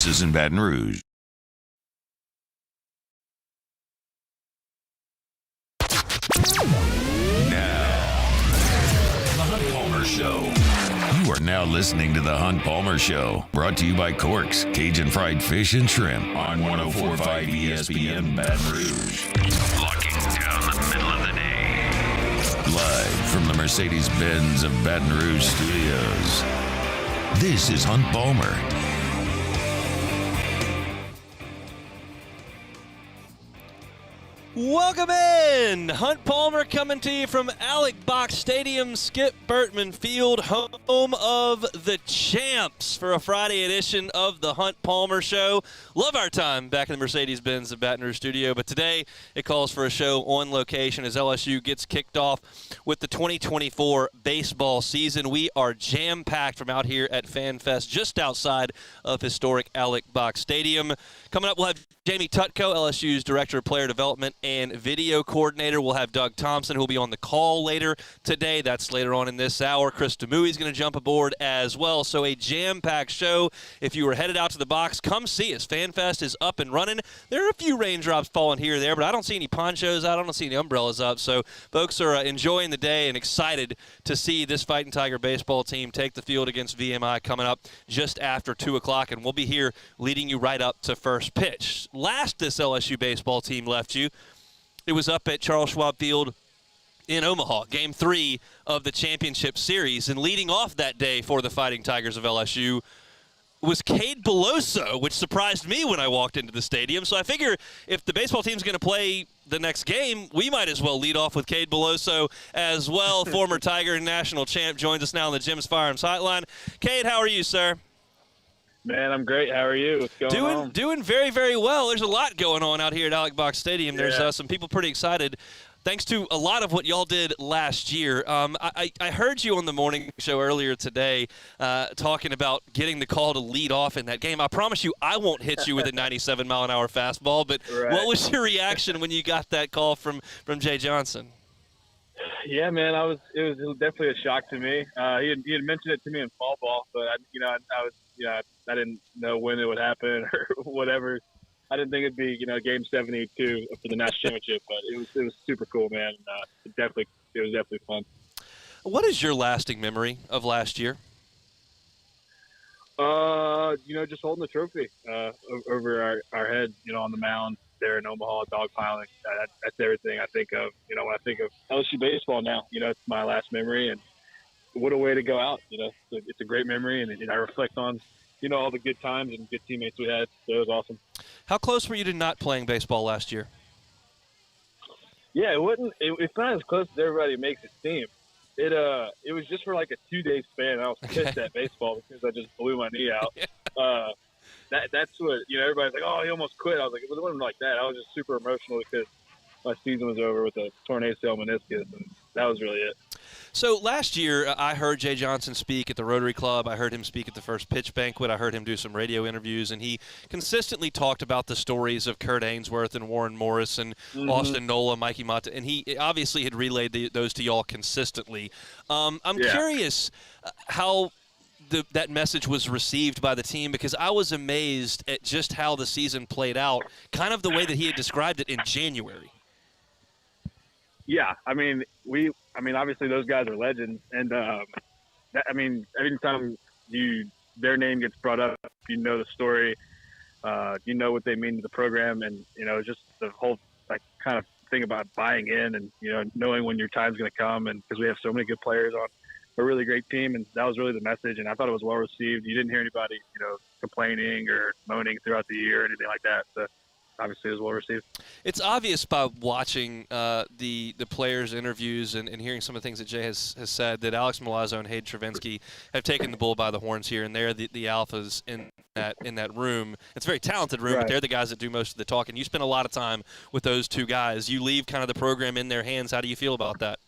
Texas and Baton Rouge. Show. You are now listening to The Hunt Palmer Show, brought to you by Corks, Cajun Fried Fish and Shrimp on 104.5 ESPN Baton Rouge. Locking down the middle of the day. Live from the Mercedes-Benz of Baton Rouge studios. This is Hunt Palmer. Welcome in! Hunt Palmer coming to you from Alec Box Stadium, Skip Bertman Field, home of the champs for a Friday edition of the Hunt Palmer Show. Love our time back in the Mercedes-Benz of Baton Rouge studio, but today it calls for a show on location as LSU gets kicked off with the 2024 baseball season. We are jam-packed from out here at FanFest just outside of historic Alec Box Stadium. Coming up, we'll have Jamie Tutko, LSU's Director of Player Development and Video Coordinator. We'll have Doug Thompson, who will be on the call later today. That's later on in this hour. Chris Demouy is going to jump aboard as well. So a jam-packed show. If you were headed out to the box, come see us. FanFest is up and running. There are a few raindrops falling here or there, but I don't see any ponchos out. I don't see any umbrellas up. So folks are enjoying the day and excited to see this Fighting Tiger baseball team take the field against VMI coming up just after 2 o'clock. And we'll be here leading you right up to first pitch. Last this LSU baseball team left you, it was up at Charles Schwab Field in Omaha, Game 3 of the championship series. And leading off that day for the Fighting Tigers of LSU was Cade Beloso, which surprised me when I walked into the stadium. So I figure if the baseball team's going to play the next game, we might as well lead off with Cade Beloso as well. Former Tiger and national champ joins us now on the Jim's Firearms Hotline. Cade, how are you, sir? Man, I'm great. How are you? What's going on? Doing very, very well. There's a lot going on out here at Alec Box Stadium. There's some people pretty excited, thanks to a lot of what y'all did last year. I heard you on the morning show earlier today talking about getting the call to lead off in that game. I promise you I won't hit you with a 97-mile-an-hour fastball, but right. What was your reaction when you got that call from Jay Johnson? Yeah, man, it was definitely a shock to me. He had mentioned it to me in fall ball, but I didn't know when it would happen or whatever. I didn't think it'd be, game 72 for the national championship, but it was super cool, man. It was definitely fun. What is your lasting memory of last year? Just holding the trophy over our heads, on the mound there in Omaha, dogpiling. That's everything I think of, when I think of LSU baseball now. It's my last memory, and what a way to go out. It's a great memory, and I reflect on all the good times and good teammates we had. So it was awesome. How close were you to not playing baseball last year? Yeah, it's not as close as everybody makes it seem. It was just for like a 2-day span. I was pissed at baseball because I just blew my knee out. That's what, everybody's like, oh, he almost quit. I was like, it wasn't like that. I was just super emotional because my season was over with a torn ACL meniscus, and that was really it. So last year, I heard Jay Johnson speak at the Rotary Club. I heard him speak at the First Pitch Banquet. I heard him do some radio interviews, and he consistently talked about the stories of Kurt Ainsworth and Warren Morris and Austin Nola, Mikey Mata, and he obviously had relayed those to y'all consistently. I'm curious how that message was received by the team, because I was amazed at just how the season played out, kind of the way that he had described it in January. Yeah, obviously those guys are legends, and every time their name gets brought up, the story, what they mean to the program, and just the whole kind of thing about buying in and knowing when your time's going to come, and because we have so many good players on a really great team, and that was really the message, and I thought it was well received. You didn't hear anybody complaining or moaning throughout the year or anything like that. So obviously it was well received. It's obvious by watching the players' interviews and hearing some of the things that Jay has said that Alex Milazzo and Hayden Travinsky have taken the bull by the horns here, and they're the alphas in that room. It's a very talented room, but they're the guys that do most of the talking. You spend a lot of time with those two guys. You leave kind of the program in their hands. How do you feel about that?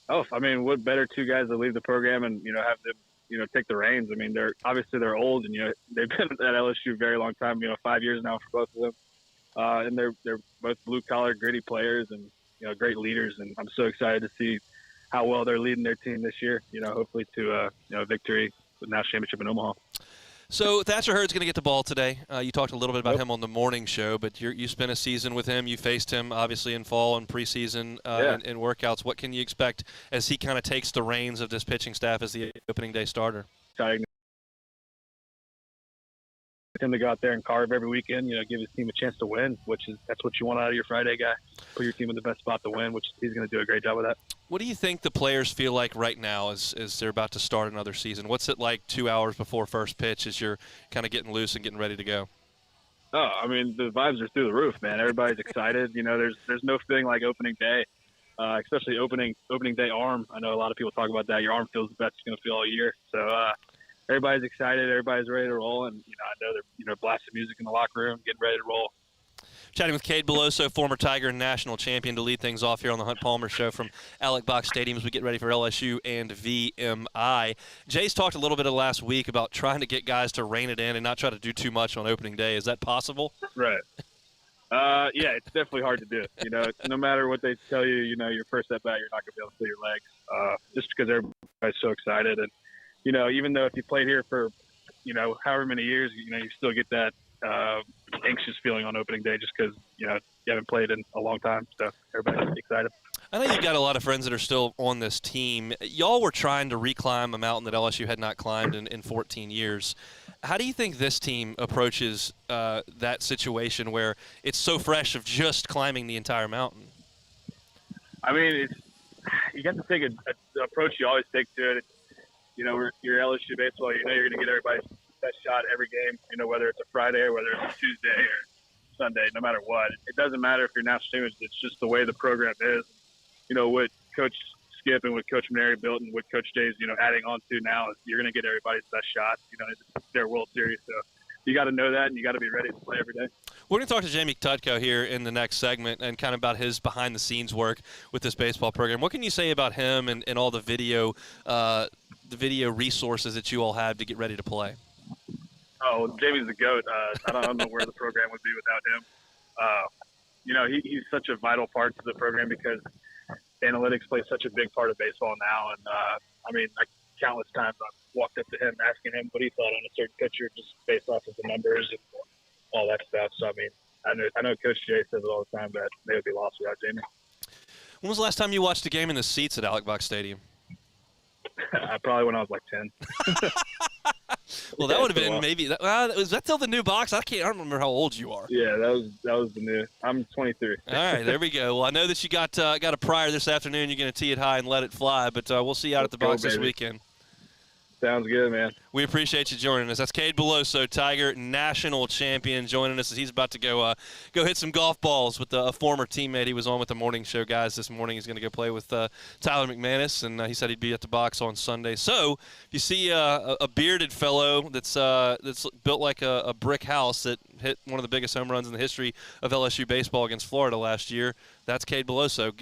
Oh, what better two guys to leave the program and have them take the reins. They're old, and they've been at LSU a very long time. 5 years now for both of them, and they're both blue collar, gritty players, and great leaders. And I'm so excited to see how well they're leading their team this year. Hopefully to a victory with the national championship in Omaha. So Thatcher Hurd's going to get the ball today. You talked a little bit about him on the morning show, but you spent a season with him. You faced him, obviously, in fall and preseason in workouts. What can you expect as he kind of takes the reins of this pitching staff as the opening day starter? Exciting him to go out there and carve every weekend, give his team a chance to win, that's what you want out of your Friday guy. Put your team in the best spot to win, which he's going to do a great job with that. What do you think the players feel like right now as they're about to start another season? What's it like 2 hours before first pitch as you're kind of getting loose and getting ready to go? Oh, I mean, the vibes are through the roof, man. Everybody's excited. There's no feeling like opening day, especially opening day arm. I know a lot of people talk about that. Your arm feels the best it's going to feel all year. So everybody's excited. Everybody's ready to roll. And, I know they're blasting music in the locker room, getting ready to roll. Chatting with Cade Beloso, former Tiger and national champion, to lead things off here on the Hunt Palmer Show from Alec Box Stadium as we get ready for LSU and VMI. Jay's talked a little bit last week about trying to get guys to rein it in and not try to do too much on opening day. Is that possible? Right. Yeah, it's definitely hard to do. No matter what they tell you, your first at bat, you're not going to be able to feel your legs just because everybody's so excited. And, even though if you played here for, however many years, you still get that anxious feeling on opening day just because, you haven't played in a long time. So everybody's excited. I know you've got a lot of friends that are still on this team. Y'all were trying to reclimb a mountain that LSU had not climbed in 14 years. How do you think this team approaches that situation where it's so fresh of just climbing the entire mountain? I mean, you got to take an approach you always take to it. You're LSU baseball. You're going to get everybody's best shot every game, whether it's a Friday or whether it's a Tuesday or Sunday, no matter what. It doesn't matter if you're national champions. It's just the way the program is. What Coach Skip and what Coach Maneri built and what Coach Jay's, adding on to now is you're going to get everybody's best shot. It's their World Series. So you got to know that and you got to be ready to play every day. We're going to talk to Jamie Tutko here in the next segment and kind of about his behind-the-scenes work with this baseball program. What can you say about him and all the video resources that you all have to get ready to play? Oh, Jamie's the GOAT. I don't know where the program would be without him. He's such a vital part to the program because analytics plays such a big part of baseball now. And, countless times I've walked up to him asking him what he thought on a certain pitcher just based off of the numbers and all that stuff. So, I know Coach Jay says it all the time, but they would be lost without Jamie. When was the last time you watched a game in the seats at Alec Box Stadium? Probably when I was like 10. Well, that would have been maybe. Was that still the new box? I don't remember how old you are. Yeah, that was the new. I'm 23. All right, there we go. Well, I know that you got a prior this afternoon. You're going to tee it high and let it fly, but we'll see you out at the box this weekend. Sounds good, man. We appreciate you joining us. That's Cade Beloso, Tiger national champion, joining us as he's about to go hit some golf balls with a former teammate he was on with the morning show guys this morning. He's going to go play with Tyler McManus, and he said he'd be at the box on Sunday. So if you see a bearded fellow that's built like a brick house that hit one of the biggest home runs in the history of LSU baseball against Florida last year, that's Cade Beloso.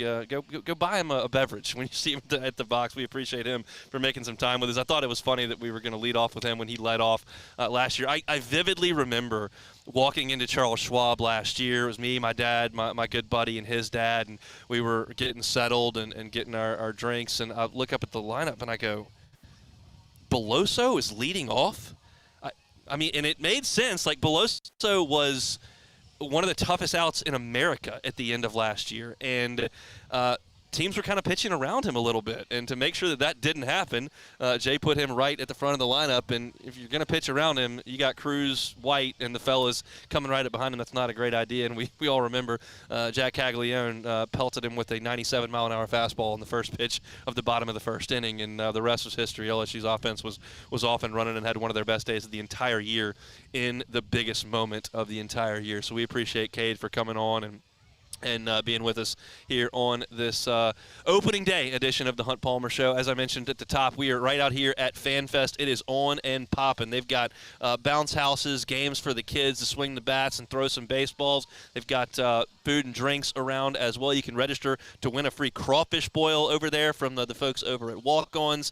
Go buy him a beverage when you see him at the box. We appreciate him for making some time with us. I thought it was funny that we were going to lead off with him when he led off last year. I vividly remember walking into Charles Schwab last year. It was me, my dad, my good buddy, and his dad, and we were getting settled and getting our drinks. And I look up at the lineup, and I go, Beloso is leading off? And it made sense. Like, Beloso was one of the toughest outs in America at the end of last year, and teams were kind of pitching around him a little bit. And to make sure that didn't happen, Jay put him right at the front of the lineup. And if you're going to pitch around him, you got Cruz, White, and the fellas coming right up behind him. That's not a great idea. And we all remember Jack Caglione pelted him with a 97-mile-an-hour fastball in the first pitch of the bottom of the first inning. And the rest was history. LSU's offense was off and running and had one of their best days of the entire year in the biggest moment of the entire year. So we appreciate Cade for coming on and being with us here on this opening day edition of the Hunt Palmer Show. As I mentioned at the top, we are right out here at FanFest. It is on and popping. They've got bounce houses, games for the kids to swing the bats and throw some baseballs. They've got food and drinks around as well. You can register to win a free crawfish boil over there from the folks over at Walk-Ons.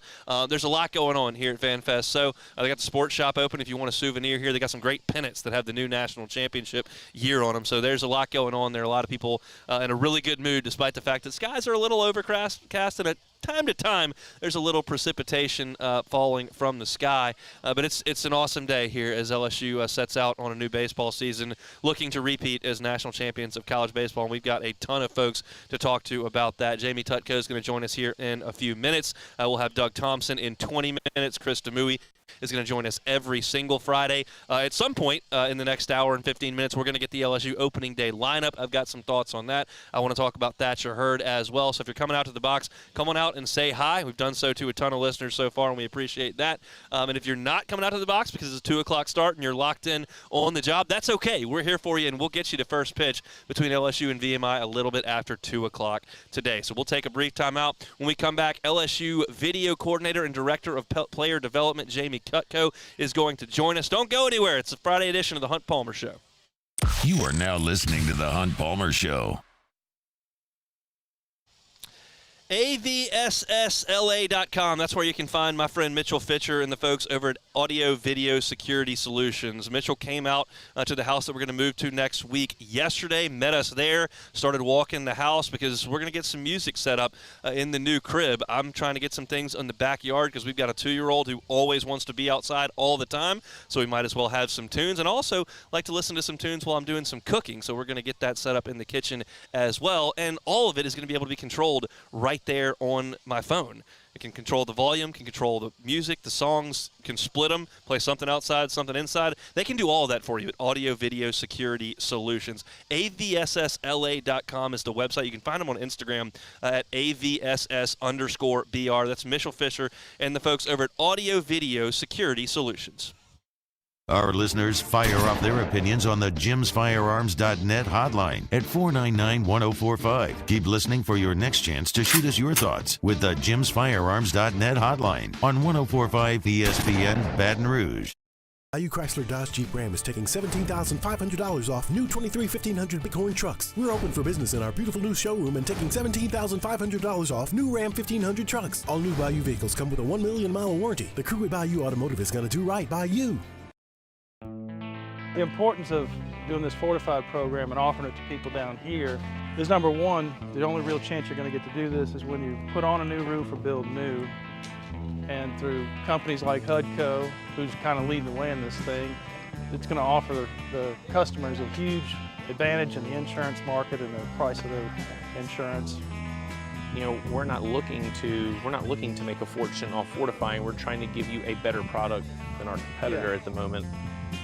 There's a lot going on here at FanFest. So they got the sports shop open if you want a souvenir here. They got some great pennants that have the new national championship year on them. So there's a lot going on there. A lot of people in a really good mood despite the fact that skies are a little overcast and time to time, there's a little precipitation falling from the sky. But it's an awesome day here as LSU sets out on a new baseball season, looking to repeat as national champions of college baseball. And we've got a ton of folks to talk to about that. Jamie Tutko is going to join us here in a few minutes. We'll have Doug Thompson in 20 minutes. Chris Demui is going to join us every single Friday. At some point in the next hour and 15 minutes, we're going to get the LSU opening day lineup. I've got some thoughts on that. I want to talk about Thatcher Hurd as well. So if you're coming out to the box, come on out and say hi. We've done so to a ton of listeners so far, and we appreciate that. And if you're not coming out to the box because it's a 2 o'clock start and you're locked in on the job, that's okay. We're here for you, and we'll get you to first pitch between LSU and VMI a little bit after 2 o'clock today. So we'll take a brief time out. When we come back, LSU video coordinator and director of player development, Jamie Tutko, is going to join us. Don't go anywhere. It's a Friday edition of the Hunt Palmer Show. You are now listening to the Hunt Palmer Show. AVSSLA.com. That's where you can find my friend Mitchell Fitcher and the folks over at Audio Video Security Solutions. Mitchell came out to the house that we're going to move to next week yesterday, met us there, started walking the house because we're going to get some music set up in the new crib. I'm trying to get some things in the backyard because we've got a 2-year-old who always wants to be outside all the time, so we might as well have some tunes, and also like to listen to some tunes while I'm doing some cooking, so we're going to get that set up in the kitchen as well, and all of it is going to be able to be controlled right there on my phone. It can control the volume, can control the music, the songs, can split them, play something outside, something inside. They can do all of that for you at Audio Video Security Solutions. AVSSLA.com is the website. You can find them on Instagram at AVSS_BR. That's Mitchell Fisher and the folks over at Audio Video Security Solutions. Our listeners fire off their opinions on the jimsfirearms.net hotline at 499-1045. Keep listening for your next chance to shoot us your thoughts with the jimsfirearms.net hotline on 1045 ESPN Baton Rouge. Value Chrysler Dodge Jeep Ram is taking $17,500 off new 23 1500 Bighorn trucks. We're open for business in our beautiful new showroom and taking $17,500 off new Ram 1500 trucks. All new Value vehicles come with a 1 million mile warranty. The crew at Value Automotive is going to do right by you. The importance of doing this fortified program and offering it to people down here is, number one, the only real chance you're going to get to do this is when you put on a new roof or build new. And through companies like HUDCO, who's kind of leading the way in this thing, it's going to offer the customers a huge advantage in the insurance market and the price of their insurance. You know, we're not looking to make a fortune off fortifying. We're trying to give you a better product than our competitor at the moment.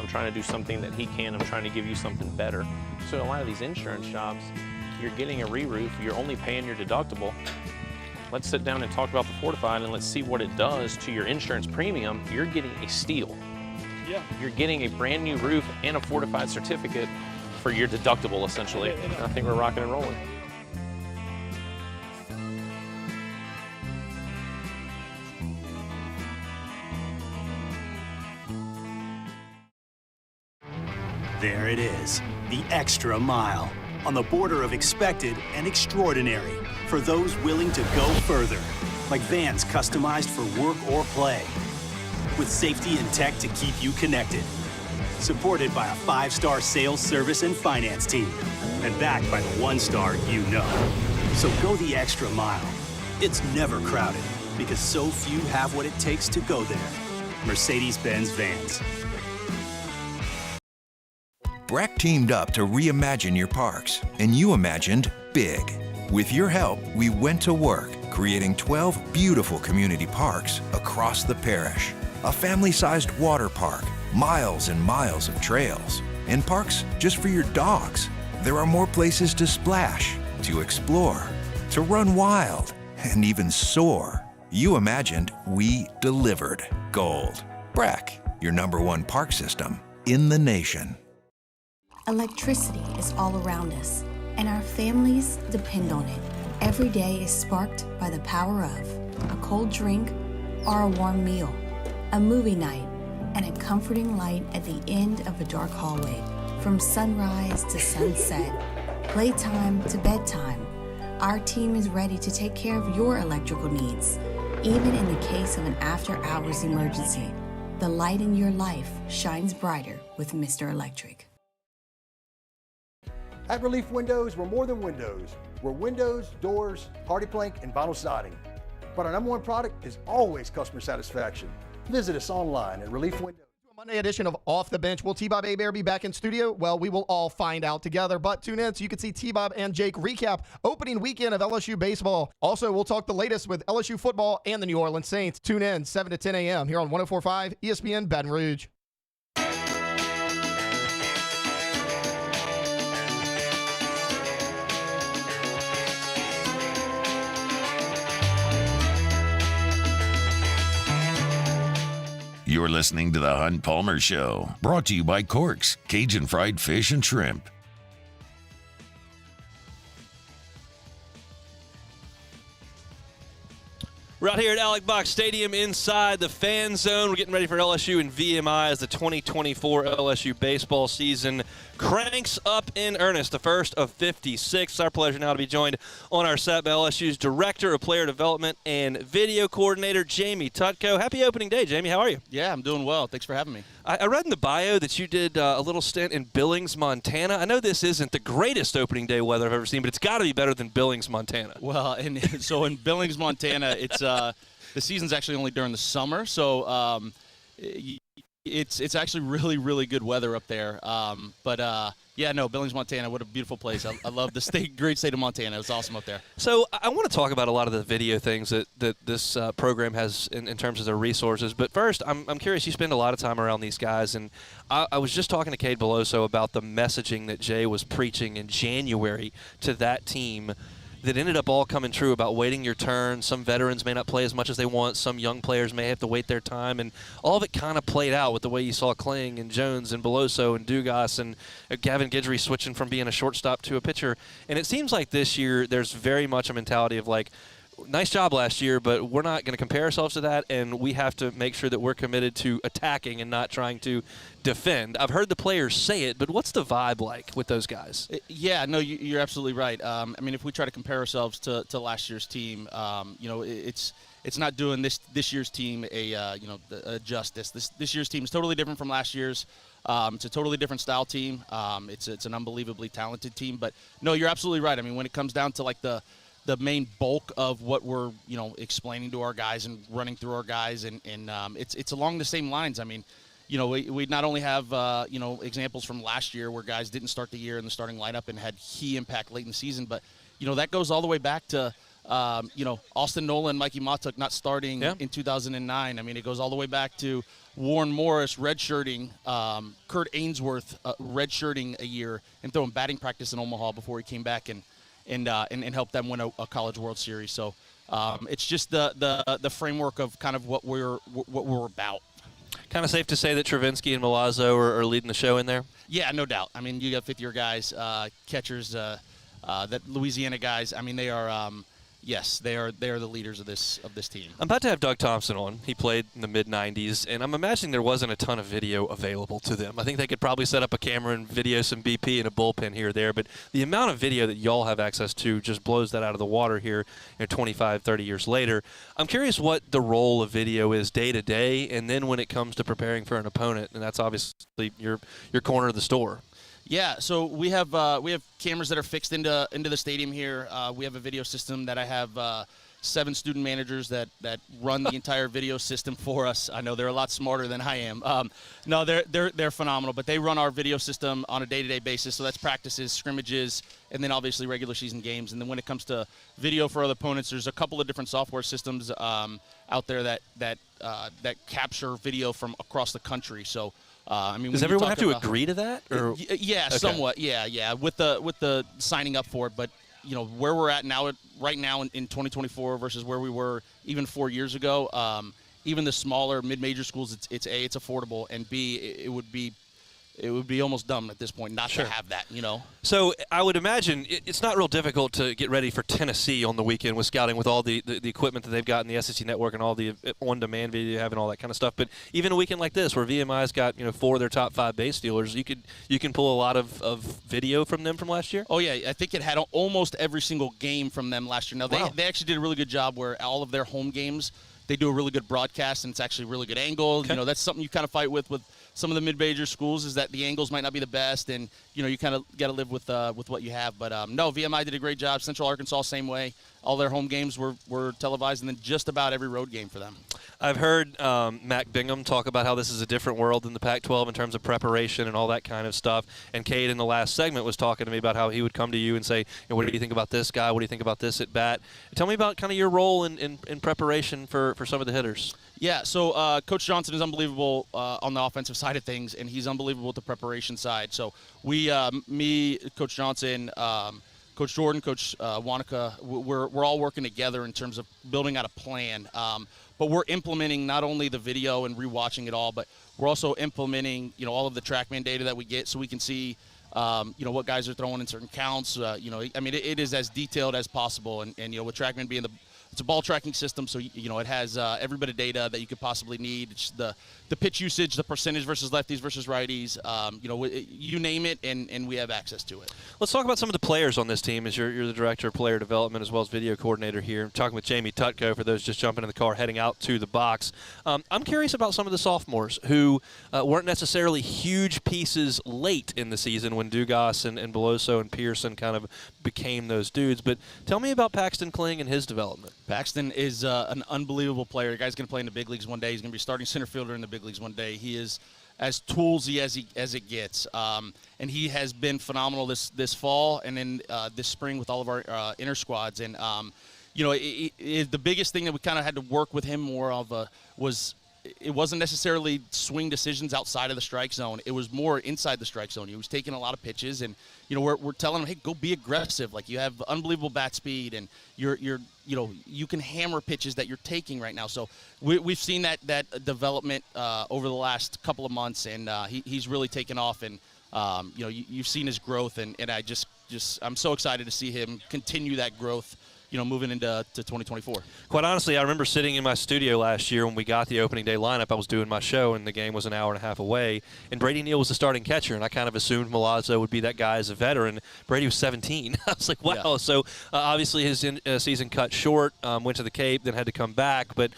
I'm trying to do something that he can. I'm trying to give you something better. So a lot of these insurance shops, you're getting a re-roof, you're only paying your deductible. Let's sit down and talk about the fortified and let's see what it does to your insurance premium. You're getting a steal. Yeah. You're getting a brand new roof and a fortified certificate for your deductible, essentially. I think we're rocking and rolling. There it is, the extra mile, on the border of expected and extraordinary for those willing to go further, like vans customized for work or play, with safety and tech to keep you connected, supported by a 5-star sales, service, and finance team, and backed by the 1-star you know. So go the extra mile. It's never crowded, because so few have what it takes to go there. Mercedes-Benz Vans. BRAC teamed up to reimagine your parks, and you imagined big. With your help, we went to work, creating 12 beautiful community parks across the parish. A family-sized water park, miles and miles of trails, and parks just for your dogs. There are more places to splash, to explore, to run wild, and even soar. You imagined, we delivered. Gold. BRAC, your #1 park system in the nation. Electricity is all around us, and our families depend on it. Every day is sparked by the power of a cold drink or a warm meal, a movie night, and a comforting light at the end of a dark hallway. From sunrise to sunset, playtime to bedtime, our team is ready to take care of your electrical needs. Even in the case of an after-hours emergency, the light in your life shines brighter with Mr. Electric. At Relief Windows, we're more than windows. We're windows, doors, hardy plank, and vinyl siding. But our number one product is always customer satisfaction. Visit us online at Relief Window. Monday edition of Off the Bench. Will T-Bob Hebert be back in studio? Well, we will all find out together, but tune in so you can see T-Bob and Jake recap opening weekend of LSU baseball. Also, we'll talk the latest with LSU football and the New Orleans Saints. Tune in 7 to 10 a.m. here on 104.5 ESPN Baton Rouge. You're listening to the Hunt Palmer Show, brought to you by Corks, Cajun Fried Fish and Shrimp. We're out here at Alec Box Stadium inside the fan zone. We're getting ready for LSU and VMI as the 2024 LSU baseball season cranks up in earnest, the first of 56. It's our pleasure now to be joined on our set by LSU's Director of Player Development and Video Coordinator, Jamie Tutko. Happy opening day, Jamie. How are you? Yeah, I'm doing well. Thanks for having me. I read in the bio that you did a little stint in Billings, Montana. I know this isn't the greatest opening day weather I've ever seen, but it's got to be better than Billings, Montana. Well, and so in Billings, Montana, it's the season's actually only during the summer, so it's actually really, really good weather up there. Yeah, no, Billings, Montana, what a beautiful place. I love the great state of Montana. It's awesome up there. So I want to talk about a lot of the video things that this program has in terms of their resources. But first, I'm curious. You spend a lot of time around these guys, and I was just talking to Cade Beloso about the messaging that Jay was preaching in January to that team that ended up all coming true about waiting your turn. Some veterans may not play as much as they want. Some young players may have to wait their time. And all of it kind of played out with the way you saw Kling and Jones and Beloso and Dugas and Gavin Guidry switching from being a shortstop to a pitcher. And it seems like this year there's very much a mentality of like, nice job last year, but we're not going to compare ourselves to that, and we have to make sure that we're committed to attacking and not trying to defend. I've heard the players say it, but what's the vibe like with those guys? Yeah, no, you're absolutely right. I mean, if we try to compare ourselves to last year's team, it's not doing this year's team a justice. This year's team is totally different from last year's. It's a totally different style team. It's an unbelievably talented team. But no, you're absolutely right. I mean, when it comes down to like the main bulk of what we're explaining to our guys and running through our guys, and it's along the same lines. I mean, we not only have examples from last year where guys didn't start the year in the starting lineup and had key impact late in the season, but that goes all the way back to Austin Nolan, Mikey Matuk not starting in 2009. I mean, it goes all the way back to Warren Morris redshirting, Kurt Ainsworth redshirting a year and throwing batting practice in Omaha before he came back and help them win a College World Series. So it's just the framework of kind of what we're about. Kind of safe to say that Travinsky and Milazzo are leading the show in there? Yeah, no doubt. I mean, you got fifth-year guys, catchers, that Louisiana guys. I mean, they are yes, they are the leaders of this team. I'm about to have Doug Thompson on. He played in the mid-'90s, and I'm imagining there wasn't a ton of video available to them. I think they could probably set up a camera and video some BP and a bullpen here or there, but the amount of video that y'all have access to just blows that out of the water here 25, 30 years later. I'm curious what the role of video is day to day, and then when it comes to preparing for an opponent, and that's obviously your corner of the store. Yeah, so we have cameras that are fixed into the stadium here. We have a video system that I have 7 student managers that run the entire video system for us. I know they're a lot smarter than I am. No, they're phenomenal, but they run our video system on a day-to-day basis. So that's practices, scrimmages, and then obviously regular season games. And then when it comes to video for other opponents, there's a couple of different software systems out there that capture video from across the country. So. I mean, does everyone have to agree to that? Or? Yeah, okay. Somewhat. Yeah. With the signing up for it, but where we're at now, right now in 2024 versus where we were even 4 years ago. Even the smaller mid-major schools, it's A, it's affordable, and B, it would be almost dumb at this point not to have that, So I would imagine it's not real difficult to get ready for Tennessee on the weekend with scouting, with all the equipment that they've got in the SEC network and all the on-demand video you have and all that kind of stuff. But even a weekend like this where VMI's got 4 of their top 5 base stealers, you can pull a lot of video from them from last year? Oh, yeah. I think it had almost every single game from them last year. Now, they actually did a really good job where all of their home games, they do a really good broadcast, and it's actually a really good angle. Okay. That's something you kind of fight with some of the mid-major schools is that the angles might not be the best, and you kind of got to live with what you have. But no, VMI did a great job. Central Arkansas, same way. All their home games were televised, and then just about every road game for them. I've heard Mac Bingham talk about how this is a different world than the Pac-12 in terms of preparation and all that kind of stuff. And Cade in the last segment was talking to me about how he would come to you and say, what do you think about this guy? What do you think about this at bat? Tell me about kind of your role in preparation for some of the hitters. Yeah, so Coach Johnson is unbelievable on the offensive side of things, and he's unbelievable at the preparation side. So we, me, Coach Johnson, Coach Jordan, Coach Wanaka, we're all working together in terms of building out a plan. But we're implementing not only the video and rewatching it all, but we're also implementing, all of the TrackMan data that we get, so we can see, what guys are throwing in certain counts. It is as detailed as possible, and with TrackMan being it's a ball tracking system, so it has every bit of data that you could possibly need. It's the pitch usage, the percentage versus lefties versus righties, you name it, and we have access to it. Let's talk about some of the players on this team, as you're the director of player development as well as video coordinator here. I'm talking with Jamie Tutko for those just jumping in the car heading out to the box. I'm curious about some of the sophomores who weren't necessarily huge pieces late in the season when Dugas and Beloso and Pearson kind of became those dudes. But tell me about Paxton Kling and his development. Paxton is an unbelievable player. The guy's going to play in the big leagues one day. He's going to be starting center fielder in the big leagues one day. He is as toolsy as it gets, and he has been phenomenal this fall and then this spring with all of our inner squads. And the biggest thing that we kind of had to work with him more of was it wasn't necessarily swing decisions outside of the strike zone. It was more inside the strike zone. He was taking a lot of pitches, and we're telling him, hey, go be aggressive. Like, you have unbelievable bat speed, and you can hammer pitches that you're taking right now. So we've seen that development over the last couple of months, and he's really taken off. And you've seen his growth, and I'm so excited to see him continue that growth, moving into 2024. Quite honestly, I remember sitting in my studio last year when we got the opening day lineup. I was doing my show, and the game was an hour and a half away, and Brady Neal was the starting catcher, and I kind of assumed Milazzo would be that guy as a veteran. Brady was 17. I was like, wow. Yeah. So obviously his season cut short, went to the Cape, then had to come back. But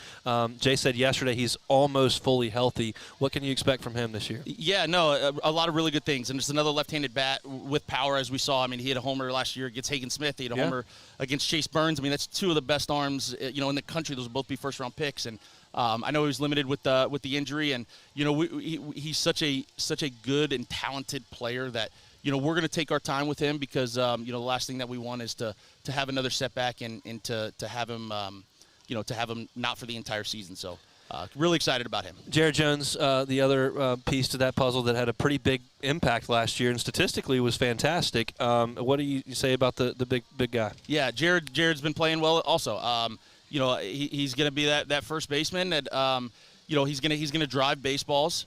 Jay said yesterday he's almost fully healthy. What can you expect from him this year? Yeah, no, a lot of really good things. And just another left-handed bat with power, as we saw. I mean, he had a homer last year against Hagen Smith. He had a homer against Chase Burns. I mean, that's two of the best arms, in the country. Those will both be first-round picks, and I know he was limited with the injury, and he's such a good and talented player that we're going to take our time with him because the last thing that we want is to have another setback and to have him to have him not for the entire season. So. Really excited about him. Jared Jones, the other piece to that puzzle that had a pretty big impact last year and statistically was fantastic. What do you say about the big guy? Yeah, Jared's been playing well also. He's going to be that first baseman that he's going to drive baseballs.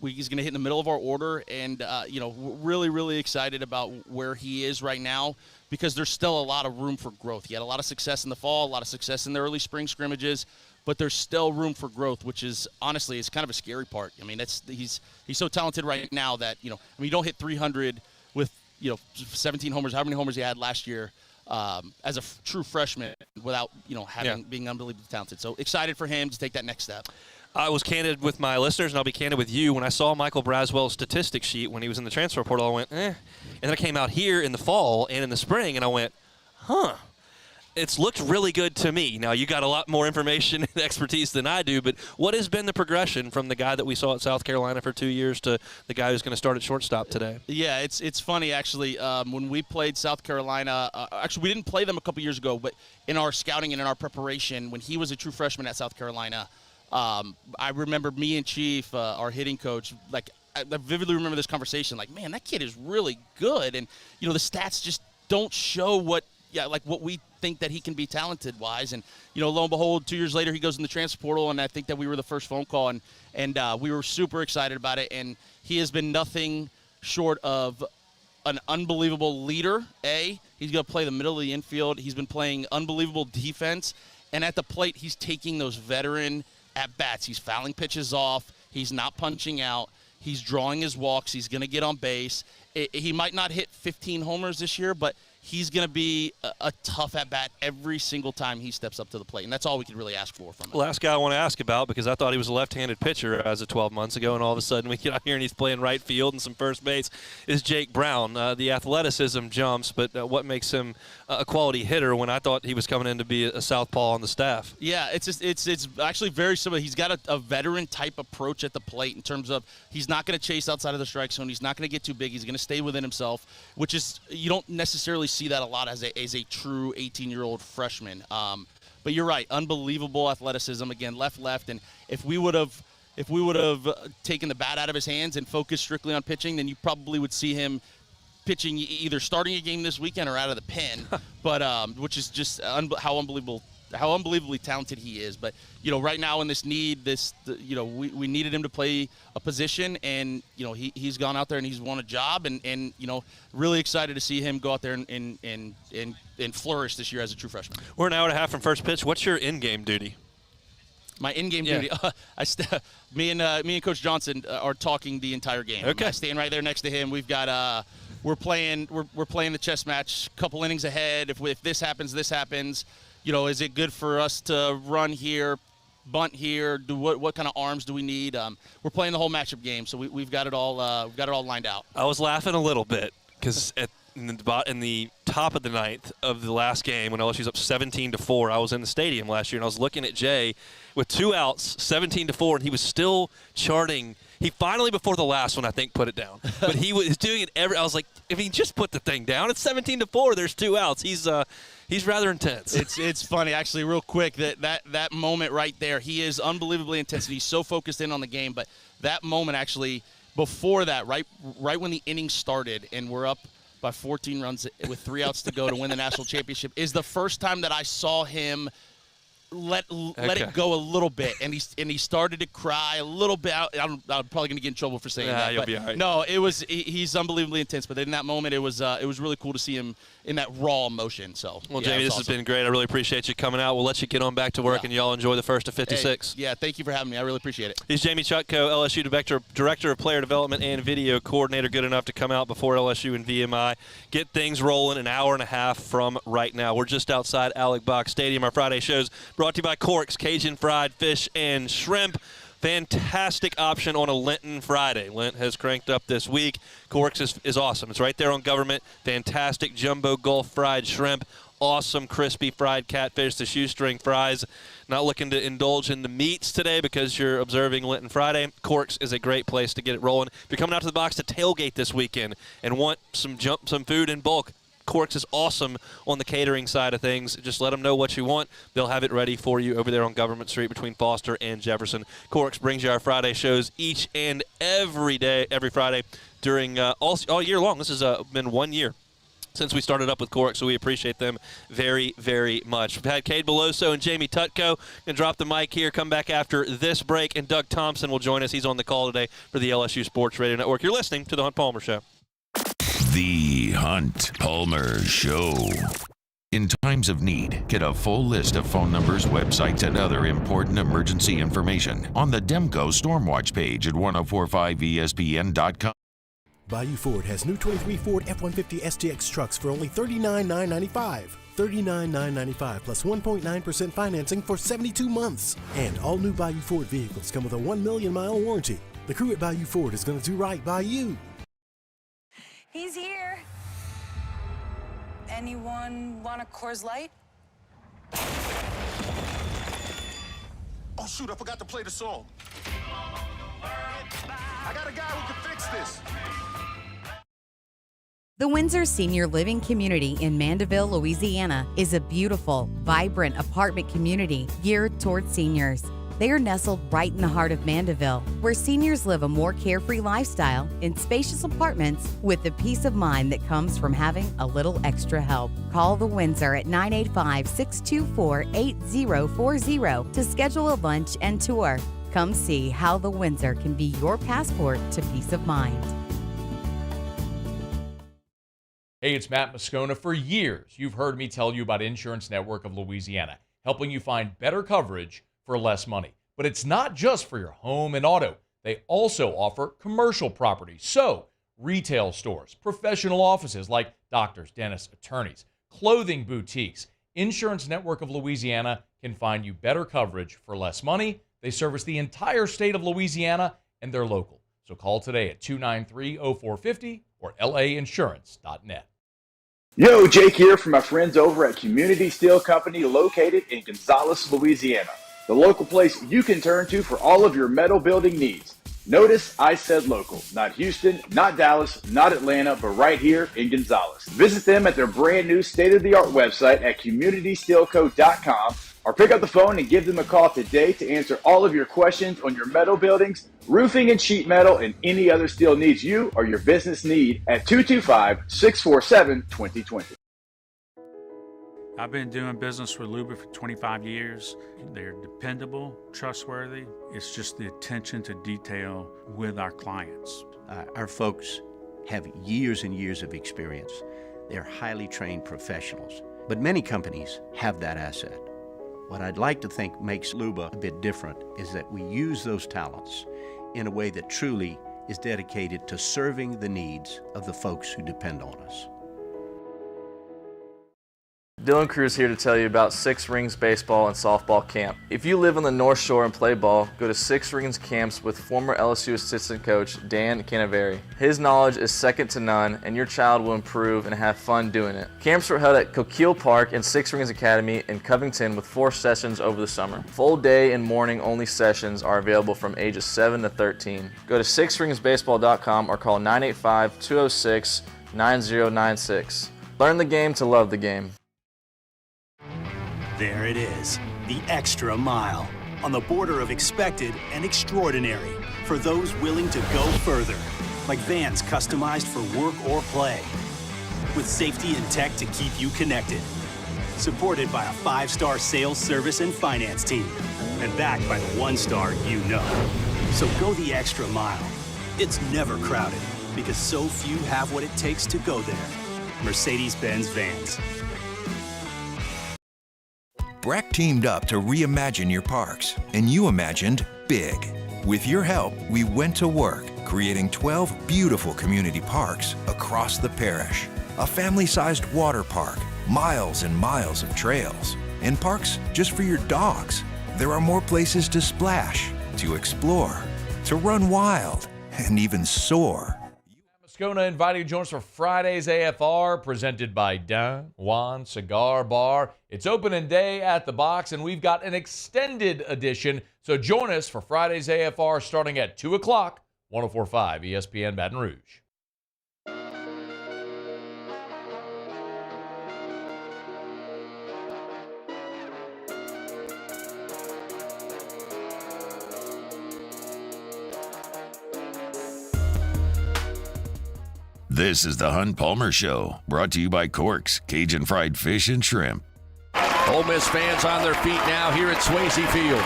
He's going to hit in the middle of our order, and really, really excited about where he is right now because there's still a lot of room for growth. He had a lot of success in the fall, a lot of success in the early spring scrimmages. But there's still room for growth, which is honestly is kind of a scary part. I mean, he's so talented right now that you don't hit 300 with 17 homers, however many homers he had last year as a true freshman without being unbelievably talented. So excited for him to take that next step. I was candid with my listeners, and I'll be candid with you. When I saw Michael Braswell's statistics sheet when he was in the transfer portal, I went, And then I came out here in the fall and in the spring, and I went, huh. It's looked really good to me. Now, you got a lot more information and expertise than I do, but what has been the progression from the guy that we saw at South Carolina for 2 years to the guy who's going to start at shortstop today? Yeah, it's funny, actually. When we played South Carolina, actually, we didn't play them a couple years ago, but in our scouting and in our preparation, when he was a true freshman at South Carolina, I remember me and Chief, our hitting coach, like, I vividly remember this conversation, like, man, that kid is really good. And, the stats just don't show what we think that he can be talented-wise. And, lo and behold, 2 years later, he goes in the transfer portal, and I think that we were the first phone call, and we were super excited about it. And he has been nothing short of an unbelievable leader, He's going to play the middle of the infield. He's been playing unbelievable defense. And at the plate, he's taking those veteran at-bats. He's fouling pitches off. He's not punching out. He's drawing his walks. He's going to get on base. He might not hit 15 homers this year, but he's going to be a tough at-bat every single time he steps up to the plate, and that's all we can really ask for from him. Last guy I want to ask about, because I thought he was a left-handed pitcher as of 12 months ago, and all of a sudden we get out here and he's playing right field and some first base, is Jake Brown. The athleticism jumps, but what makes him a quality hitter when I thought he was coming in to be a southpaw on the staff? Yeah, it's actually very similar. He's got a veteran-type approach at the plate in terms of he's not going to chase outside of the strike zone. He's not going to get too big. He's going to stay within himself, which is you don't necessarily see that a lot as a true 18-year-old freshman. But you're right, unbelievable athleticism. Again, left, and if we would have taken the bat out of his hands and focused strictly on pitching, then you probably would see him pitching either starting a game this weekend or out of the pen. But which is just how unbelievably talented he is. But right now in this need, we needed him to play a position, and he's gone out there and he's won a job, and really excited to see him go out there and flourish this year as a true freshman. We're an hour and a half from first pitch. What's your in-game duty? My in-game duty, me and Coach Johnson are talking the entire game. Okay. I stand right there next to him. We've got we're playing the chess match, couple innings ahead. If this happens, this happens. Is it good for us to run here, bunt here? What kind of arms do we need? We're playing the whole matchup game, so we've got it all lined out. I was laughing a little bit because in the top of the ninth of the last game when LSU's up 17-4, I was in the stadium last year and I was looking at Jay with 2 outs, 17-4, and he was still charting. He finally, before the last one, I think, put it down. But he was doing it I was like, if he just put the thing down, it's 17-4. There's 2 outs. He's rather intense. It's funny, actually, real quick, that moment right there. He is unbelievably intense, and he's so focused in on the game. But that moment, actually, before that, right when the inning started, and we're up by 14 runs with 3 outs to go to win the national championship, is the first time that I saw him let it go a little bit, and he started to cry a little bit. I'm probably going to get in trouble for saying that. You'll be all right. No, he's unbelievably intense. But in that moment, it was really cool to see him in that raw emotion. So, well, Jamie, this has been great. I really appreciate you coming out. We'll let you get on back to work, and y'all enjoy the first of 56. Hey, thank you for having me. I really appreciate it. He's Jamie Chutko, LSU Director of Player Development and Video Coordinator, good enough to come out before LSU and VMI. Get things rolling an hour and a half from right now. We're just outside Alec Box Stadium. Our Friday shows brought to you by Corks, Cajun Fried Fish and Shrimp. Fantastic option on a Lenten Friday. Lent has cranked up this week. Corks is awesome. It's right there on Government. Fantastic jumbo Gulf fried shrimp. Awesome crispy fried catfish, the shoestring fries. Not looking to indulge in the meats today because you're observing Lenten Friday. Corks is a great place to get it rolling. If you're coming out to the box to tailgate this weekend and want some food in bulk, Corks is awesome on the catering side of things. Just let them know what you want. They'll have it ready for you over there on Government Street between Foster and Jefferson. Corks brings you our Friday shows each and every day, every Friday during all year long. This has been 1 year since we started up with Corks, so we appreciate them very, very much. We've had Cade Beloso and Jamie Chutko. Going to drop the mic here, come back after this break, and Doug Thompson will join us. He's on the call today for the LSU Sports Radio Network. You're listening to The Hunt Palmer Show. The Hunt Palmer Show. In times of need, get a full list of phone numbers, websites, and other important emergency information on the Demco Stormwatch page at 1045ESPN.com. Bayou Ford has new 23 Ford F-150 STX trucks for only $39,995. $39,995 plus 1.9% financing for 72 months. And all new Bayou Ford vehicles come with a 1 million mile warranty. The crew at Bayou Ford is going to do right by you. He's here. Anyone want a Coors Light? Oh, shoot, I forgot to play the song. I got a guy who can fix this. The Windsor Senior Living Community in Mandeville, Louisiana is a beautiful, vibrant apartment community geared towards seniors. They are nestled right in the heart of Mandeville, where seniors live a more carefree lifestyle in spacious apartments with the peace of mind that comes from having a little extra help. Call the Windsor at 985-624-8040 to schedule a lunch and tour. Come see how the Windsor can be your passport to peace of mind. Hey, it's Matt Moscona. For years, you've heard me tell you about Insurance Network of Louisiana, helping you find better coverage for less money. But it's not just for your home and auto. They also offer commercial property. So retail stores, professional offices like doctors, dentists, attorneys, clothing boutiques. Insurance Network of Louisiana can find you better coverage for less money. They service the entire state of Louisiana, and they're local. So call today at 293-0450 or lainsurance.net. Yo, Jake here from my friends over at Community Steel Company located in Gonzales, Louisiana. The local place you can turn to for all of your metal building needs. Notice I said local, not Houston, not Dallas, not Atlanta, but right here in Gonzales. Visit them at their brand new state-of-the-art website at communitysteelco.com or pick up the phone and give them a call today to answer all of your questions on your metal buildings, roofing and sheet metal, and any other steel needs you or your business need at 225-647-2020. I've been doing business with Luba for 25 years. They're dependable, trustworthy. It's just the attention to detail with our clients. Our folks have years and years of experience. They're highly trained professionals, but many companies have that asset. What I'd like to think makes Luba a bit different is that we use those talents in a way that truly is dedicated to serving the needs of the folks who depend on us. Dylan Cruz here to tell you about Six Rings Baseball and Softball Camp. If you live on the North Shore and play ball, go to Six Rings Camps with former LSU assistant coach Dan Canaveri. His knowledge is second to none, and your child will improve and have fun doing it. Camps were held at Coquille Park and Six Rings Academy in Covington with 4 sessions over the summer. Full day and morning only sessions are available from ages 7 to 13. Go to sixringsbaseball.com or call 985-206-9096. Learn the game to love the game. There it is, the extra mile, on the border of expected and extraordinary for those willing to go further, like vans customized for work or play, with safety and tech to keep you connected, supported by a 5-star sales, service, and finance team, and backed by the 1-star you know. So go the extra mile. It's never crowded, because so few have what it takes to go there. Mercedes-Benz Vans. Breck teamed up to reimagine your parks, and you imagined big. With your help, we went to work, creating 12 beautiful community parks across the parish. A family-sized water park, miles and miles of trails, and parks just for your dogs. There are more places to splash, to explore, to run wild, and even soar. Moscona inviting you to join us for Friday's AFR, presented by Don Juan Cigar Bar. It's opening day at the box, and we've got an extended edition. So join us for Friday's AFR starting at 2 o'clock, 104.5 ESPN Baton Rouge. This is the Hunt Palmer Show, brought to you by Corks, Cajun Fried Fish and Shrimp. Ole Miss fans on their feet now here at Swayze Field.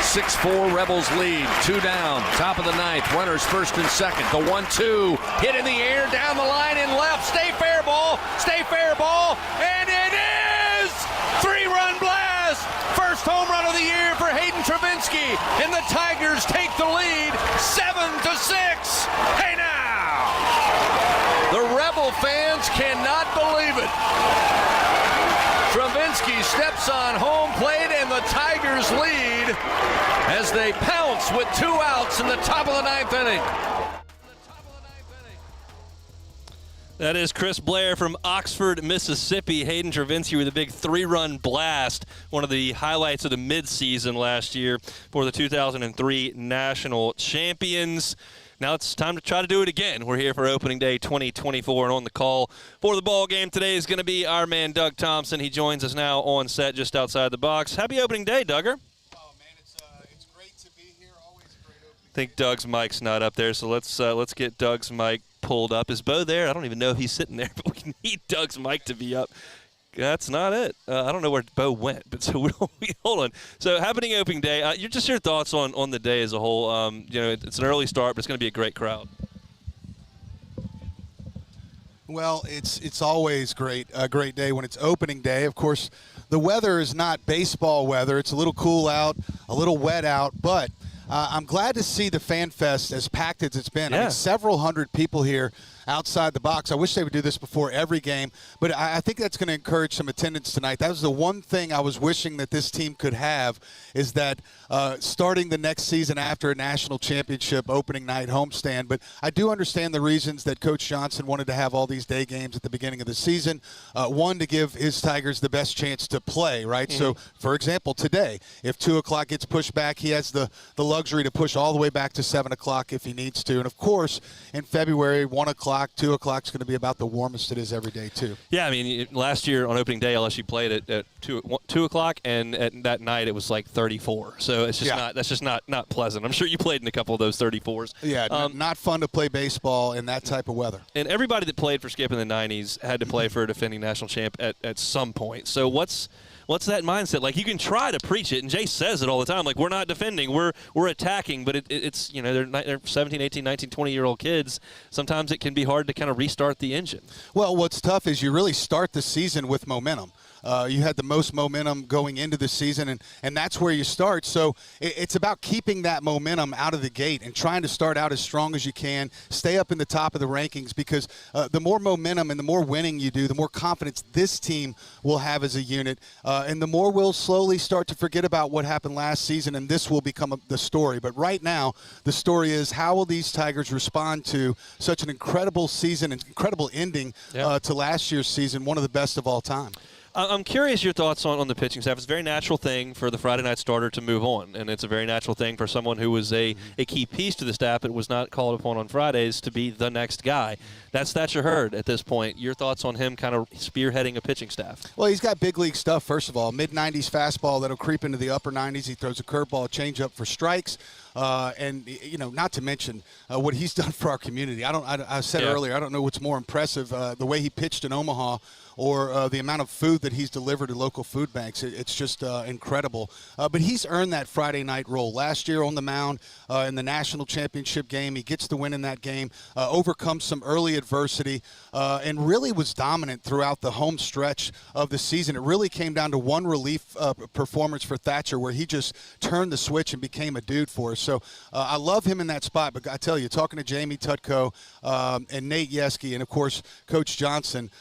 6-4 Rebels lead, 2 down, top of the 9th, runners first and second. The 1-2, hit in the air, down the line and left, stay fair ball, and it is! 3-run blast! First home run of the year for Hayden Travinski, and the Tigers take the lead, 7-6. Hey now! The Rebel fans cannot believe it. Travinski steps on home plate and the Tigers lead as they pounce with 2 outs in the top of the 9th inning. That is Chris Blair from Oxford, Mississippi. Hayden Travinski with a big 3-run blast, one of the highlights of the midseason last year for the 2003 national champions. Now it's time to try to do it again. We're here for opening day 2024, and on the call for the ball game today is going to be our man Doug Thompson. He joins us now on set just outside the box. Happy opening day, Duggar. Oh man, it's great to be here. Always a great opening. I think Doug's mic's not up there, so let's get Doug's mic pulled up. Is Bo there? I don't even know if he's sitting there, but we need Doug's mic to be up. That's not it. I don't know where Bo went, but so hold on. So happening opening day. Your thoughts on the day as a whole. It's an early start, but it's going to be a great crowd. Well, it's always a great day when it's opening day. Of course, the weather is not baseball weather. It's a little cool out, a little wet out, but I'm glad to see the Fan Fest as packed as it's been. I Yeah. mean, several hundred people here outside the box. I wish they would do this before every game, but I think that's going to encourage some attendance tonight. That was the one thing I was wishing that this team could have, is that starting the next season after a national championship opening night homestand. But I do understand the reasons that Coach Johnson wanted to have all these day games at the beginning of the season. One, to give his Tigers the best chance to play, right? So, for example, today, if 2 o'clock gets pushed back, he has the luxury to push all the way back to 7 o'clock if he needs to. And, of course, in February, 1 o'clock, 2 o'clock is going to be about the warmest it is every day, too. Yeah, I mean, last year on opening day, LSU played at 2 o'clock, and at that night it was like 34. So it's just that's just not pleasant. I'm sure you played in a couple of those 34s. Yeah, not fun to play baseball in that type of weather. And everybody that played for Skip in the 90s had to play for a defending national champ at some point. So what's that mindset? Like, you can try to preach it, and Jay says it all the time, like, we're not defending, we're attacking, but it's they're 17, 18, 19, 20-year-old kids. Sometimes it can be hard to kind of restart the engine. Well, what's tough is you really start the season with momentum. You had the most momentum going into the season, and that's where you start. So it's about keeping that momentum out of the gate and trying to start out as strong as you can, stay up in the top of the rankings, because the more momentum and the more winning you do, the more confidence this team will have as a unit, and the more we'll slowly start to forget about what happened last season, and this will become the story. But right now, the story is, how will these Tigers respond to such an incredible season, an incredible ending to last year's season, one of the best of all time? I'm curious your thoughts on the pitching staff. It's a very natural thing for the Friday night starter to move on, and it's a very natural thing for someone who was a key piece to the staff but was not called upon on Fridays to be the next guy. That's Thatcher Hurd at this point. Your thoughts on him kind of spearheading a pitching staff? Well, he's got big league stuff, first of all. Mid-90s fastball that'll creep into the upper 90s. He throws a curveball, a changeup for strikes. And, not to mention what he's done for our community. I said earlier, I don't know what's more impressive, the way he pitched in Omaha or the amount of food that he's delivered to local food banks. It's just incredible. But he's earned that Friday night role. Last year on the mound in the national championship game, he gets the win in that game, overcomes some early adversity, and really was dominant throughout the home stretch of the season. It really came down to one relief performance for Thatcher, where he just turned the switch and became a dude for us. So I love him in that spot. But I tell you, talking to Jamie Tutko and Nate Yeske and, of course, Coach Johnson,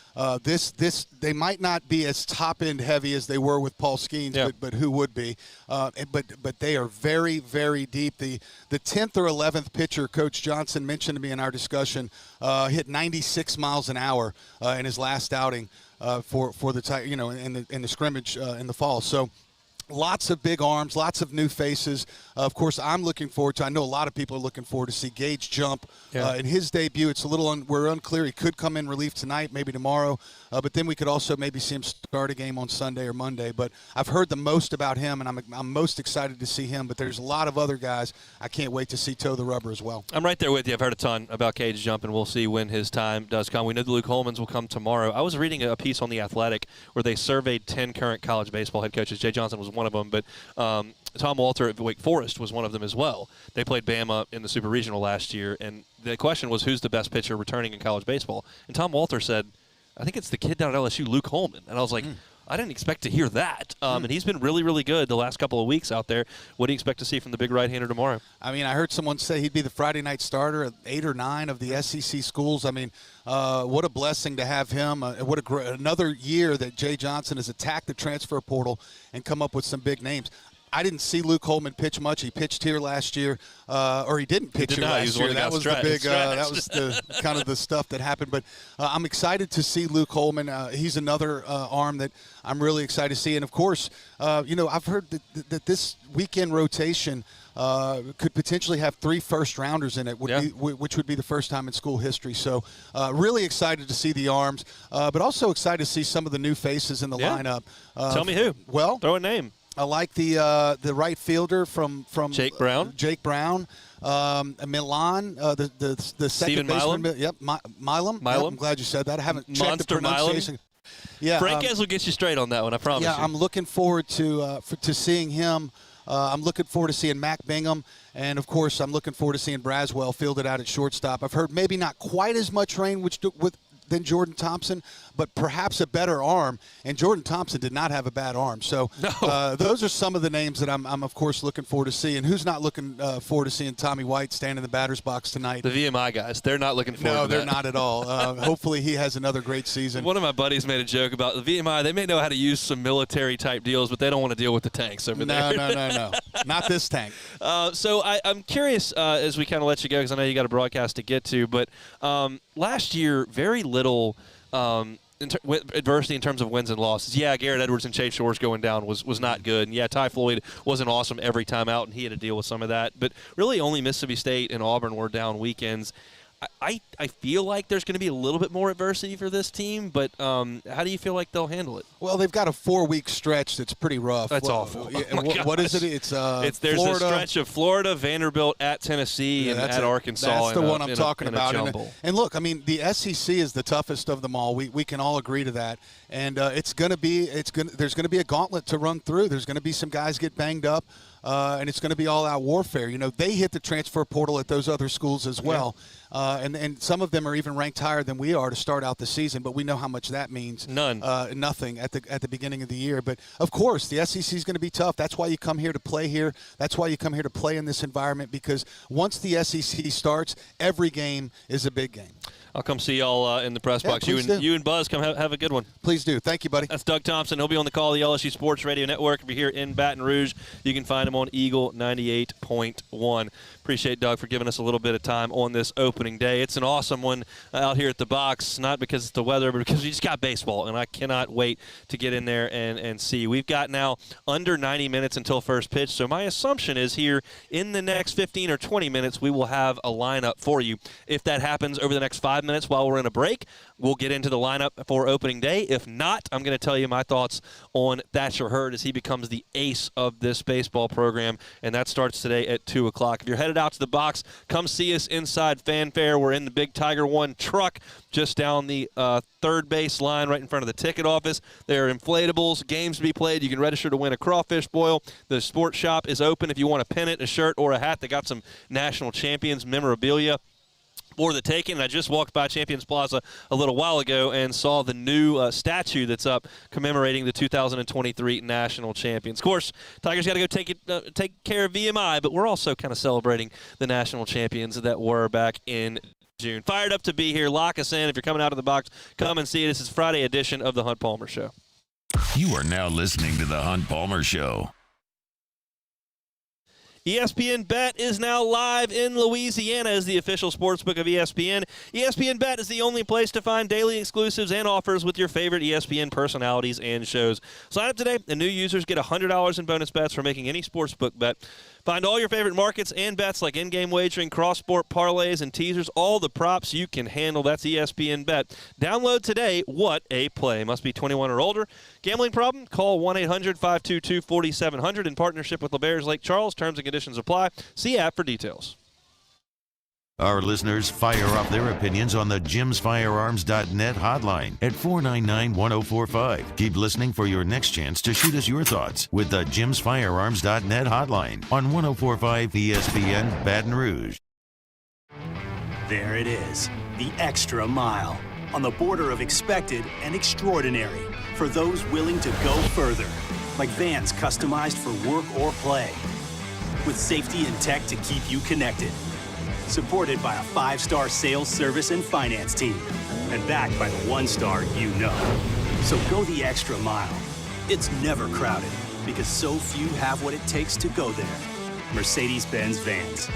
they might not be as top-end heavy as they were with Paul Skeens, but who would be? But they are very, very deep. The 10th or 11th pitcher, Coach Johnson mentioned to me in our discussion, hit 96 miles an hour in his last outing for the in the scrimmage in the fall. So lots of big arms, lots of new faces. Of course, I'm looking forward to, I know a lot of people are looking forward to see Gage jump in his debut. It's a little we're unclear. He could come in relief tonight, maybe tomorrow, but then we could also maybe see him start a game on Sunday or Monday. But I've heard the most about him, and I'm most excited to see him. But there's a lot of other guys I can't wait to see toe the rubber as well. I'm right there with you. I've heard a ton about Gage jumping. We'll see when his time does come. We know the Luke Holmans will come tomorrow. I was reading a piece on The Athletic where they surveyed 10 current college baseball head coaches. Jay Johnson was one of them, but Tom Walter at Wake Forest was one of them as well. They played Bama in the Super Regional last year, and the question was, who's the best pitcher returning in college baseball? And Tom Walter said, I think it's the kid down at LSU, Luke Holman. And I was like, I didn't expect to hear that. And he's been really, really good the last couple of weeks out there. What do you expect to see from the big right-hander tomorrow? I mean, I heard someone say he'd be the Friday night starter at 8 or 9 of the SEC schools. I mean, what a blessing to have him. Another year that Jay Johnson has attacked the transfer portal and come up with some big names. I didn't see Luke Holman pitch much. He pitched here last year, or he didn't pitch here last year. That was the big. That was the kind of the stuff that happened. But I'm excited to see Luke Holman. He's another arm that I'm really excited to see. And of course, I've heard that this weekend rotation could potentially have 3 first-rounders in it, which would be the first time in school history. So really excited to see the arms, but also excited to see some of the new faces in the lineup. Tell me who. Well, throw a name. I like the right fielder from Jake Brown. Milan, the second baseman. Yep, Milam. Yep, I'm glad you said that. I haven't checked the pronunciation. Yeah, Frank will get you straight on that one. I promise. Yeah, I'm looking forward to seeing him. I'm looking forward to seeing Mac Bingham, and of course, I'm looking forward to seeing Braswell fielded out at shortstop. I've heard maybe not quite as much rain, than Jordan Thompson, but perhaps a better arm. And Jordan Thompson did not have a bad arm. So those are some of the names that I'm of course, looking forward to seeing. Who's not looking forward to seeing Tommy White stand in the batter's box tonight? The VMI guys, they're not looking forward to that. No, they're not at all. Hopefully he has another great season. One of my buddies made a joke about the VMI. They may know how to use some military-type deals, but they don't want to deal with the tanks over there. No. Not this tank. So I'm curious, as we kind of let you go, because I know you got a broadcast to get to, but last year, very little adversity in terms of wins and losses. Yeah, Garrett Edwards and Chase Shores going down was not good. And yeah, Ty Floyd wasn't awesome every time out, and he had to deal with some of that. But really only Mississippi State and Auburn were down weekends. I feel like there's going to be a little bit more adversity for this team, but how do you feel like they'll handle it? Well, they've got a 4-week stretch that's pretty rough. That's awful. What is it? It's there's Florida. A stretch of Florida, Vanderbilt, at Tennessee, and at Arkansas. That's the one I'm in talking a about. jumble. And look, I mean, the SEC is the toughest of them all. We can all agree to that. And there's going to be a gauntlet to run through. There's going to be some guys get banged up. And it's going to be all-out warfare. You know, they hit the transfer portal at those other schools as well. And some of them are even ranked higher than we are to start out the season, but we know how much that means. Nothing at the beginning of the year. But, of course, the SEC is going to be tough. That's why you come here to play here. That's why you come here to play in this environment, because once the SEC starts, every game is a big game. I'll come see y'all in the press box. You and Buzz come have a good one. Please do. Thank you, buddy. That's Doug Thompson. He'll be on the call of the LSU Sports Radio Network. If you're here in Baton Rouge, you can find him on Eagle 98.1. Appreciate Doug for giving us a little bit of time on this opening day. It's an awesome one out here at the box, not because it's the weather, but because we just got baseball, and I cannot wait to get in there and see. We've got now under 90 minutes until first pitch, so my assumption is here in the next 15 or 20 minutes we will have a lineup for you. If that happens over the next 5 minutes while we're in a break, we'll get into the lineup for opening day. If not, I'm going to tell you my thoughts on Thatcher Hurd as he becomes the ace of this baseball program, and that starts today at 2 o'clock. If you're headed out to the box, come see us inside Fanfare. We're in the Big Tiger One truck just down the third base line right in front of the ticket office. There are inflatables, games to be played. You can register to win a crawfish boil. The sports shop is open if you want a pennant, a shirt, or a hat. They got some national champions memorabilia for the taking. And I just walked by Champions Plaza a little while ago and saw the new statue that's up commemorating the 2023 national champions. Of course, Tigers got to go take care of VMI, but we're also kind of celebrating the national champions that were back in June. Fired up to be here. Lock us in. If you're coming out of the box, come and see it. This is Friday edition of the Hunt Palmer Show. You are now listening to the Hunt Palmer Show. ESPN Bet is now live in Louisiana as the official sportsbook of ESPN. ESPN Bet is the only place to find daily exclusives and offers with your favorite ESPN personalities and shows. Sign up today, and new users get $100 in bonus bets for making any sportsbook bet. Find all your favorite markets and bets like in-game wagering, cross-sport parlays, and teasers, all the props you can handle. That's ESPN Bet. Download today. What a play. Must be 21 or older. Gambling problem? Call 1-800-522-4700 in partnership with LeBares Lake Charles. Terms and conditions apply. See app for details. Our listeners fire off their opinions on the jimsfirearms.net hotline at 499-1045. Keep listening for your next chance to shoot us your thoughts with the jimsfirearms.net hotline on 1045 ESPN Baton Rouge. There it is, the extra mile, on the border of expected and extraordinary, for those willing to go further, like vans customized for work or play, with safety and tech to keep you connected. Supported by a 5-star sales, service, and finance team. And backed by the 1-star you know. So go the extra mile. It's never crowded, because so few have what it takes to go there. Mercedes-Benz Vans.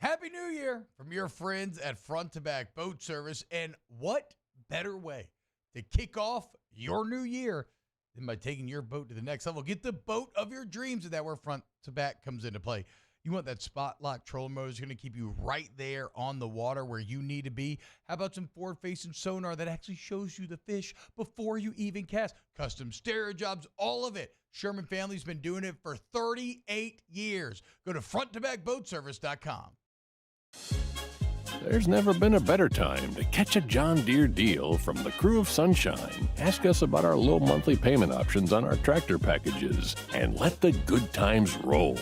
Happy New Year from your friends at Front to Back Boat Service. And what better way to kick off your new year than by taking your boat to the next level? Get the boat of your dreams, and that's where Front to Back comes into play. You want that spot lock trolling motor that's going to keep you right there on the water where you need to be. How about some forward-facing sonar that actually shows you the fish before you even cast? Custom stereo jobs, all of it. Sherman family's been doing it for 38 years. Go to fronttobackboatservice.com. There's never been a better time to catch a John Deere deal from the crew of Sunshine. Ask us about our low monthly payment options on our tractor packages and let the good times roll.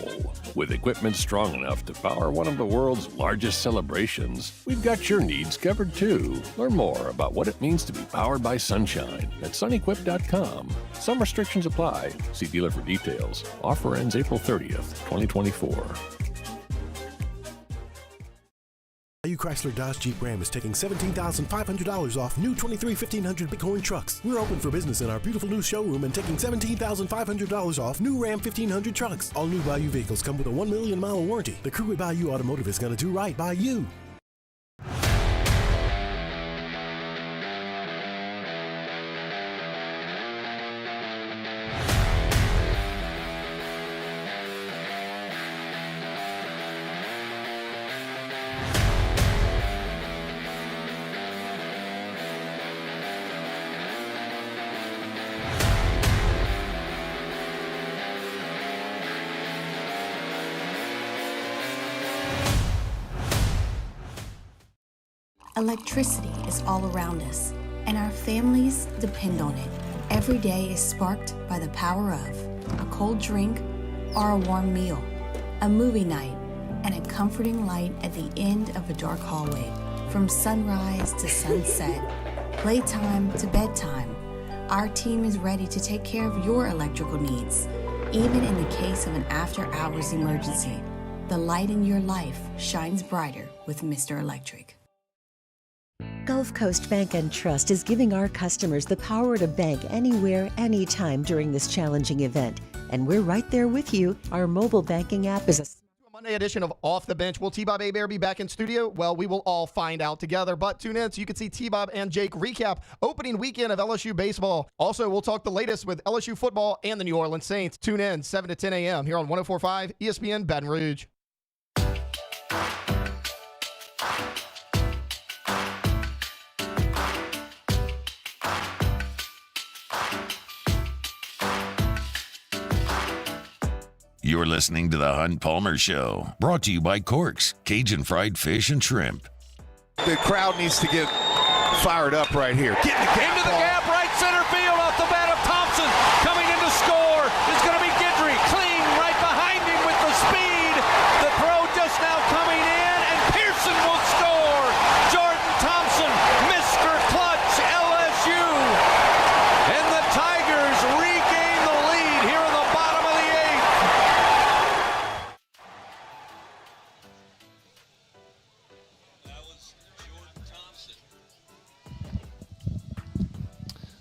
With equipment strong enough to power one of the world's largest celebrations, we've got your needs covered too. Learn more about what it means to be powered by Sunshine at sunequip.com. Some restrictions apply. See dealer for details. Offer ends April 30th, 2024. Chrysler Dodge Jeep Ram is taking $17,500 off new 23 1500 Bitcoin trucks. We're open for business in our beautiful new showroom and taking $17,500 off new Ram 1500 trucks. All new Bayou vehicles come with a 1 million mile warranty. The crew at Bayou Automotive is going to do right by you. Electricity is all around us, and our families depend on it. Every day is sparked by the power of a cold drink or a warm meal, a movie night, and a comforting light at the end of a dark hallway. From sunrise to sunset, playtime to bedtime, our team is ready to take care of your electrical needs. Even in the case of an after-hours emergency, the light in your life shines brighter with Mr. Electric. Gulf Coast Bank and Trust is giving our customers the power to bank anywhere, anytime during this challenging event. And we're right there with you. Our mobile banking app is a Monday edition of Off the Bench. Will T-Bob Hebert be back in studio? Well, we will all find out together, but tune in so you can see T-Bob and Jake recap opening weekend of LSU baseball. Also, we'll talk the latest with LSU football and the New Orleans Saints. Tune in 7 to 10 a.m. here on 104.5 ESPN Baton Rouge. You're listening to the Hunt Palmer Show, brought to you by Corks, Cajun Fried Fish and Shrimp. The crowd needs to get fired up right here. Get in the gap, Into the gap, right center field, off the bat of Thompson. Coming in to score is going to be Guidry. Clean right behind him with the speed. The throw just now coming in, and Pearson will score. Jordan Thompson, Mr. Clutch, LSU. And the Tigers regain the lead here in the bottom of the eighth.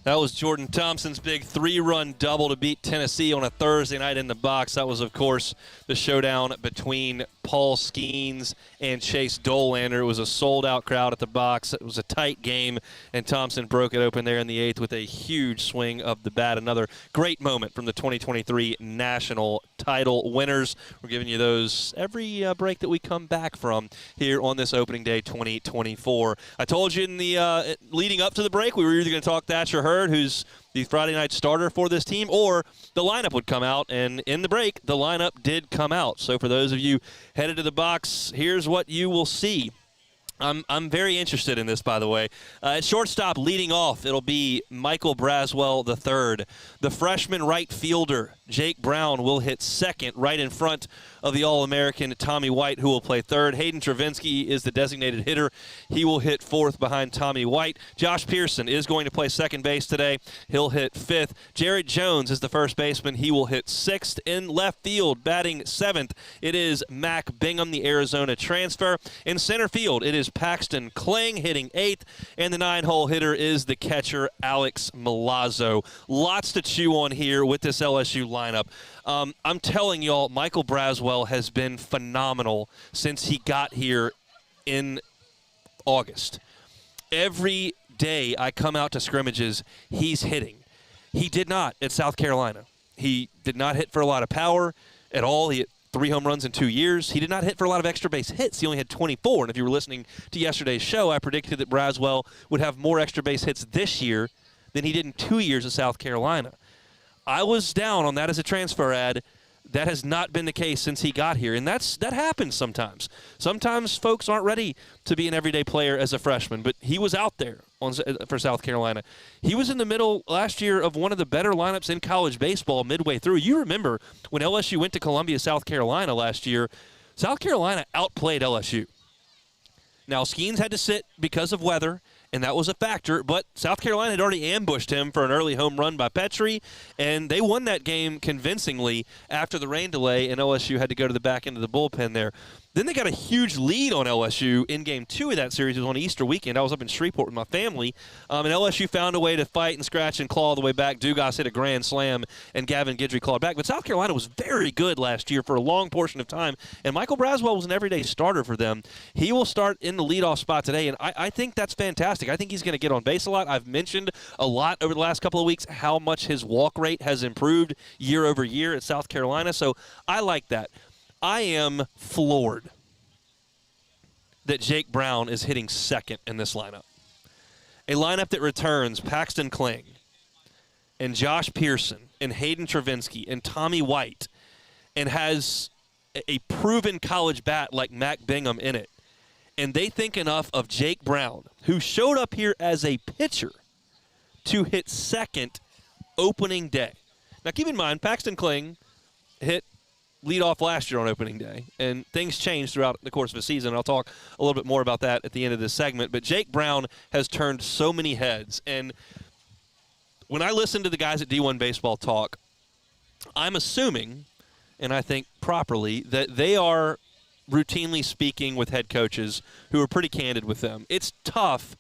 That was Jordan Thompson's big 3-run double to beat Tennessee on a Thursday night in the box. That was, of course, the showdown between Paul Skeens and Chase Dolander. It was a sold-out crowd at the box. It was a tight game, and Thompson broke it open there in the eighth with a huge swing of the bat. Another great moment from the 2023 national title winners. We're giving you those every break that we come back from here on this opening day 2024. I told you in the leading up to the break we were either going to talk Thatcher Hurd, who's the Friday night starter for this team, or the lineup would come out, and in the break, the lineup did come out. So for those of you headed to the box, here's what you will see. I'm very interested in this, by the way. At shortstop, leading off, it'll be Michael Braswell III. The freshman right fielder, Jake Brown, will hit second right in front of the All-American Tommy White, who will play third. Hayden Travinsky is the designated hitter. He will hit fourth behind Tommy White. Josh Pearson is going to play second base today. He'll hit fifth. Jared Jones is the first baseman. He will hit sixth. In left field, batting seventh, it is Mac Bingham, the Arizona transfer. In center field, it is Paxton Kling hitting eighth, and the 9-hole hitter is the catcher Alex Milazzo. Lots to chew on here with this LSU lineup. I'm telling y'all, Michael Braswell has been phenomenal since he got here in August. Every day I come out to scrimmages, he's hitting. He did not at South Carolina. He did not hit for a lot of power at all. He hit 3 home runs in 2 years. He did not hit for a lot of extra base hits. He only had 24. And if you were listening to yesterday's show, I predicted that Braswell would have more extra base hits this year than he did in 2 years at South Carolina. I was down on that as a transfer ad. That has not been the case since he got here, and that happens sometimes. Sometimes folks aren't ready to be an everyday player as a freshman, but he was out there for South Carolina. He was in the middle last year of one of the better lineups in college baseball midway through. You remember when LSU went to Columbia, South Carolina last year, South Carolina outplayed LSU. Now, Skeens had to sit because of weather, and that was a factor, but South Carolina had already ambushed him for an early home run by Petrie, and they won that game convincingly after the rain delay, and LSU had to go to the back end of the bullpen there. Then they got a huge lead on LSU in Game 2 of that series. It was on Easter weekend. I was up in Shreveport with my family, and LSU found a way to fight and scratch and claw all the way back. Dugas hit a grand slam, and Gavin Guidry clawed back. But South Carolina was very good last year for a long portion of time, and Michael Braswell was an everyday starter for them. He will start in the leadoff spot today, and I think that's fantastic. I think he's going to get on base a lot. I've mentioned a lot over the last couple of weeks how much his walk rate has improved year over year at South Carolina, so I like that. I am floored that Jake Brown is hitting second in this lineup. A lineup that returns Paxton Kling and Josh Pearson and Hayden Travinski and Tommy White and has a proven college bat like Mac Bingham in it. And they think enough of Jake Brown, who showed up here as a pitcher, to hit second opening day. Now keep in mind, Paxton Kling hit lead off last year on opening day, and things changed throughout the course of the season. I'll talk a little bit more about that at the end of this segment, but Jake Brown has turned so many heads, and when I listen to the guys at D1 Baseball talk, I'm assuming, and I think properly, that they are routinely speaking with head coaches who are pretty candid with them. It's tough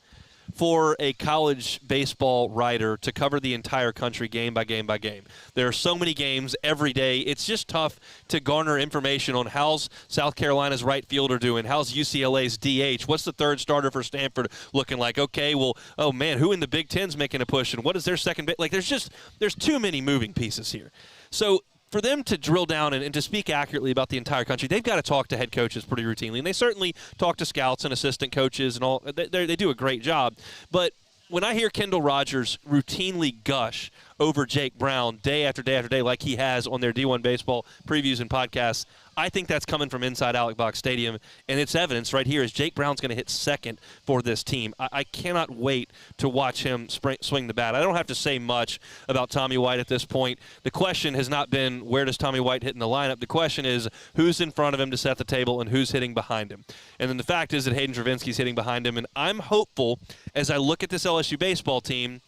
for a college baseball writer to cover the entire country game by game by game. There are so many games every day. It's just tough to garner information on how's South Carolina's right fielder doing, how's UCLA's DH, what's the third starter for Stanford looking like? Okay, well, oh man, who in the Big Ten's making a push, and what is their second base? Like, there's too many moving pieces here. So for them to drill down and to speak accurately about the entire country, they've got to talk to head coaches pretty routinely. And they certainly talk to scouts and assistant coaches and all. They do a great job. But when I hear Kendall Rogers routinely gush over Jake Brown day after day after day like he has on their D1 Baseball previews and podcasts, I think that's coming from inside Alex Box Stadium, and it's evidence right here is Jake Brown's going to hit second for this team. I cannot wait to watch him swing the bat. I don't have to say much about Tommy White at this point. The question has not been where does Tommy White hit in the lineup. The question is who's in front of him to set the table and who's hitting behind him. And then the fact is that Hayden Travinski's hitting behind him, and I'm hopeful as I look at this LSU baseball team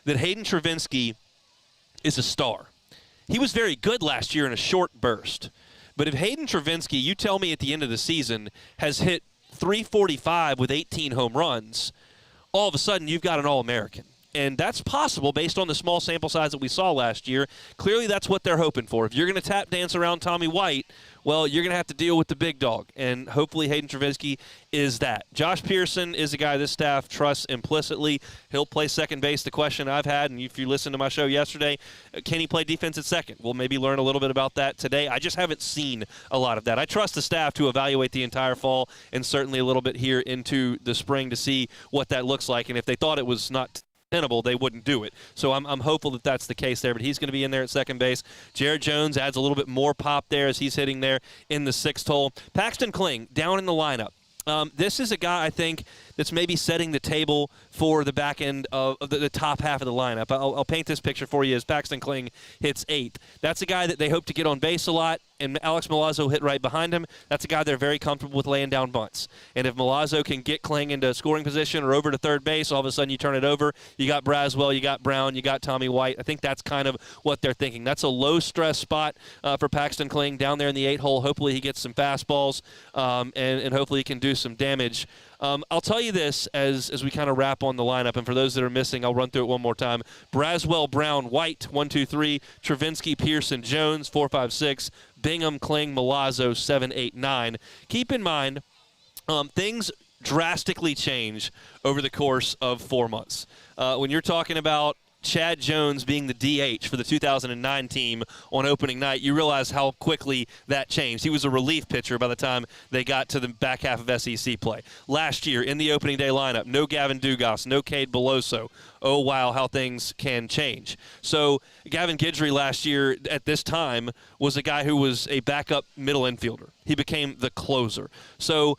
that Hayden Travinski is a star. He was very good last year in a short burst. But if Hayden Travinski, you tell me at the end of the season, has hit 345 with 18 home runs, all of a sudden you've got an All-American. And that's possible based on the small sample size that we saw last year. Clearly that's what they're hoping for. If you're going to tap dance around Tommy White, well, you're going to have to deal with the big dog. And hopefully Hayden Travinski is that. Josh Pearson is a guy this staff trusts implicitly. He'll play second base. The question I've had, and if you listened to my show yesterday, can he play defense at second? We'll maybe learn a little bit about that today. I just haven't seen a lot of that. I trust the staff to evaluate the entire fall and certainly a little bit here into the spring to see what that looks like. And if they thought it was not tenable, they wouldn't do it. So I'm hopeful that that's the case there, but he's going to be in there at second base. Jared Jones adds a little bit more pop there as he's hitting there in the sixth hole. Paxton Kling down in the lineup. This is a guy, I think, that's maybe setting the table for the back end of the top half of the lineup. I'll paint this picture for you as Paxton Kling hits eighth. That's a guy that they hope to get on base a lot, and Alex Milazzo hit right behind him. That's a guy they're very comfortable with laying down bunts. And if Milazzo can get Kling into scoring position or over to third base, all of a sudden you turn it over. You got Braswell, you got Brown, you got Tommy White. I think that's kind of what they're thinking. That's a low-stress spot for Paxton Kling down there in the 8 hole. Hopefully he gets some fastballs, and hopefully he can do some damage. I'll tell you this as we kind of wrap on the lineup, and for those that are missing, I'll run through it one more time. Braswell, Brown, White, 1, 2, 3. Travinski, Pearson, Jones, 4, 5, 6. Bingham, Kling, Milazzo, 7, 8, 9. Keep in mind, things drastically change over the course of 4 months. When you're talking about Chad Jones being the DH for the 2009 team on opening night, you realize how quickly that changed. He was a relief pitcher by the time they got to the back half of SEC play. Last year, in the opening day lineup, no Gavin Dugas, no Cade Beloso. Oh, wow, how things can change. So Gavin Guidry last year at this time was a guy who was a backup middle infielder. He became the closer. So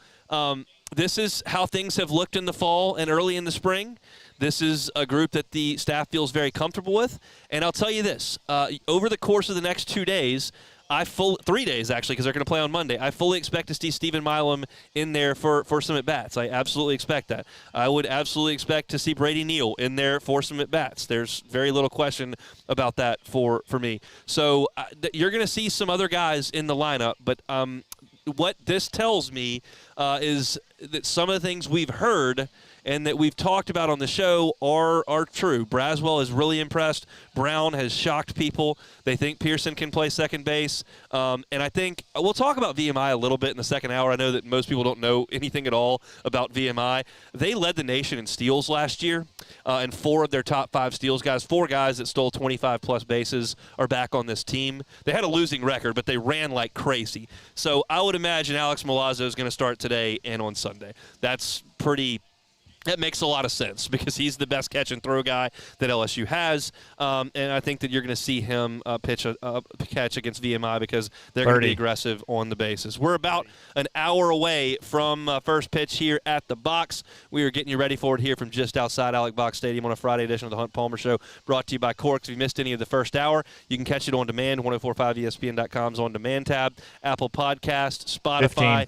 this is how things have looked in the fall and early in the spring. This is a group that the staff feels very comfortable with. And I'll tell you this, over the course of the next 2 days, 3 days actually, because they're going to play on Monday, I fully expect to see Stephen Milam in there for some at-bats. I absolutely expect that. I would absolutely expect to see Brady Neal in there for some at-bats. There's very little question about that for me. So you're going to see some other guys in the lineup, but what this tells me is that some of the things we've heard and that we've talked about on the show are true. Braswell is really impressed. Brown has shocked people. They think Pearson can play second base. And I think we'll talk about VMI a little bit in the second hour. I know that most people don't know anything at all about VMI. They led the nation in steals last year, and 4 of their top 5 steals guys, 4 guys that stole 25-plus bases are back on this team. They had a losing record, but they ran like crazy. So I would imagine Alex Milazzo is going to start today and on Sunday. That makes a lot of sense because he's the best catch-and-throw guy that LSU has, and I think that you're going to see him pitch a catch against VMI because they're going to be aggressive on the bases. We're about an hour away from first pitch here at the box. We are getting you ready for it here from just outside Alex Box Stadium on a Friday edition of the Hunt Palmer Show, brought to you by Corks. If you missed any of the first hour, you can catch it on demand, 1045ESPN.com's on-demand tab, Apple Podcast, Spotify,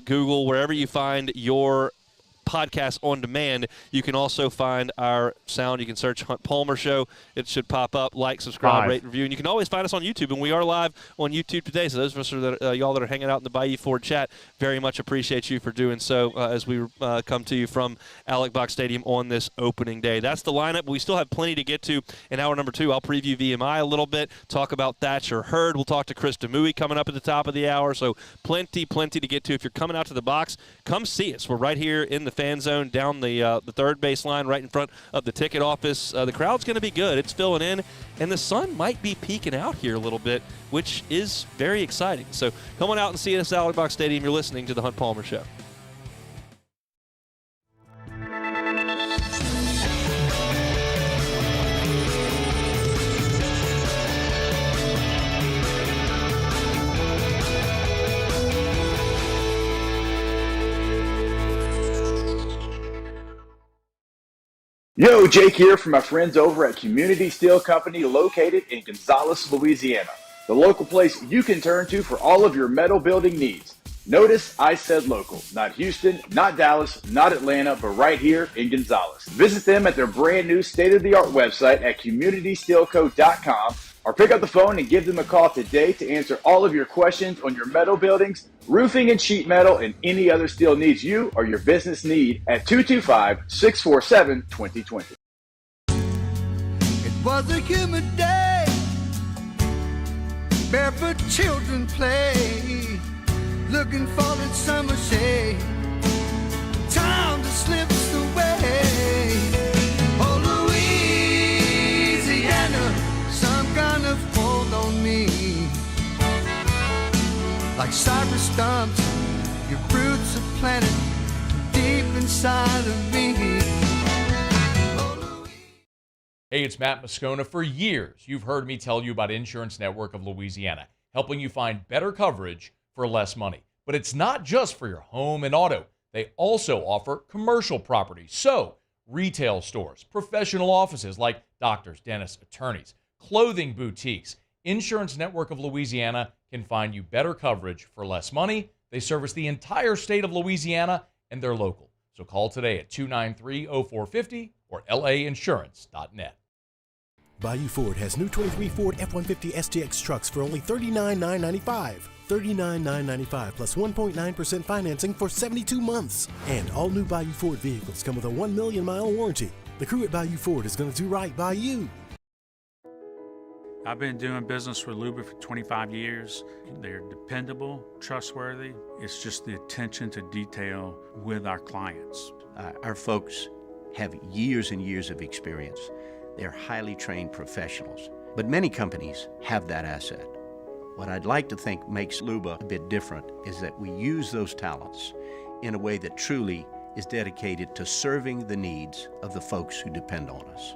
Google, wherever you find your podcast on demand. You can also find our sound. You can search Hunt Palmer Show. It should pop up. Like, subscribe, rate, review. And you can always find us on YouTube, and we are live on YouTube today. So those of us y'all that are hanging out in the Bayou Ford chat, very much appreciate you for doing so as we come to you from Alex Box Stadium on this opening day. That's the lineup. We still have plenty to get to in hour number 2. I'll preview VMI a little bit, talk about Thatcher Hurd. We'll talk to Chris Demouy coming up at the top of the hour. So plenty to get to. If you're coming out to the box, come see us. We're right here in the fan zone down the third base line right in front of the ticket office. The crowd's going to be good. It's filling in, and the sun might be peeking out here a little bit, which is very exciting. So come on out and see us at Alex Box Stadium. You're listening to The Hunt Palmer Show. Yo, Jake here from my friends over at Community Steel Company located in Gonzales, Louisiana. The local place you can turn to for all of your metal building needs. Notice I said local, not Houston, not Dallas, not Atlanta, but right here in Gonzales. Visit them at their brand new state-of-the-art website at communitysteelco.com or pick up the phone and give them a call today to answer all of your questions on your metal buildings, roofing and sheet metal, and any other steel needs you or your business need at 225-647-2020. It was a humid day, barefoot children play, looking for that summer shade, time just slips away. Oh, Louisiana, some kind of hold on me, like cypress stumps, your roots are planted deep inside of me. Hey, it's Matt Moscona. For years, you've heard me tell you about Insurance Network of Louisiana, helping you find better coverage for less money. But it's not just for your home and auto. They also offer commercial property. So, retail stores, professional offices like doctors, dentists, attorneys, clothing boutiques. Insurance Network of Louisiana can find you better coverage for less money. They service the entire state of Louisiana, and they're local. So call today at 293-0450 or lainsurance.net. Bayou Ford has new 23 Ford F-150 STX trucks for only $39,995. $39,995 plus 1.9% financing for 72 months. And all new Bayou Ford vehicles come with a 1 million mile warranty. The crew at Bayou Ford is going to do right by you. I've been doing business with Luba for 25 years. They're dependable, trustworthy. It's just the attention to detail with our clients. Our folks have years and years of experience. They're highly trained professionals. But many companies have that asset. What I'd like to think makes Luba a bit different is that we use those talents in a way that truly is dedicated to serving the needs of the folks who depend on us.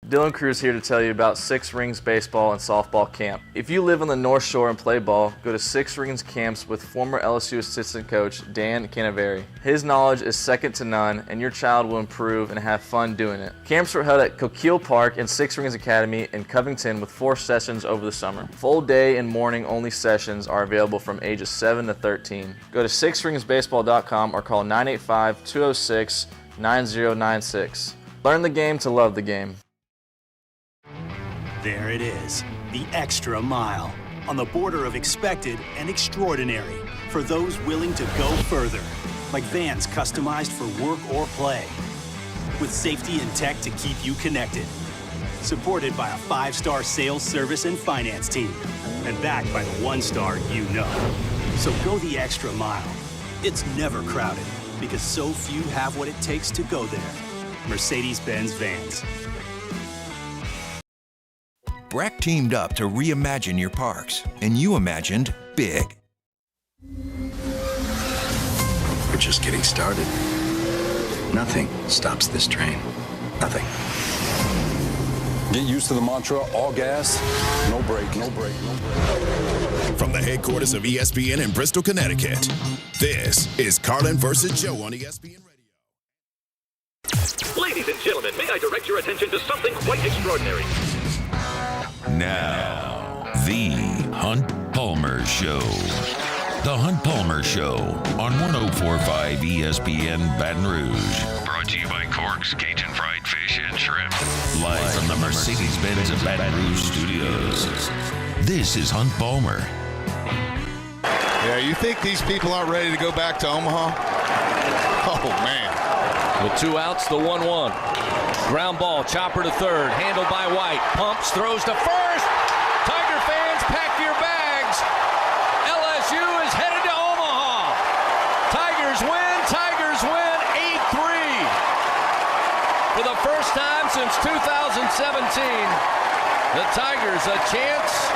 Dylan Cruz here to tell you about Six Rings Baseball and Softball Camp. If you live on the North Shore and play ball, go to Six Rings Camps with former LSU assistant coach Dan Canaveri. His knowledge is second to none, and your child will improve and have fun doing it. Camps were held at Coquille Park and Six Rings Academy in Covington with 4 sessions over the summer. Full day and morning only sessions are available from ages 7 to 13. Go to sixringsbaseball.com or call 985-206-9096. Learn the game to love the game. There it is, the extra mile, on the border of expected and extraordinary for those willing to go further, like vans customized for work or play, with safety and tech to keep you connected, supported by a 5-star sales, service, and finance team, and backed by the 1-star you know. So go the extra mile. It's never crowded, because so few have what it takes to go there. Mercedes-Benz Vans. Breck teamed up to reimagine your parks, and you imagined big. We're just getting started. Nothing stops this train. Nothing. Get used to the mantra, all gas, no brake, no brake, no brake. From the headquarters of ESPN in Bristol, Connecticut, this is Carlin versus Joe on ESPN Radio. Ladies and gentlemen, may I direct your attention to something quite extraordinary? Now, the Hunt Palmer Show. The Hunt Palmer Show on 104.5 ESPN Baton Rouge. Brought to you by Cork's Cajun Fried Fish and Shrimp. Live from the Mercedes-Benz of Baton Rouge studios. This is Hunt Palmer. Yeah, you think these people aren't ready to go back to Omaha? Oh, man. With 2 outs, the 1-1. Ground ball, chopper to third, handled by White. Pumps, throws to first. Tiger fans, pack your bags. LSU is headed to Omaha. Tigers win 8-3. For the first time since 2017, the Tigers a chance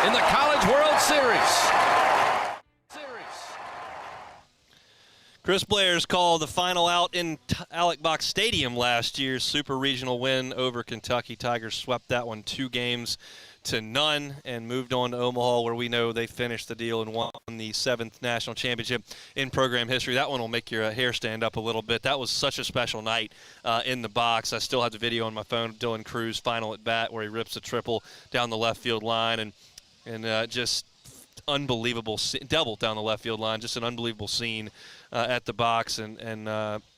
in the College World Series. Chris Blair's called the final out in Alex Box Stadium last year's Super Regional win over Kentucky. Tigers swept that one 2-0 and moved on to Omaha, where we know they finished the deal and won the 7th national championship in program history. That one will make your hair stand up a little bit. That was such a special night in the box. I still have the video on my phone of Dylan Cruz final at bat where he rips a triple down the left field line and just unbelievable double down the left field line. Just an unbelievable scene at the box, and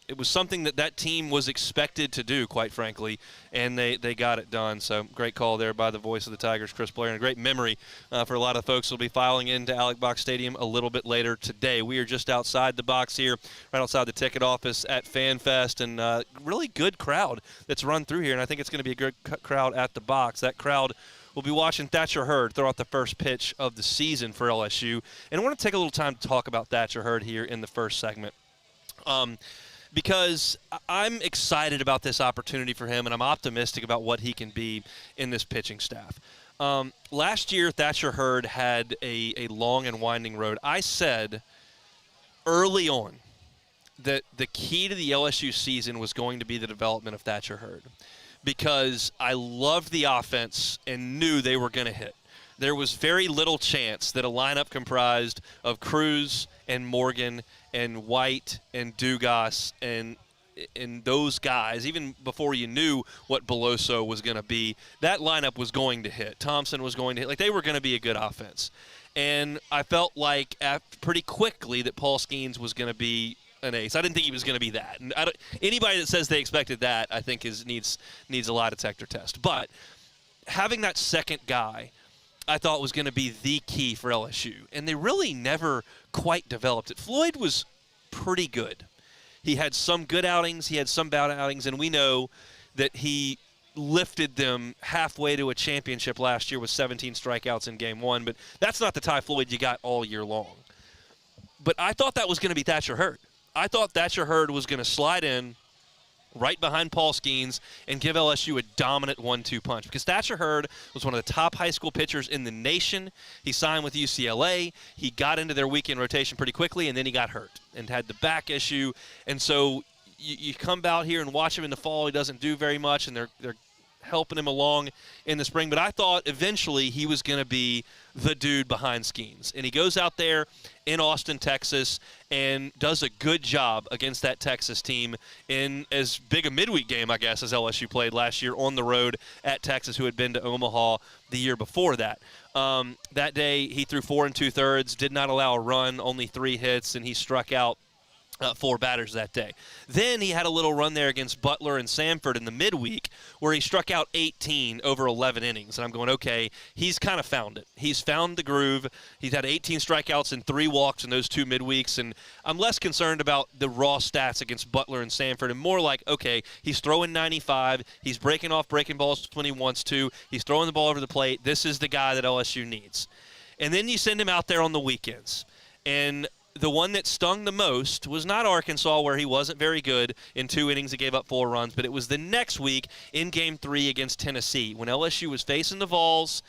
it was something that team was expected to do, quite frankly, and they got it done. So great call there by the voice of the Tigers, Chris Blair, and a great memory for a lot of folks who will be filing into Alex Box Stadium a little bit later today. We are just outside the box here, right outside the ticket office at FanFest, and really good crowd that's run through here, and I think it's going to be a good crowd at the box. That crowd will be watching Thatcher Hurd throw out the first pitch of the season for LSU. And I want to take a little time to talk about Thatcher Hurd here in the first segment because I'm excited about this opportunity for him, and I'm optimistic about what he can be in this pitching staff. Last year, Thatcher Hurd had a long and winding road. I said early on that the key to the LSU season was going to be the development of Thatcher Hurd, because I loved the offense and knew they were going to hit. There was very little chance that a lineup comprised of Cruz and Morgan and White and Dugas and those guys, even before you knew what Beloso was going to be, that lineup was going to hit. Thompson was going to hit. Like, they were going to be a good offense. And I felt like pretty quickly that Paul Skeens was going to be an ace. I didn't think he was going to be that. And anybody that says they expected that, I think needs a lie detector test. But having that second guy, I thought was going to be the key for LSU. And they really never quite developed it. Floyd was pretty good. He had some good outings. He had some bad outings. And we know that he lifted them halfway to a championship last year with 17 strikeouts in Game 1. But that's not the Ty Floyd you got all year long. But I thought that was going to be Thatcher Hurd. I thought Thatcher Hurd was going to slide in, right behind Paul Skeens, and give LSU a dominant 1-2 punch. Because Thatcher Hurd was one of the top high school pitchers in the nation. He signed with UCLA. He got into their weekend rotation pretty quickly, and then he got hurt and had the back issue. And so you come out here and watch him in the fall. He doesn't do very much, and they're helping him along in the spring. But I thought eventually he was going to be the dude behind Skeens. And he goes out there in Austin, Texas, and does a good job against that Texas team in as big a midweek game, I guess, as LSU played last year on the road at Texas, who had been to Omaha the year before that. That day he threw 4 2/3, did not allow a run, only 3 hits, and he struck out 4 batters that day. Then he had a little run there against Butler and Samford in the midweek where he struck out 18 over 11 innings. And I'm going, okay, he's kind of found it. He's found the groove. He's had 18 strikeouts and 3 walks in those 2 midweeks. And I'm less concerned about the raw stats against Butler and Samford and more like, okay, he's throwing 95. He's breaking off breaking balls when he wants to. He's throwing the ball over the plate. This is the guy that LSU needs. And then you send him out there on the weekends. And the one that stung the most was not Arkansas, where he wasn't very good. In 2 innings, he gave up 4 runs. But it was the next week in Game 3 against Tennessee when LSU was facing the Vols,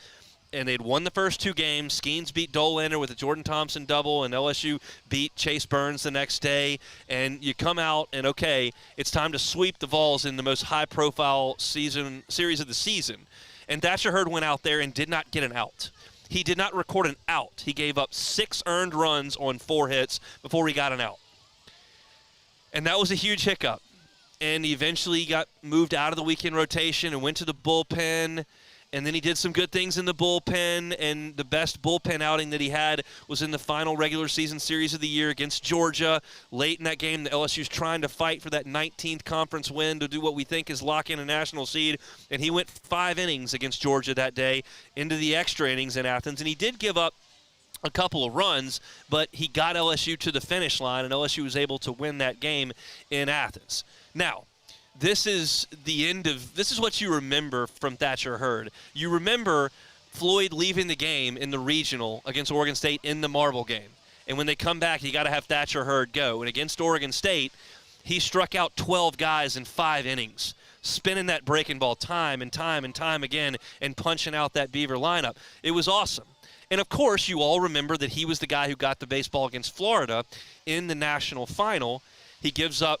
and they'd won the first 2 games. Skeens beat Dollander with a Jordan Thompson double, and LSU beat Chase Burns the next day. And you come out, and, okay, it's time to sweep the Vols in the most high-profile series of the season. And Thatcher Hurd went out there and did not get an out. He did not record an out. He gave up 6 earned runs on 4 hits before he got an out. And that was a huge hiccup. And he eventually got moved out of the weekend rotation and went to the bullpen. And then he did some good things in the bullpen. And the best bullpen outing that he had was in the final regular season series of the year against Georgia. Late in that game, the LSU's trying to fight for that 19th conference win to do what we think is lock in a national seed. And he went 5 innings against Georgia that day into the extra innings in Athens. And he did give up a couple of runs, but he got LSU to the finish line, and LSU was able to win that game in Athens. Now, this is what you remember from Thatcher Hurd. You remember Floyd leaving the game in the regional against Oregon State in the marble game. And when they come back, you got to have Thatcher Hurd go. And against Oregon State, he struck out 12 guys in 5 innings, spinning that breaking ball time and time and time again and punching out that Beaver lineup. It was awesome. And, of course, you all remember that he was the guy who got the baseball against Florida in the national final. He gives up.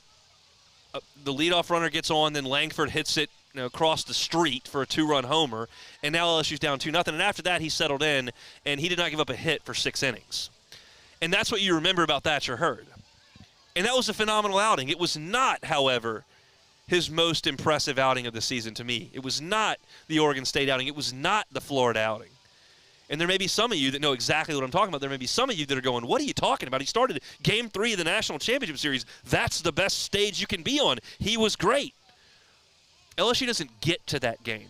The leadoff runner gets on, then Langford hits it across the street for a 2-run homer, and now LSU's down 2-0. And after that, he settled in, and he did not give up a hit for 6 innings. And that's what you remember about Thatcher Hurd. And that was a phenomenal outing. It was not, however, his most impressive outing of the season to me. It was not the Oregon State outing. It was not the Florida outing. And there may be some of you that know exactly what I'm talking about. There may be some of you that are going, what are you talking about? He started Game 3 of the National Championship Series. That's the best stage you can be on. He was great. LSU doesn't get to that game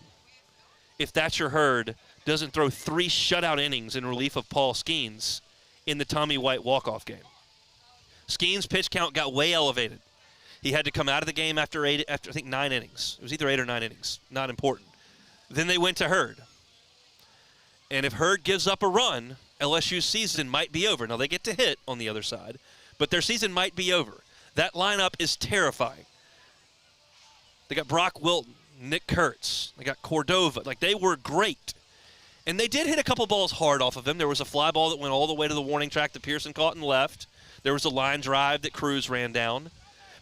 if Thatcher Hurd doesn't throw 3 shutout innings in relief of Paul Skeens in the Tommy White walk-off game. Skeens' pitch count got way elevated. He had to come out of the game after I think 9 innings. It was either 8 or 9 innings. Not important. Then they went to Hurd. And if Hurd gives up a run, LSU's season might be over. Now, they get to hit on the other side, but their season might be over. That lineup is terrifying. They got Brock Wilton, Nick Kurtz. They got Cordova. They were great. And they did hit a couple balls hard off of him. There was a fly ball that went all the way to the warning track that Pearson caught and left. There was a line drive that Cruz ran down.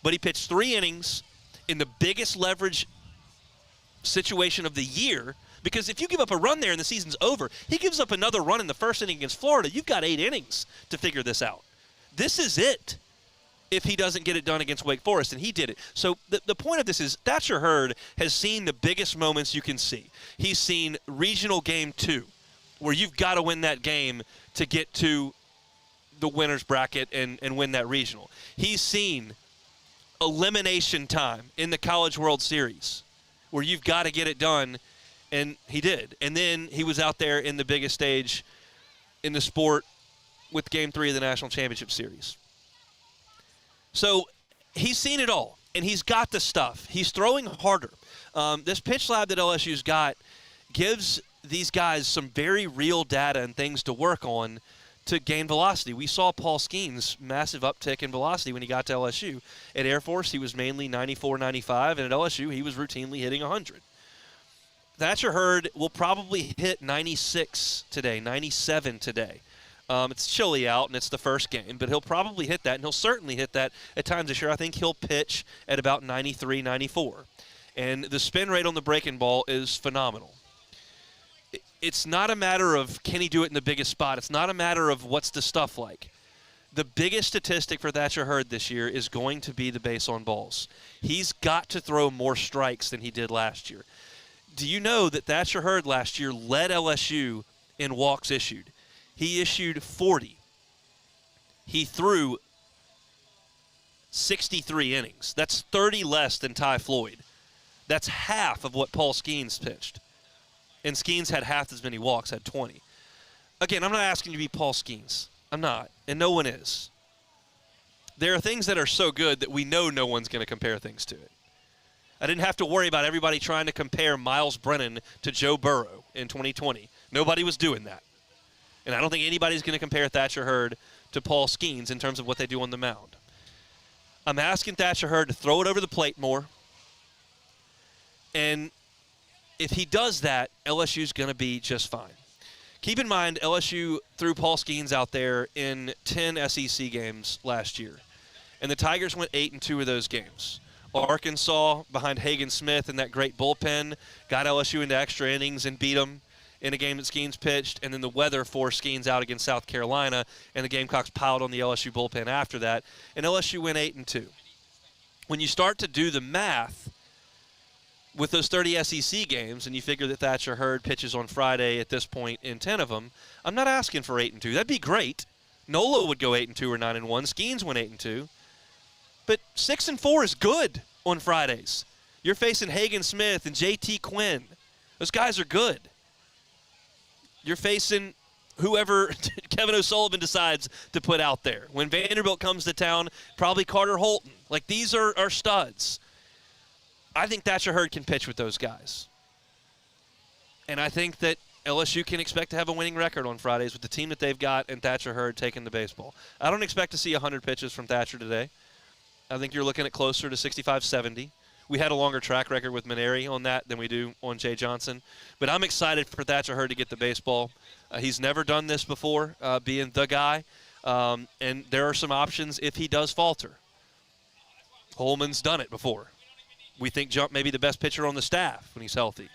But he pitched 3 innings in the biggest leverage situation of the year. Because if you give up a run there and the season's over, he gives up another run in the first inning against Florida. You've got 8 innings to figure this out. This is it if he doesn't get it done against Wake Forest, and he did it. So the point of this is Thatcher Hurd has seen the biggest moments you can see. He's seen regional game 2, where you've got to win that game to get to the winner's bracket and win that regional. He's seen elimination time in the College World Series, where you've got to get it done. And he did. And then he was out there in the biggest stage in the sport with Game 3 of the National Championship Series. So he's seen it all, and he's got the stuff. He's throwing harder. This pitch lab that LSU's got gives these guys some very real data and things to work on to gain velocity. We saw Paul Skeens' massive uptick in velocity when he got to LSU. At Air Force, he was mainly 94, 95, and at LSU, he was routinely hitting 100. Thatcher Hurd will probably hit 96 today, 97 today. It's chilly out, and it's the first game, but he'll probably hit that, and he'll certainly hit that at times this year. I think he'll pitch at about 93, 94. And the spin rate on the breaking ball is phenomenal. It's not a matter of can he do it in the biggest spot. It's not a matter of what's the stuff like. The biggest statistic for Thatcher Hurd this year is going to be the base on balls. He's got to throw more strikes than he did last year. Do you know that Thatcher Hurd last year led LSU in walks issued? He issued 40. He threw 63 innings. That's 30 less than Ty Floyd. That's half of what Paul Skeens pitched. And Skeens had half as many walks, had 20. Again, I'm not asking you to be Paul Skeens. I'm not, and no one is. There are things that are so good that we know no one's going to compare things to it. I didn't have to worry about everybody trying to compare Miles Brennan to Joe Burrow in 2020. Nobody was doing that. And I don't think anybody's going to compare Thatcher Hurd to Paul Skeens in terms of what they do on the mound. I'm asking Thatcher Hurd to throw it over the plate more. And if he does that, LSU's going to be just fine. Keep in mind, LSU threw Paul Skeens out there in 10 SEC games last year. And the Tigers went 8-2 of those games. Arkansas, behind Hagen Smith and that great bullpen, got LSU into extra innings and beat them in a game that Skeens pitched. And then the weather forced Skeens out against South Carolina, and the Gamecocks piled on the LSU bullpen after that. And LSU went 8-2. When you start to do the math with those 30 SEC games, and you figure that Thatcher Hurd pitches on Friday at this point in 10 of them, I'm not asking for 8-2. That'd be great. Nola would go 8-2 or 9-1. Skeens went 8-2. But 6-4 is good on Fridays. You're facing Hagen Smith and JT Quinn. Those guys are good. You're facing whoever Kevin O'Sullivan decides to put out there. When Vanderbilt comes to town, probably Carter Holton. Like, these are studs. I think Thatcher Hurd can pitch with those guys. And I think that LSU can expect to have a winning record on Fridays with the team that they've got and Thatcher Hurd taking the baseball. I don't expect to see 100 pitches from Thatcher today. I think you're looking at closer to 65, 70. We had a longer track record with Maneri on that than we do on Jay Johnson. But I'm excited for Thatcher Hurd to get the baseball. He's never done this before, being the guy. And there are some options if he does falter. Holman's done it before. We think Jump may be the best pitcher on the staff when he's healthy.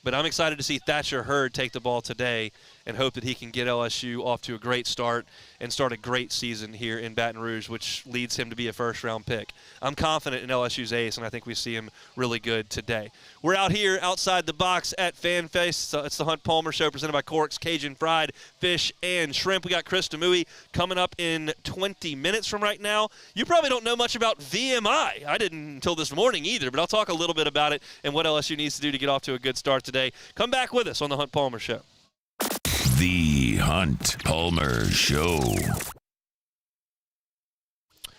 But I'm excited to see Thatcher Hurd take the ball today and hope that he can get LSU off to a great start and start a great season here in Baton Rouge, which leads him to be a first-round pick. I'm confident in LSU's ace, and I think we see him really good today. We're out here outside the box at FanFest. It's the Hunt Palmer Show presented by Cork's Cajun Fried Fish and Shrimp. We got Chris Demouy coming up in 20 minutes from right now. You probably don't know much about VMI. I didn't until this morning either, but I'll talk a little bit about it and what LSU needs to do to get off to a good start today. Come back with us on the Hunt Palmer Show. The Hunt Palmer Show.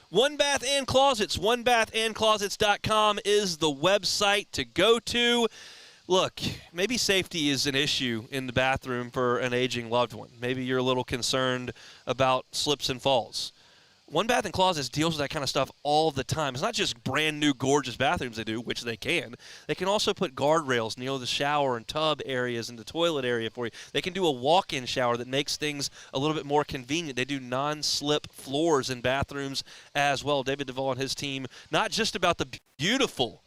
One Bath and Closets. OneBathAndClosets.com is the website to go to. Look, maybe safety is an issue in the bathroom for an aging loved one. Maybe you're a little concerned about slips and falls. One Bath and Closets deals with that kind of stuff all the time. It's not just brand new gorgeous bathrooms they do, which they can. They can also put guardrails near the shower and tub areas and the toilet area for you. They can do a walk-in shower that makes things a little bit more convenient. They do non-slip floors in bathrooms as well. David Duvall and his team, not just about the beautiful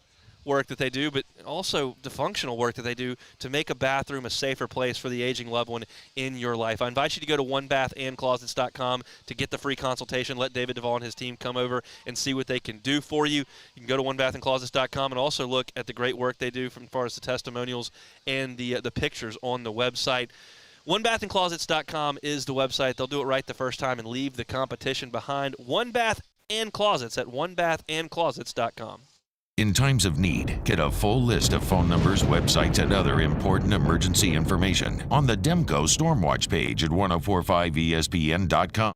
work that they do, but also the functional work that they do to make a bathroom a safer place for the aging loved one in your life. I invite you to go to OneBathAndClosets.com to get the free consultation. Let David Duvall and his team come over and see what they can do for you. You can go to OneBathAndClosets.com and also look at the great work they do from as far as the testimonials and the pictures on the website. OneBathAndClosets.com is the website. They'll do it right the first time and leave the competition behind. One Bath and Closets at OneBathAndClosets.com. In times of need, get a full list of phone numbers, websites, and other important emergency information on the Demco Stormwatch page at 1045ESPN.com.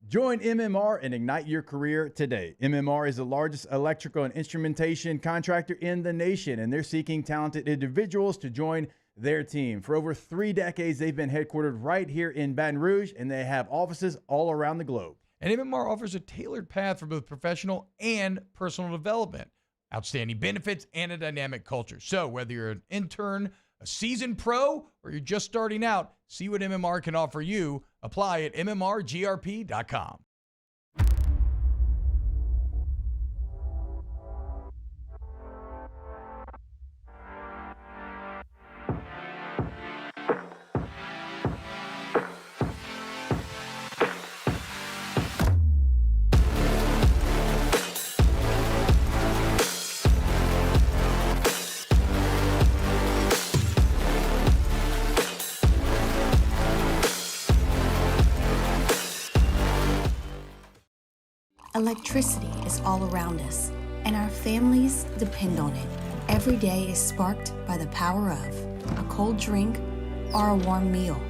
Join MMR and ignite your career today. MMR is the largest electrical and instrumentation contractor in the nation, and they're seeking talented individuals to join their team. For over 3 decades, they've been headquartered right here in Baton Rouge, and they have offices all around the globe. And MMR offers a tailored path for both professional and personal development, outstanding benefits, and a dynamic culture. So whether you're an intern, a seasoned pro, or you're just starting out, see what MMR can offer you. Apply at mmrgrp.com. Electricity is all around us, and our families depend on it. Every day is sparked by the power of a cold drink or a warm meal,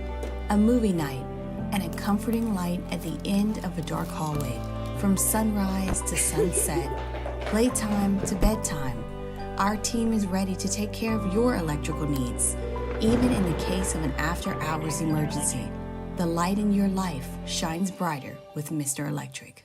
a movie night, and a comforting light at the end of a dark hallway. From sunrise to sunset, playtime to bedtime, our team is ready to take care of your electrical needs, even in the case of an after-hours emergency. The light in your life shines brighter with Mr. Electric.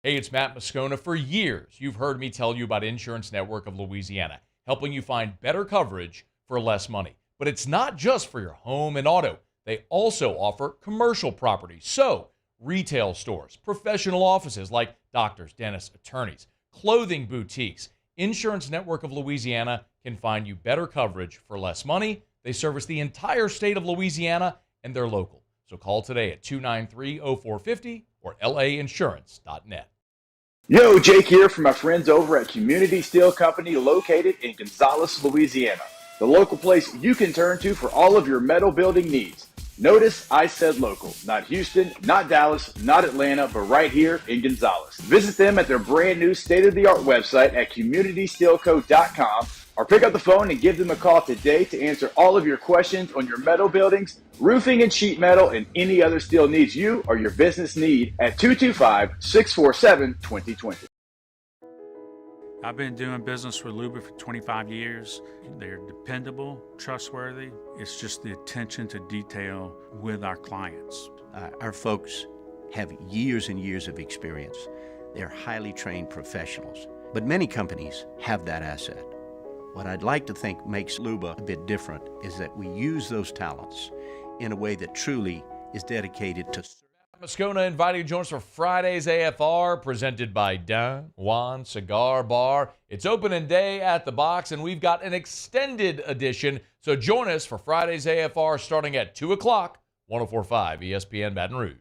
Hey, it's Matt Moscona. For years, you've heard me tell you about Insurance Network of Louisiana, helping you find better coverage for less money. But it's not just for your home and auto. They also offer commercial property. So, retail stores, professional offices like doctors, dentists, attorneys, clothing boutiques. Insurance Network of Louisiana can find you better coverage for less money. They service the entire state of Louisiana, and they're local. So call today at 293-0450 or lainsurance.net. Yo, Jake here from my friends over at Community Steel Company located in Gonzales, Louisiana. The local place you can turn to for all of your metal building needs. Notice I said local, not Houston, not Dallas, not Atlanta, but right here in Gonzales. Visit them at their brand new state-of-the-art website at communitysteelco.com or pick up the phone and give them a call today to answer all of your questions on your metal buildings, roofing and sheet metal, and any other steel needs you or your business need at 225-647-2020. I've been doing business with Luba for 25 years. They're dependable, trustworthy. It's just the attention to detail with our clients. Our folks have years and years of experience. They're highly trained professionals, but many companies have that asset. What I'd like to think makes Luba a bit different is that we use those talents in a way that truly is dedicated to Moscona inviting you to join us for Friday's AFR, presented by Don Juan Cigar Bar. It's opening day at the box, and we've got an extended edition. So join us for Friday's AFR starting at 2 o'clock, 104.5 ESPN Baton Rouge.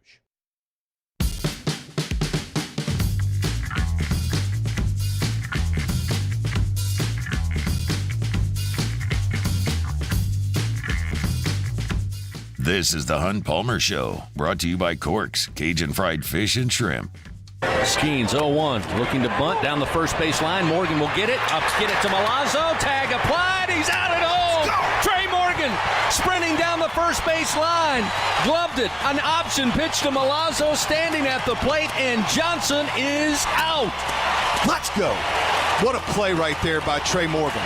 This is the Hunt Palmer Show, brought to you by Corks, Cajun Fried Fish and Shrimp. Skeens 0-1, looking to bunt down the first base line. Morgan will get it, get it to Milazzo. Tag applied, he's out at home. Trey Morgan sprinting down the first base line. Gloved it, an option pitch to Milazzo standing at the plate, and Johnson is out. Let's go. What a play right there by Trey Morgan.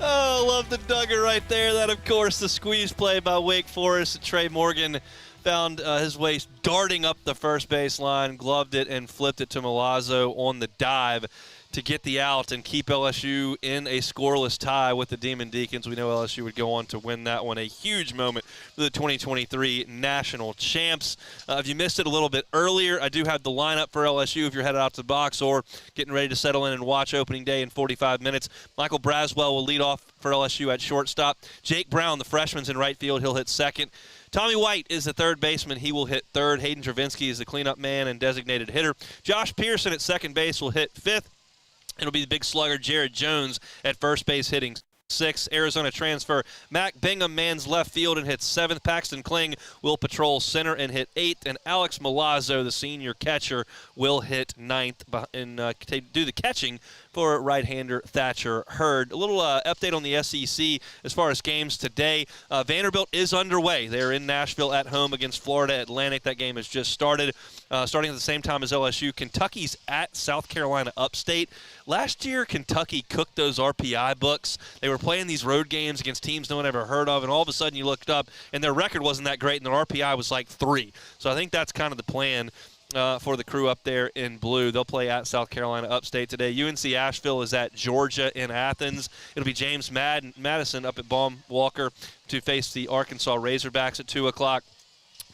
Oh, love the Duggar right there. That, of course, the squeeze play by Wake Forest. Trey Morgan found his way darting up the first base line, gloved it, and flipped it to Milazzo on the dive to get the out and keep LSU in a scoreless tie with the Demon Deacons. We know LSU would go on to win that one. A huge moment for the 2023 national champs. If you missed it a little bit earlier, I do have the lineup for LSU if you're headed out to the box or getting ready to settle in and watch opening day in 45 minutes. Michael Braswell will lead off for LSU at shortstop. Jake Brown, the freshman's in right field. He'll hit second. Tommy White is the third baseman. He will hit third. Hayden Travinsky is the cleanup man and designated hitter. Josh Pearson at second base will hit fifth. It'll be the big slugger Jared Jones at first base hitting sixth. Arizona transfer Mac Bingham mans left field and hits seventh. Paxton Kling will patrol center and hit eighth. And Alex Milazzo, the senior catcher, will hit ninth and do the catching for right-hander Thatcher Hurd. A little update on the SEC as far as games today. Vanderbilt is underway. They're in Nashville at home against Florida Atlantic. That game has just started. starting at the same time as LSU. Kentucky's at South Carolina upstate. Last year, Kentucky cooked those RPI books. They were playing these road games against teams no one ever heard of, and all of a sudden you looked up, and their record wasn't that great, and their RPI was like 3. So I think that's kind of the plan for the crew up there in blue. They'll play at South Carolina upstate today. UNC Asheville is at Georgia in Athens. It'll be James Madison up at Baum Walker to face the Arkansas Razorbacks at 2 o'clock.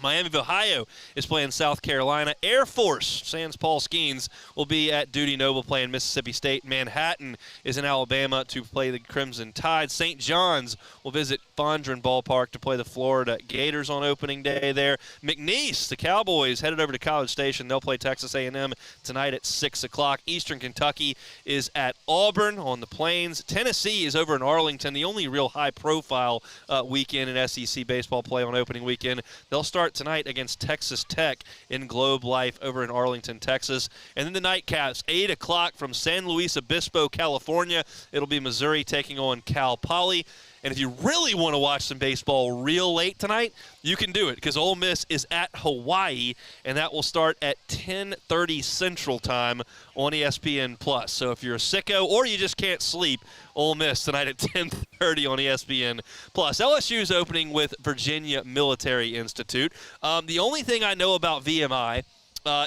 Miami of Ohio is playing South Carolina. Air Force, sans Paul Skeens, will be at Dudy Noble playing Mississippi State. Manhattan is in Alabama to play the Crimson Tide. St. John's will visit Fondren Ballpark to play the Florida Gators on opening day there. McNeese, the Cowboys, headed over to College Station. They'll play Texas A&M tonight at 6 o'clock. Eastern Kentucky is at Auburn on the Plains. Tennessee is over in Arlington, the only real high-profile weekend in SEC baseball play on opening weekend. They'll start tonight against Texas Tech in Globe Life over in Arlington, Texas. And then the nightcaps, 8 o'clock from San Luis Obispo, California. It'll be Missouri taking on Cal Poly. And if you really want to watch some baseball real late tonight, you can do it because Ole Miss is at Hawaii, and that will start at 10:30 Central Time on ESPN+. So if you're a sicko or you just can't sleep, Ole Miss tonight at 10:30 on ESPN+. LSU is opening with Virginia Military Institute. The only thing I know about VMI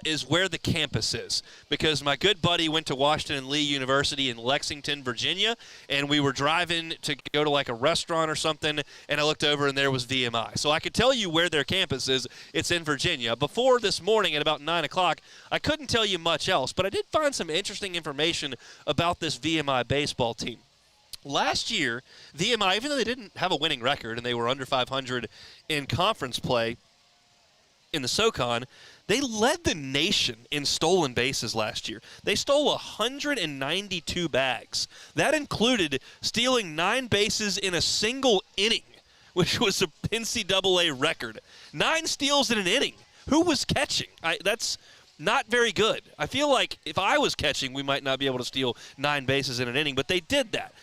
is where the campus is, because my good buddy went to Washington and Lee University in Lexington, Virginia, and we were driving to go to like a restaurant or something, and I looked over and there was VMI. So I could tell you where their campus is. It's in Virginia. Before this morning at about 9 o'clock, I couldn't tell you much else, but I did find some interesting information about this VMI baseball team. Last year, VMI, even though they didn't have a winning record and they were under 500 in conference play in the SoCon, they led the nation in stolen bases last year. They stole 192 bags. That included stealing 9 bases in a single inning, which was a NCAA record. 9 steals in an inning. Who was catching? That's not very good. I feel like if I was catching, we might not be able to steal 9 bases in an inning, but they did that.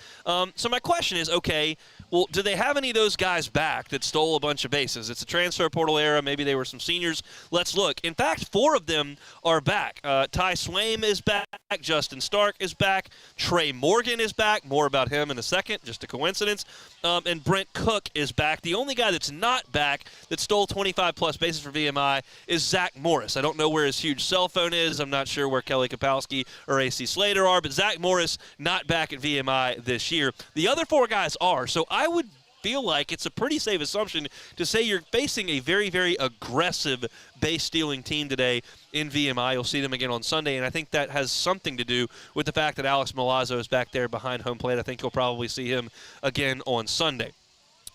So my question is, okay, well, do they have any of those guys back that stole a bunch of bases? It's a transfer portal era. Maybe they were some seniors. Let's look. In fact, 4 of them are back. Ty Swaim is back. Justin Stark is back. Trey Morgan is back. More about him in a second. Just a coincidence. And Brent Cook is back. The only guy that's not back that stole 25-plus bases for VMI is Zach Morris. I don't know where his huge cell phone is. I'm not sure where Kelly Kapowski or A.C. Slater are, but Zach Morris not back at VMI this year. The other 4 guys are. So I would feel like it's a pretty safe assumption to say you're facing a very, very aggressive base-stealing team today in VMI. You'll see them again on Sunday, and I think that has something to do with the fact that Alex Milazzo is back there behind home plate. I think you'll probably see him again on Sunday.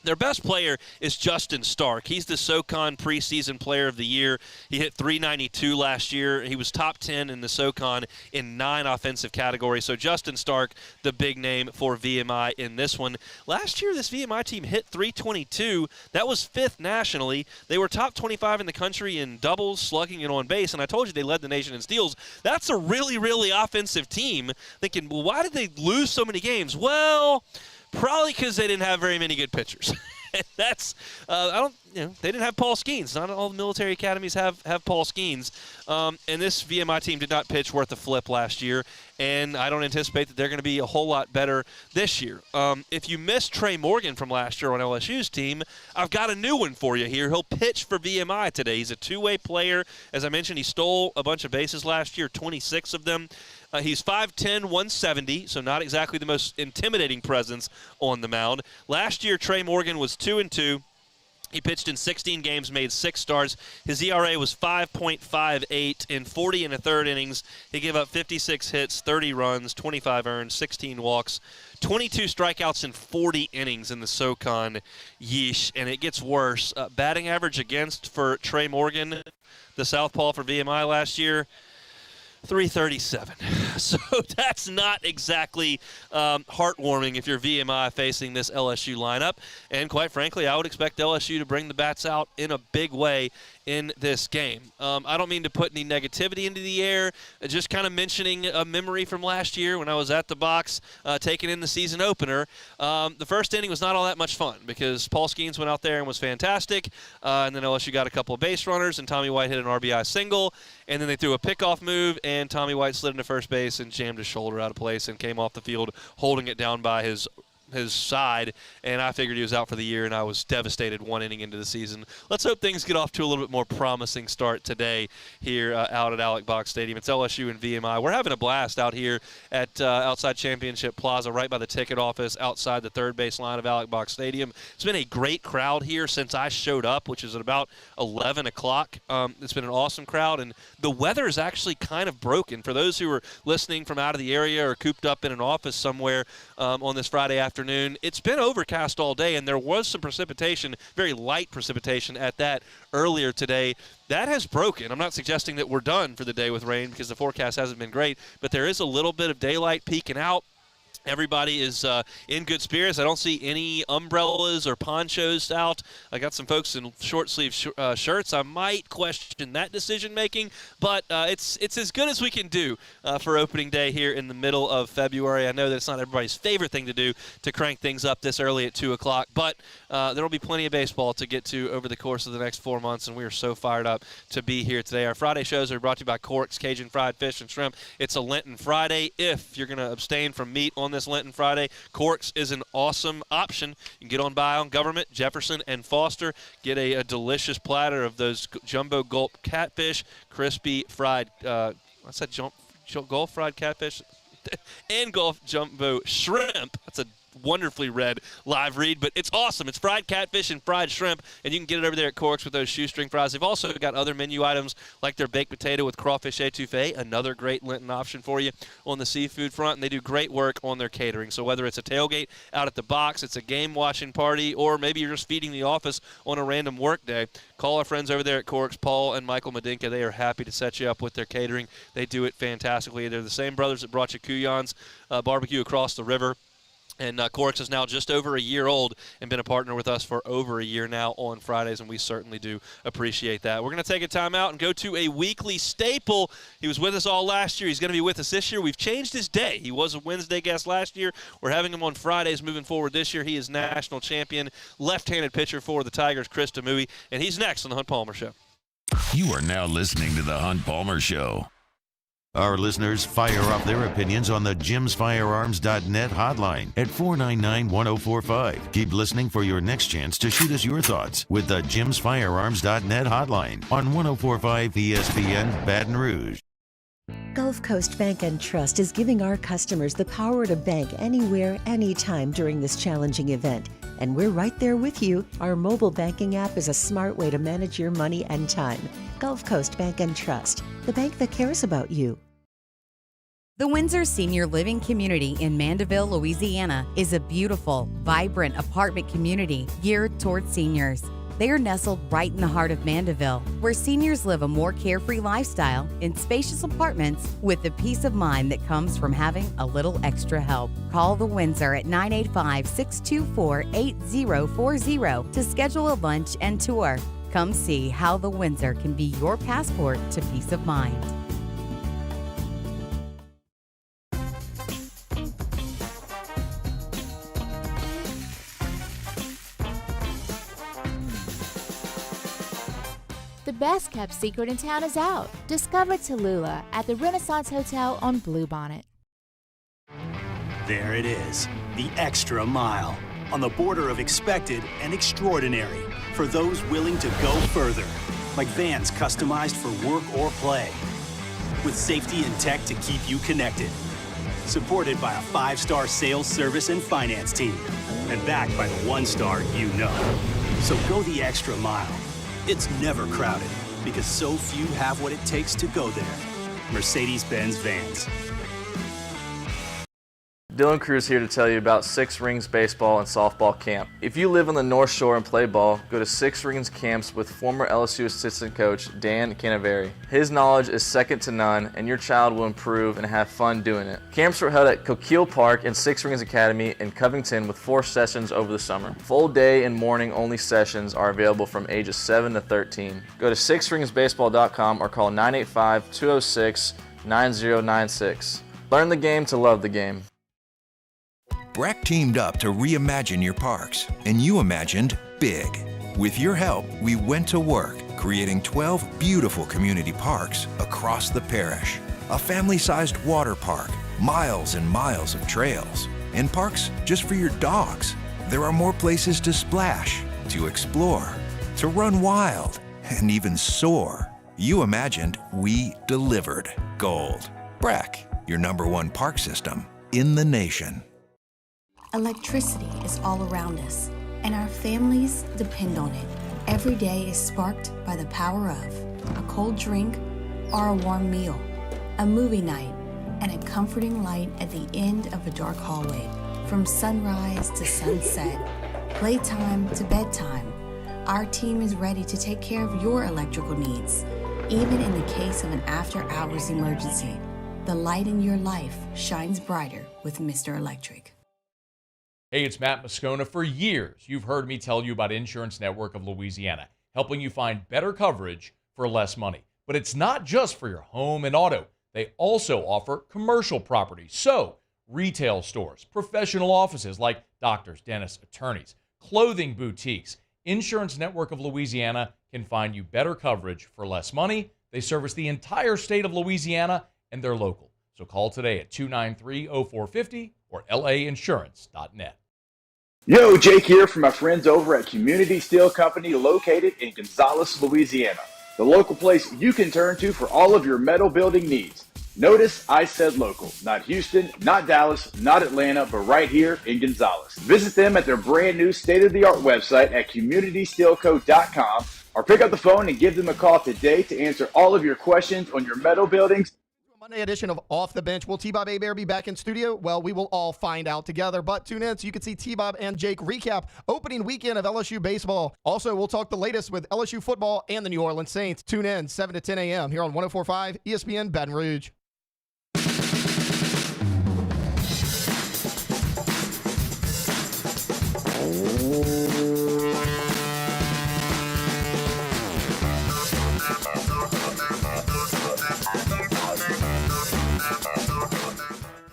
Their best player is Justin Stark. He's the SoCon preseason player of the year. He hit .392 last year. He was top 10 in the SoCon in 9 offensive categories. So Justin Stark, the big name for VMI in this one. Last year, this VMI team hit .322. That was 5th nationally. They were top 25 in the country in doubles, slugging, and on base. And I told you they led the nation in steals. That's a really, really offensive team. Thinking, well, why did they lose so many games? Well, probably because they didn't have very many good pitchers. That's they didn't have Paul Skeens. Not all the military academies have Paul Skeens. And this VMI team did not pitch worth a flip last year, and I don't anticipate that they're going to be a whole lot better this year. If you missed Trey Morgan from last year on LSU's team, I've got a new one for you here. He'll pitch for VMI today. He's a two-way player. As I mentioned, he stole a bunch of bases last year, 26 of them. He's 5'10", 170, so not exactly the most intimidating presence on the mound. Last year, Trey Morgan was 2-2. He pitched in 16 games, made 6 starts. His ERA was 5.58 in 40 1/3 innings. He gave up 56 hits, 30 runs, 25 earned, 16 walks, 22 strikeouts in 40 innings in the SoCon. Yeesh, and it gets worse. Batting average against for Trey Morgan, the southpaw for VMI last year, .337. So that's not exactly heartwarming if you're VMI facing this LSU lineup. And quite frankly, I would expect LSU to bring the bats out in a big way in this game. I don't mean to put any negativity into the air, just kind of mentioning a memory from last year when I was at the box taking in the season opener. The first inning was not all that much fun because Paul Skeens went out there and was fantastic, and then LSU got a couple of base runners, and Tommy White hit an RBI single, and then they threw a pickoff move, and Tommy White slid into first base and jammed his shoulder out of place and came off the field holding it down by his side, and I figured he was out for the year, and I was devastated one inning into the season. Let's hope things get off to a little bit more promising start today here out at Alex Box Stadium. It's LSU and VMI. We're having a blast out here at outside Championship Plaza, right by the ticket office outside the third base line of Alex Box Stadium. It's been a great crowd here since I showed up, which is at about 11 o'clock. It's been an awesome crowd, and the weather is actually kind of broken. For those who are listening from out of the area or cooped up in an office somewhere on this Friday afternoon, it's been overcast all day, and there was some precipitation, very light precipitation at that earlier today. That has broken. I'm not suggesting that we're done for the day with rain because the forecast hasn't been great, but there is a little bit of daylight peeking out. Everybody is in good spirits. I don't see any umbrellas or ponchos out. I got some folks in short-sleeve shirts. I might question that decision-making, but it's as good as we can do for opening day here in the middle of February. I know that it's not everybody's favorite thing to do to crank things up this early at 2 o'clock, but there will be plenty of baseball to get to over the course of the next 4 months, and we are so fired up to be here today. Our Friday shows are brought to you by Cork's Cajun Fried Fish and Shrimp. It's a Lenten Friday. If you're going to abstain from meat on this Lenten Friday, Cork's is an awesome option. You can get on by on Government, Jefferson, and Foster. Get a delicious platter of those jumbo gulp catfish, crispy fried, what's that, Gulf fried catfish? And Gulf jumbo shrimp. That's a wonderfully read live read, but it's awesome. It's fried catfish and fried shrimp, and you can get it over there at Cork's with those shoestring fries. They've also got other menu items like their baked potato with crawfish etouffee, another great Lenten option for you on the seafood front, and they do great work on their catering. So whether it's a tailgate out at the box, it's a game watching party, or maybe you're just feeding the office on a random work day, call our friends over there at Cork's, Paul and Michael Medinka. They are happy to set you up with their catering. They do it fantastically. They're the same brothers that brought you Kuyon's barbecue across the river. And Cork's is now just over a year old and been a partner with us for over a year now on Fridays, and we certainly do appreciate that. We're going to take a time out and go to a weekly staple. He was with us all last year. He's going to be with us this year. We've changed his day. He was a Wednesday guest last year. We're having him on Fridays moving forward this year. He is national champion, left-handed pitcher for the Tigers, Chris Demui, and he's next on The Hunt Palmer Show. You are now listening to The Hunt Palmer Show. Our listeners fire off their opinions on the jimsfirearms.net hotline at 499-1045. Keep listening for your next chance to shoot us your thoughts with the jimsfirearms.net hotline on 1045 ESPN Baton Rouge. Gulf Coast Bank and Trust is giving our customers the power to bank anywhere, anytime during this challenging event. And we're right there with you. Our mobile banking app is a smart way to manage your money and time. Gulf Coast Bank and Trust, the bank that cares about you. The Windsor Senior Living Community in Mandeville, Louisiana is a beautiful, vibrant apartment community geared towards seniors. They are nestled right in the heart of Mandeville, where seniors live a more carefree lifestyle in spacious apartments with the peace of mind that comes from having a little extra help. Call the Windsor at 985-624-8040 to schedule a lunch and tour. Come see how the Windsor can be your passport to peace of mind. The best kept secret in town is out. Discover Tallulah at the Renaissance Hotel on Bluebonnet. There it is, the extra mile, on the border of expected and extraordinary for those willing to go further, like vans customized for work or play, with safety and tech to keep you connected. Supported by a 5-star sales, service, and finance team, and backed by the 1-star you know. So go the extra mile. It's never crowded because so few have what it takes to go there. Mercedes-Benz Vans. Dylan Cruz here to tell you about Six Rings Baseball and Softball Camp. If you live on the North Shore and play ball, go to Six Rings Camps with former LSU assistant coach Dan Canaveri. His knowledge is second to none, and your child will improve and have fun doing it. Camps were held at Coquille Park and Six Rings Academy in Covington with 4 sessions over the summer. Full day and morning only sessions are available from ages 7 to 13. Go to sixringsbaseball.com or call 985-206-9096. Learn the game to love the game. Breck teamed up to reimagine your parks, and you imagined big. With your help, we went to work, creating 12 beautiful community parks across the parish. A family-sized water park, miles and miles of trails, and parks just for your dogs. There are more places to splash, to explore, to run wild, and even soar. You imagined, we delivered. Gold. Breck, your #1 park system in the nation. Electricity is all around us, and our families depend on it. Every day is sparked by the power of a cold drink or a warm meal, a movie night, and a comforting light at the end of a dark hallway. From sunrise to sunset, playtime to bedtime, our team is ready to take care of your electrical needs. Even in the case of an after-hours emergency, the light in your life shines brighter with Mr. Electric. Hey, it's Matt Moscona. For years, you've heard me tell you about Insurance Network of Louisiana, helping you find better coverage for less money. But it's not just for your home and auto. They also offer commercial property. So, retail stores, professional offices like doctors, dentists, attorneys, clothing boutiques. Insurance Network of Louisiana can find you better coverage for less money. They service the entire state of Louisiana, and they're local. So call today at 293-0450 or lainsurance.net. Yo, Jake here from my friends over at Community Steel Company located in Gonzales, Louisiana. The local place you can turn to for all of your metal building needs. Notice I said local, not Houston, not Dallas, not Atlanta, but right here in Gonzales. Visit them at their brand new state-of-the-art website at communitysteelco.com or pick up the phone and give them a call today to answer all of your questions on your metal buildings. Monday edition of Off the Bench. Will T-Bob Hebert be back in studio? Well, we will all find out together, but tune in so you can see T-Bob and Jake recap opening weekend of LSU baseball. Also, we'll talk the latest with LSU football and the New Orleans Saints. Tune in 7 to 10 a.m. here on 104.5 ESPN Baton Rouge.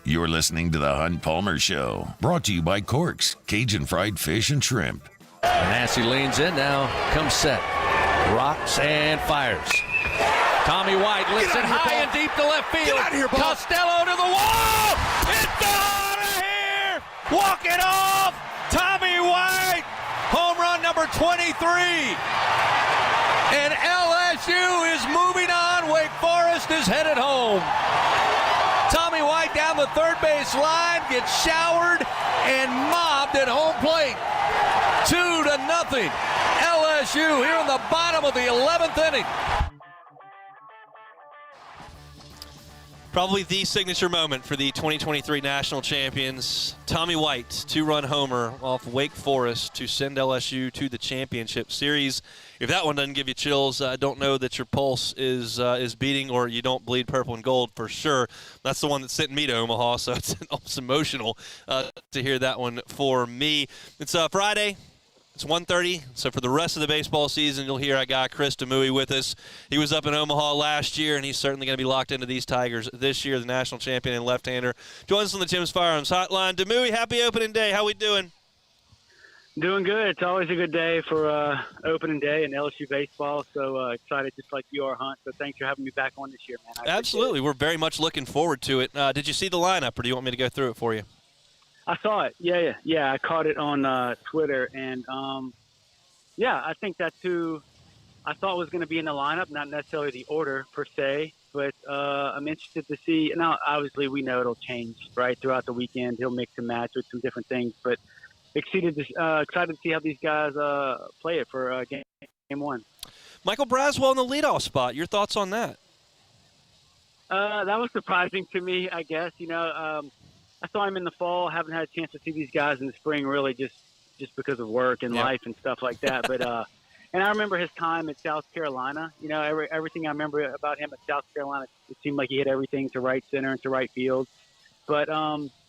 You're listening to the Hunt Palmer Show, brought to you by Corks, Cajun Fried Fish and Shrimp. Massey leans in now, comes set, rocks and fires. Tommy White lifts it high and deep to left field. Get out of here, Bob. Costello to the wall. It's out of here. Walk it off. Tommy White, home run number 23. And LSU is moving on. Wake Forest is headed home. Tommy White down the third base line, gets showered and mobbed at home plate. 2-0. LSU here in the bottom of the 11th inning. Probably the signature moment for the 2023 national champions. Tommy White, 2-run homer off Wake Forest to send LSU to the championship series. If that one doesn't give you chills, I don't know that your pulse is beating, or you don't bleed purple and gold for sure. That's the one that sent me to Omaha, so it's almost emotional to hear that one for me. It's Friday. It's 1:30, so for the rest of the baseball season, you'll hear our guy Chris Demouy with us. He was up in Omaha last year, and he's certainly going to be locked into these Tigers this year, the national champion and left-hander. Joins us on the Tim's Firearms Hotline. Demouy, happy opening day. How we doing? Doing good. It's always a good day for opening day in LSU baseball, so excited just like you are, Hunt. So thanks for having me back on this year, man. Absolutely. We're very much looking forward to it. Did you see the lineup, or do you want me to go through it for you? I saw it. Yeah. I caught it on Twitter, and I think that's who I thought was going to be in the lineup. Not necessarily the order per se, but I'm interested to see. Now, obviously, we know it'll change right throughout the weekend. He'll mix and match with some different things, but excited to see how these guys play it for game one. Michael Braswell in the leadoff spot. Your thoughts on that? That was surprising to me, I guess. I saw him in the fall. Haven't had a chance to see these guys in the spring, really, just because of work and life and stuff like that. But and I remember his time at South Carolina. You know, everything I remember about him at South Carolina, it seemed like he hit everything to right center and to right field. But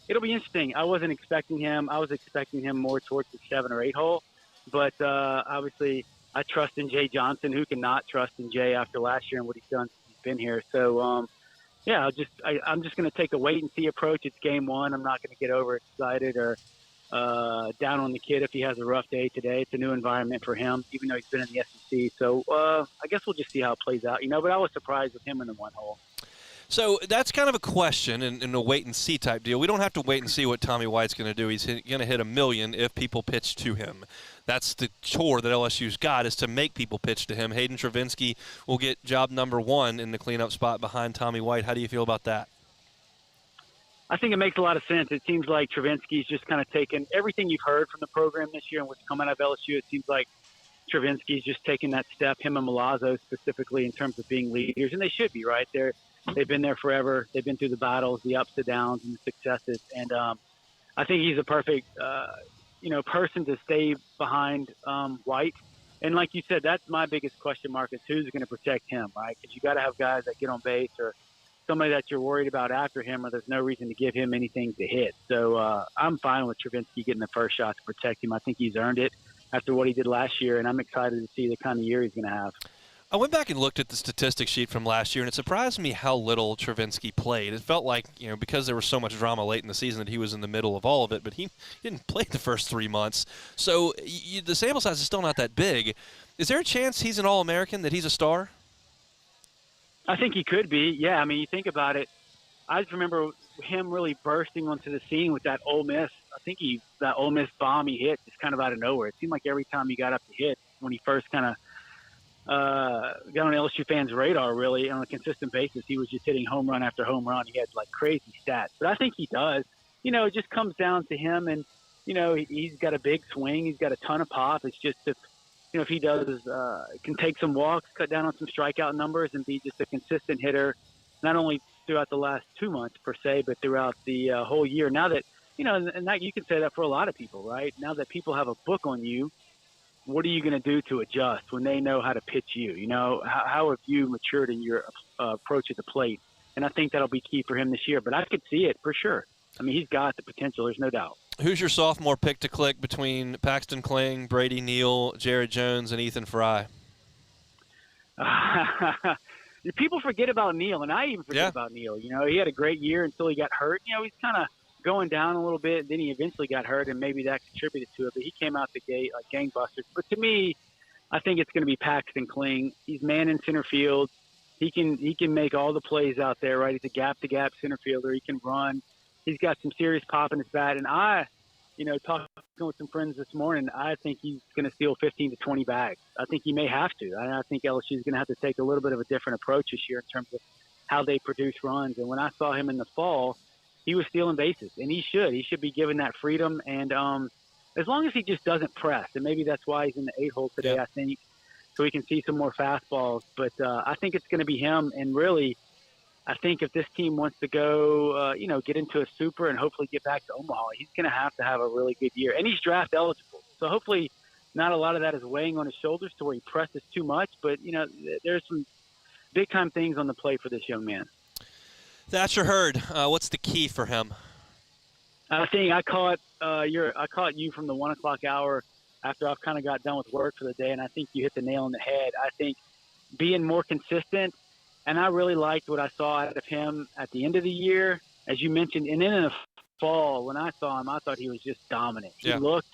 it'll be interesting. I wasn't expecting him. I was expecting him more towards the 7 or 8 hole. But obviously, I trust in Jay Johnson. Who cannot trust in Jay after last year and what he's done since he's been here? So, yeah, I'm just going to take a wait-and-see approach. It's game one. I'm not going to get overexcited or down on the kid if he has a rough day today. It's a new environment for him, even though he's been in the SEC. So I guess we'll just see how it plays out. You know, but I was surprised with him in the 1 hole. So that's kind of a question and a wait-and-see type deal. We don't have to wait and see what Tommy White's going to do. He's going to hit 1 million if people pitch to him. That's the chore that LSU's got, is to make people pitch to him. Hayden Travinski will get job number 1 in the cleanup spot behind Tommy White. How do you feel about that? I think it makes a lot of sense. It seems like Travinski's just kind of taken everything you've heard from the program this year and what's come out of LSU. It seems like Travinski's just taken that step, him and Milazzo specifically, in terms of being leaders, and they should be, right? They've been there forever. They've been through the battles, the ups and downs, and the successes. And I think he's a perfect, person to stay behind White. And like you said, that's my biggest question mark is who's going to protect him, right? Because you got to have guys that get on base or somebody that you're worried about after him, or there's no reason to give him anything to hit. So I'm fine with Travinski getting the first shot to protect him. I think he's earned it after what he did last year, and I'm excited to see the kind of year he's going to have. I went back and looked at the statistics sheet from last year, and it surprised me how little Travinski played. It felt like, because there was so much drama late in the season that he was in the middle of all of it, but he didn't play the first 3 months. So the sample size is still not that big. Is there a chance he's an All-American, that he's a star? I think he could be. Yeah, I mean, you think about it. I just remember him really bursting onto the scene with that Ole Miss. I think that Ole Miss bomb he hit just kind of out of nowhere. It seemed like every time he got up to hit, when he first kind of got on LSU fans' radar, really, on a consistent basis, he was just hitting home run after home run. He had, crazy stats. But I think he does. It just comes down to him, and, he's got a big swing. He's got a ton of pop. It's just if he does, can take some walks, cut down on some strikeout numbers, and be just a consistent hitter, not only throughout the last 2 months, per se, but throughout the whole year. Now that, and that you can say that for a lot of people, right? Now that people have a book on you, what are you going to do to adjust when they know how to pitch you? How have you matured in your approach at the plate? And I think that'll be key for him this year. But I could see it for sure. I mean, he's got the potential. There's no doubt. Who's your sophomore pick to click between Paxton Kling, Brady Neal, Jared Jones, and Ethan Fry? People forget about Neal, and I even forget about Neal. He had a great year until he got hurt. He's kind of going down a little bit. Then he eventually got hurt, and maybe that contributed to it. But he came out the gate like gangbusters. But to me, I think it's going to be Paxton Kling. He's man in center field. He can make all the plays out there, right? He's a gap-to-gap center fielder. He can run. He's got some serious pop in his bat. And talking with some friends this morning, I think he's going to steal 15 to 20 bags. I think he may have to. I think LSU is going to have to take a little bit of a different approach this year in terms of how they produce runs. And when I saw him in the fall, he was stealing bases, and he should. He should be given that freedom. And as long as he just doesn't press, and maybe that's why he's in the 8 hole today, I think, so we can see some more fastballs. But I think it's going to be him. And really, I think if this team wants to go, get into a super and hopefully get back to Omaha, he's going to have a really good year. And he's draft eligible. So hopefully not a lot of that is weighing on his shoulders to where he presses too much. But, there's some big-time things on the plate for this young man. Thatcher Hurd, what's the key for him? I think I caught you from the 1 o'clock hour after I've kind of got done with work for the day, and I think you hit the nail on the head. I think being more consistent, and I really liked what I saw out of him at the end of the year, as you mentioned, and then in the fall when I saw him, I thought he was just dominant. He looked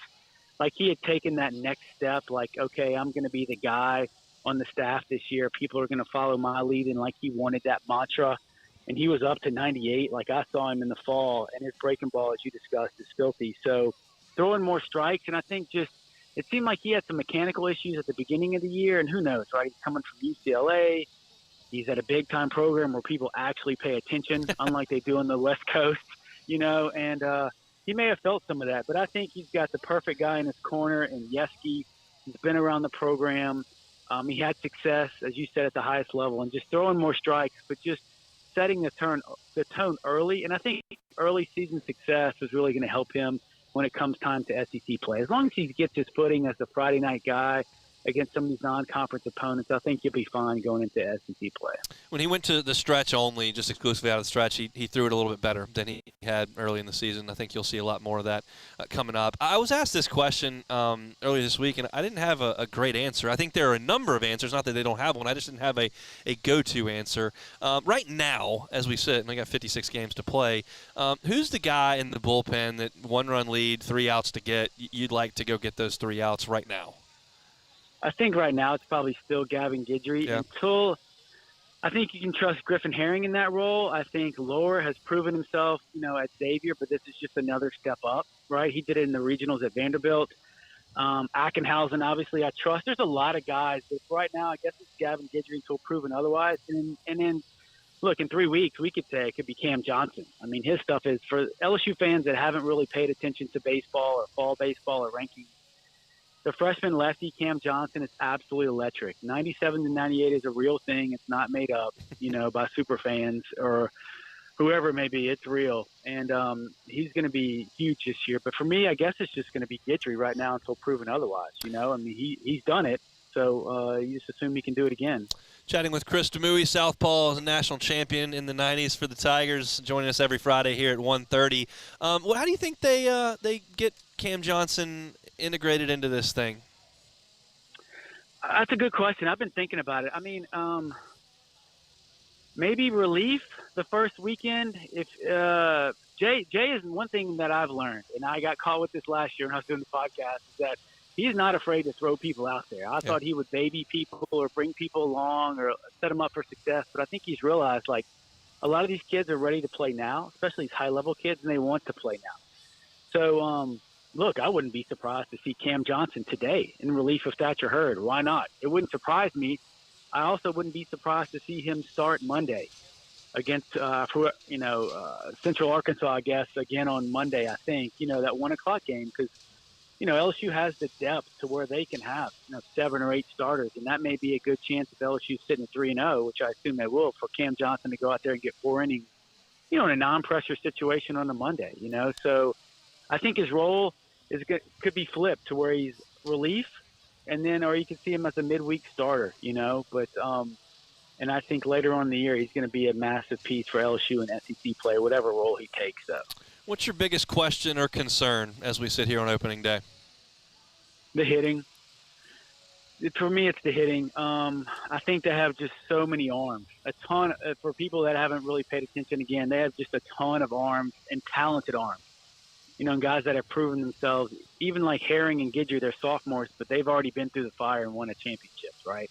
like he had taken that next step, like, okay, I'm going to be the guy on the staff this year. People are going to follow my lead, and like he wanted that mantra. And he was up to 98, like I saw him in the fall, and his breaking ball, as you discussed, is filthy. So throwing more strikes, and I think just it seemed like he had some mechanical issues at the beginning of the year, and who knows, right? He's coming from UCLA. He's at a big-time program where people actually pay attention, unlike they do on the West Coast, and he may have felt some of that. But I think he's got the perfect guy in his corner in Yeski. He's been around the program. He had success, as you said, at the highest level, and just throwing more strikes, but just setting the tone early, and I think early season success is really going to help him when it comes time to SEC play. As long as he gets his footing as a Friday night guy against some of these non-conference opponents, I think he'll be fine going into SEC play. When he went to the stretch only, just exclusively out of the stretch, he threw it a little bit better than he had early in the season. I think you'll see a lot more of that coming up. I was asked this question earlier this week, and I didn't have a great answer. I think there are a number of answers, not that they don't have one. I just didn't have a go-to answer. Right now, as we sit, and we got 56 games to play, who's the guy in the bullpen that one-run lead, 3 outs to get, you'd like to go get those 3 outs right now? I think right now it's probably still Gavin Guidry until I think you can trust Griffin Herring in that role. I think Lohr has proven himself, at Xavier, but this is just another step up, right? He did it in the regionals at Vanderbilt. Ackenhausen, obviously, I trust. There's a lot of guys, but right now I guess it's Gavin Guidry until proven otherwise. And then, look, in 3 weeks, we could say it could be Cam Johnson. I mean, his stuff is, for LSU fans that haven't really paid attention to baseball or fall baseball or rankings, the freshman lefty, Cam Johnson, is absolutely electric. 97 to 98 is a real thing. It's not made up, by super fans or whoever it may be. It's real. And he's going to be huge this year. But for me, I guess it's just going to be Guidry right now until proven otherwise. He's done it. So you just assume he can do it again. Chatting with Chris Demouy, Southpaw, is a national champion in the 90s for the Tigers, joining us every Friday here at 1:30. How do you think they get Cam Johnson integrated into this thing? That's a good question. I've been thinking about it. I mean, maybe relief the first weekend. If Jay is one thing that I've learned, and I got caught with this last year when I was doing the podcast, is that he's not afraid to throw people out there. I thought he would baby people or bring people along or set them up for success, but I think he's realized, like, a lot of these kids are ready to play now, especially these high-level kids, and they want to play now. So, look, I wouldn't be surprised to see Cam Johnson today in relief of Thatcher Hurd. Why not? It wouldn't surprise me. I also wouldn't be surprised to see him start Monday against, Central Arkansas, I guess, again on Monday, I think, that 1 o'clock game, because, LSU has the depth to where they can have, 7 or 8 starters, and that may be a good chance if LSU's sitting at 3-0, which I assume they will, for Cam Johnson to go out there and get 4 innings, in a non-pressure situation on a Monday, So I think his role could be flipped to where he's relief, or you could see him as a midweek starter, But and I think later on in the year he's going to be a massive piece for LSU and SEC play, whatever role he takes. Though. What's your biggest question or concern as we sit here on opening day? The hitting. For me, it's the hitting. I think they have just so many arms. A ton. For people that haven't really paid attention, again, they have just a ton of arms and talented arms. And guys that have proven themselves, even like Herring and Guidry, they're sophomores, but they've already been through the fire and won a championship, right?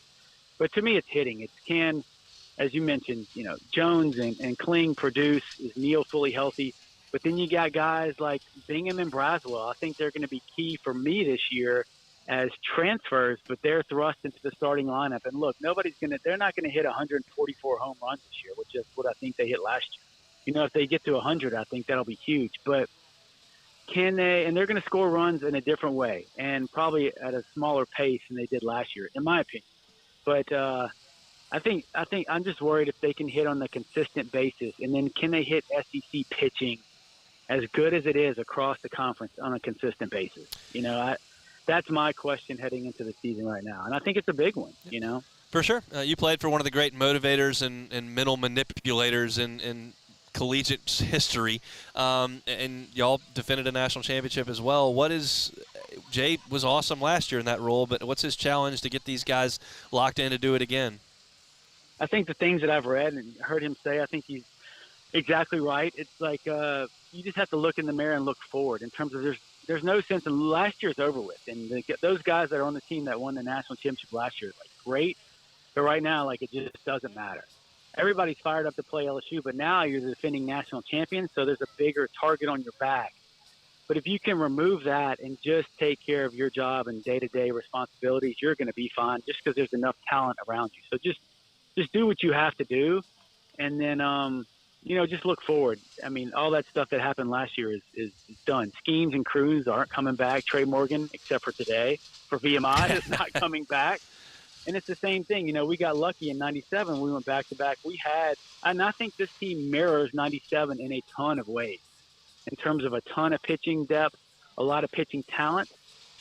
But to me, it's hitting. It's can, as you mentioned, Jones and Kling produce. Is Neal fully healthy? But then you got guys like Bingham and Braswell. I think they're going to be key for me this year as transfers, but they're thrust into the starting lineup. And look, they're not going to hit 144 home runs this year, which is what I think they hit last year. If they get to 100, I think that'll be huge. But can they, and they're going to score runs in a different way and probably at a smaller pace than they did last year, in my opinion. But I think I'm just worried if they can hit on a consistent basis, and then can they hit SEC pitching as good as it is across the conference on a consistent basis? That's my question heading into the season right now, and I think it's a big one. For sure. You played for one of the great motivators and mental manipulators in collegiate history, and y'all defended a national championship as well. Jay was awesome last year in that role, but what's his challenge to get these guys locked in to do it again? I think the things that I've read and heard him say, I think he's exactly right. It's like you just have to look in the mirror and look forward in terms of there's no sense in last year's over with. And those guys that are on the team that won the national championship last year, great. But right now, it just doesn't matter. Everybody's fired up to play LSU, but now you're the defending national champion, so there's a bigger target on your back. But if you can remove that and just take care of your job and day-to-day responsibilities, you're going to be fine just because there's enough talent around you. So just do what you have to do, and then just look forward. I mean, all that stuff that happened last year is done. Schemes and crews aren't coming back. Trey Morgan, except for today, for VMI, is not coming back. And it's the same thing. You know, we got lucky in 97. We went back-to-back. And I think this team mirrors 97 in a ton of ways in terms of a ton of pitching depth, a lot of pitching talent.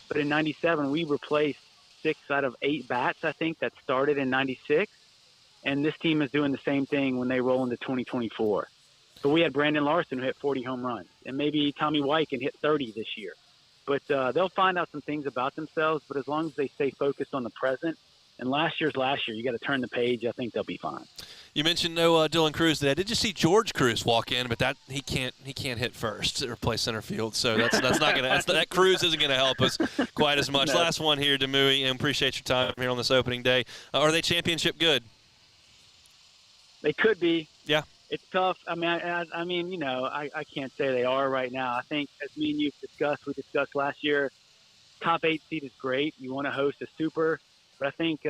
But in 97, we replaced 6 out of 8 bats, I think, that started in 96. And this team is doing the same thing when they roll into 2024. So we had Brandon Larson who hit 40 home runs, and maybe Tommy White can hit 30 this year. But they'll find out some things about themselves, but as long as they stay focused on the present, and last year, you got to turn the page, I think they'll be fine. You mentioned no Dylan Cruz today. Did you see George Cruz walk in? But that he can't hit first or play center field. So that's not gonna that Cruz isn't gonna help us quite as much. No. Last one here, Demui, and appreciate your time here on this opening day. Are they championship good? They could be. Yeah. It's tough. I mean, you know, I can't say they are right now. I think, as me and you we discussed last year, top 8 seed is great. You want to host a super, but I think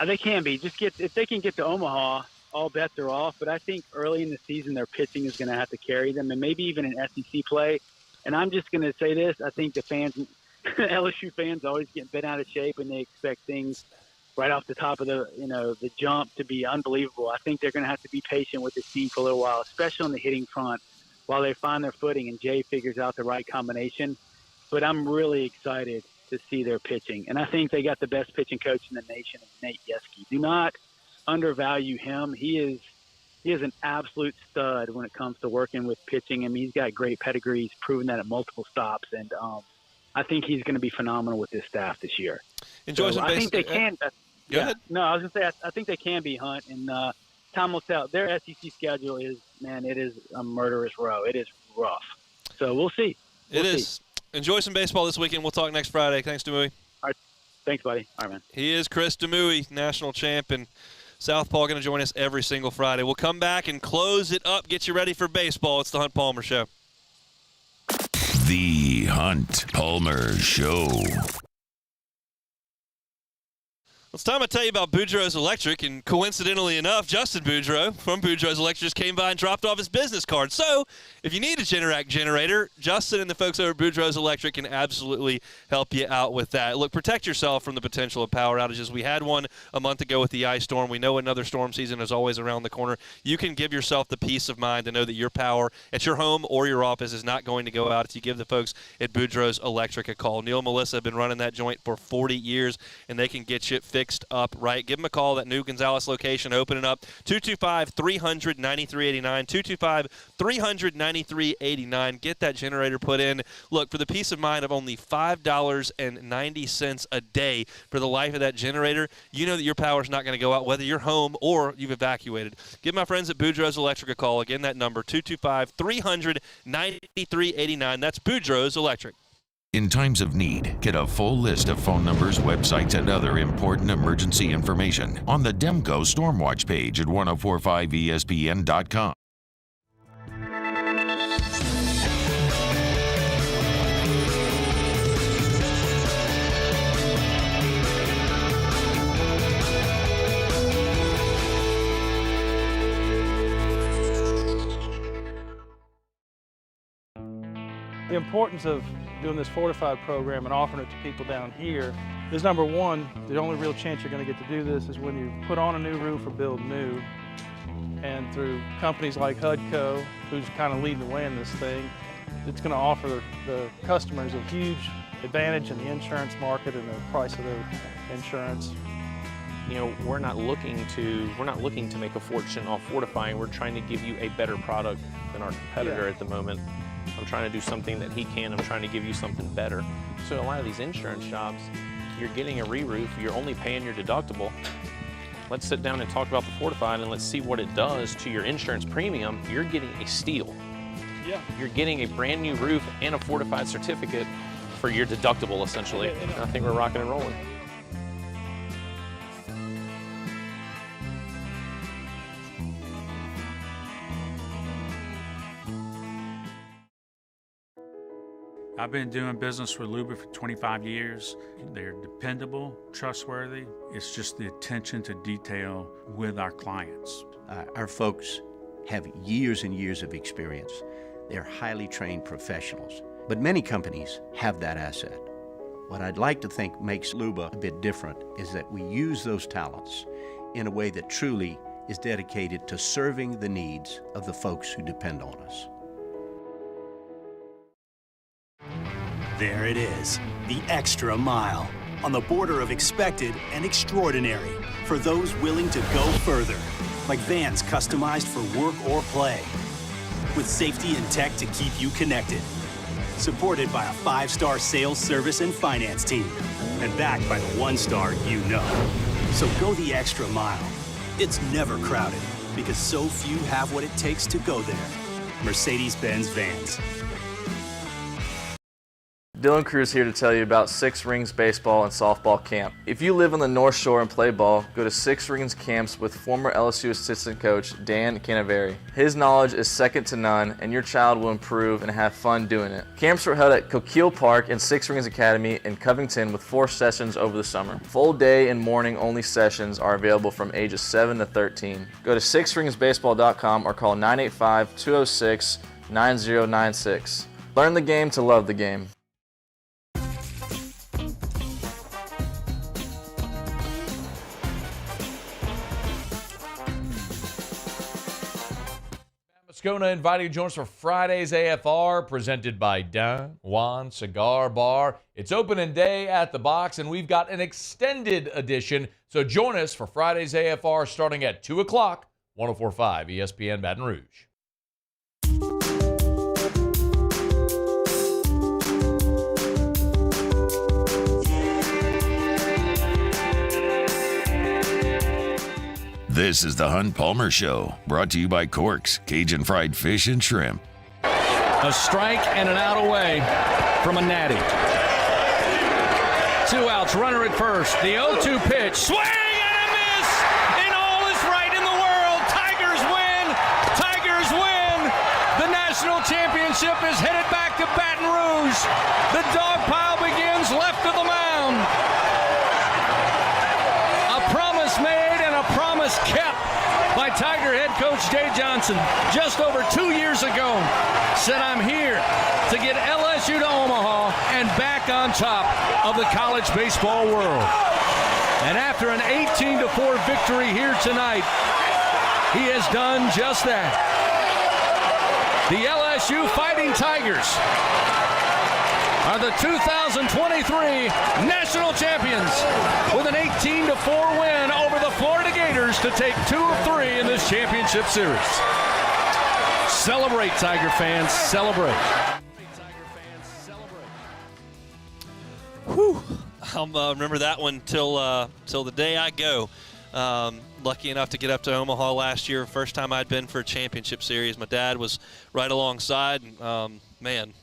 they can be. If they can get to Omaha, all bets are off. But I think early in the season, their pitching is going to have to carry them, and maybe even in SEC play. And I'm just going to say this: I think the fans, LSU fans, always get bent out of shape, and they expect things right off the top of the jump to be unbelievable. I think they're going to have to be patient with this team for a little while, especially on the hitting front, while they find their footing and Jay figures out the right combination. But I'm really excited to see their pitching. And I think they got the best pitching coach in the nation, Nate Yeskie. Do not undervalue him. He is an absolute stud when it comes to working with pitching. I mean, he's got great pedigree. He's proven that at multiple stops. And I think he's going to be phenomenal with this staff this year. Enjoy some I think they can. Go ahead. No, I was going to say, I think they can be, Hunt, and time will tell. Their SEC schedule is, man, it is a murderous row. It is rough. So we'll see. It is. Enjoy some baseball this weekend. We'll talk next Friday. Thanks, Demui. All right. Thanks, buddy. All right, man. He is Chris Demui, national champ, and Southpaw going to join us every single Friday. We'll come back and close it up, get you ready for baseball. It's the Hunt Palmer Show. The Hunt Palmer Show. It's time I tell you about Boudreaux's Electric, and coincidentally enough, Justin Boudreaux from Boudreaux's Electric just came by and dropped off his business card. So if you need a Generac generator, Justin and the folks over at Boudreaux's Electric can absolutely help you out with that. Look, protect yourself from the potential of power outages. We had one a month ago with the ice storm. We know another storm season is always around the corner. You can give yourself the peace of mind to know that your power at your home or your office is not going to go out if you give the folks at Boudreaux's Electric a call. Neil and Melissa have been running that joint for 40 years, and they can get you fixed up right. Give them a call. That new Gonzales location opening up. 225-300-9389. 225-300-9389. Get that generator put in. Look, for the peace of mind of only $5.90 a day for the life of that generator, you know that your power is not going to go out whether you're home or you've evacuated. Give my friends at Boudreaux's Electric a call. Again, that number, 225-300-9389. That's Boudreaux's Electric. In times of need, get a full list of phone numbers, websites, and other important emergency information on the Demco Stormwatch page at 1045ESPN.com. The importance of doing this fortified program and offering it to people down here is, number one, the only real chance you're going to get to do this is when you put on a new roof or build new. And through companies like HUDCO, who's kind of leading the way in this thing, it's going to offer the customers a huge advantage in the insurance market and the price of their insurance. You know, we're not looking to make a fortune off fortifying. We're trying to give you a better product than our competitor at the moment. I'm trying to do something that he can. I'm trying to give you something better. So a lot of these insurance jobs, you're getting a re-roof, you're only paying your deductible. Let's sit down and talk about the fortified and let's see what it does to your insurance premium. You're getting a steal. Yeah. You're getting a brand new roof and a fortified certificate for your deductible, essentially. I think we're rocking and rolling. I've been doing business with Luba for 25 years. They're dependable, trustworthy. It's just the attention to detail with our clients. Our folks have years and years of experience. They're highly trained professionals. But many companies have that asset. What I'd like to think makes Luba a bit different is that we use those talents in a way that truly is dedicated to serving the needs of the folks who depend on us. There it is, the extra mile, on the border of expected and extraordinary for those willing to go further, like vans customized for work or play, with safety and tech to keep you connected. Supported by a 5-star sales, service, and finance team, and backed by the 1-star you know. So go the extra mile. It's never crowded, because so few have what it takes to go there. Mercedes-Benz Vans. Dylan Cruz here to tell you about Six Rings Baseball and Softball Camp. If you live on the North Shore and play ball, go to Six Rings Camps with former LSU assistant coach Dan Canaveri. His knowledge is second to none, and your child will improve and have fun doing it. Camps were held at Coquille Park and Six Rings Academy in Covington with 4 sessions over the summer. Full day and morning only sessions are available from ages 7 to 13. Go to sixringsbaseball.com or call 985-206-9096. Learn the game to love the game. Moscona inviting you to join us for Friday's AFR, presented by Don Juan Cigar Bar. It's opening day at the box, and we've got an extended edition. So join us for Friday's AFR starting at 2 o'clock, 104.5 ESPN Baton Rouge. This is the Hunt Palmer Show, brought to you by Corks, Cajun Fried Fish and Shrimp. A strike and an out away from a natty. 2 outs, runner at first. The 0-2 pitch. Swing and a miss! And all is right in the world. Tigers win! Tigers win! The national championship is headed back to Baton Rouge. The dog pile begins left of the mound. A promise made and a promise kept by Tiger head coach Jay Johnson just over 2 years ago. Said, I'm here to get LSU to Omaha and back on top of the college baseball world. And after an 18-4 victory here tonight, he has done just that. The LSU Fighting Tigers are the 2023 national champions with an 18-4 win over the Florida Gators to take 2 of 3 in this championship series. Celebrate, Tiger fans, celebrate. Whew. I'll remember that one till the day I go. Lucky enough to get up to Omaha last year. First time I'd been for a championship series. My dad was right alongside. Man,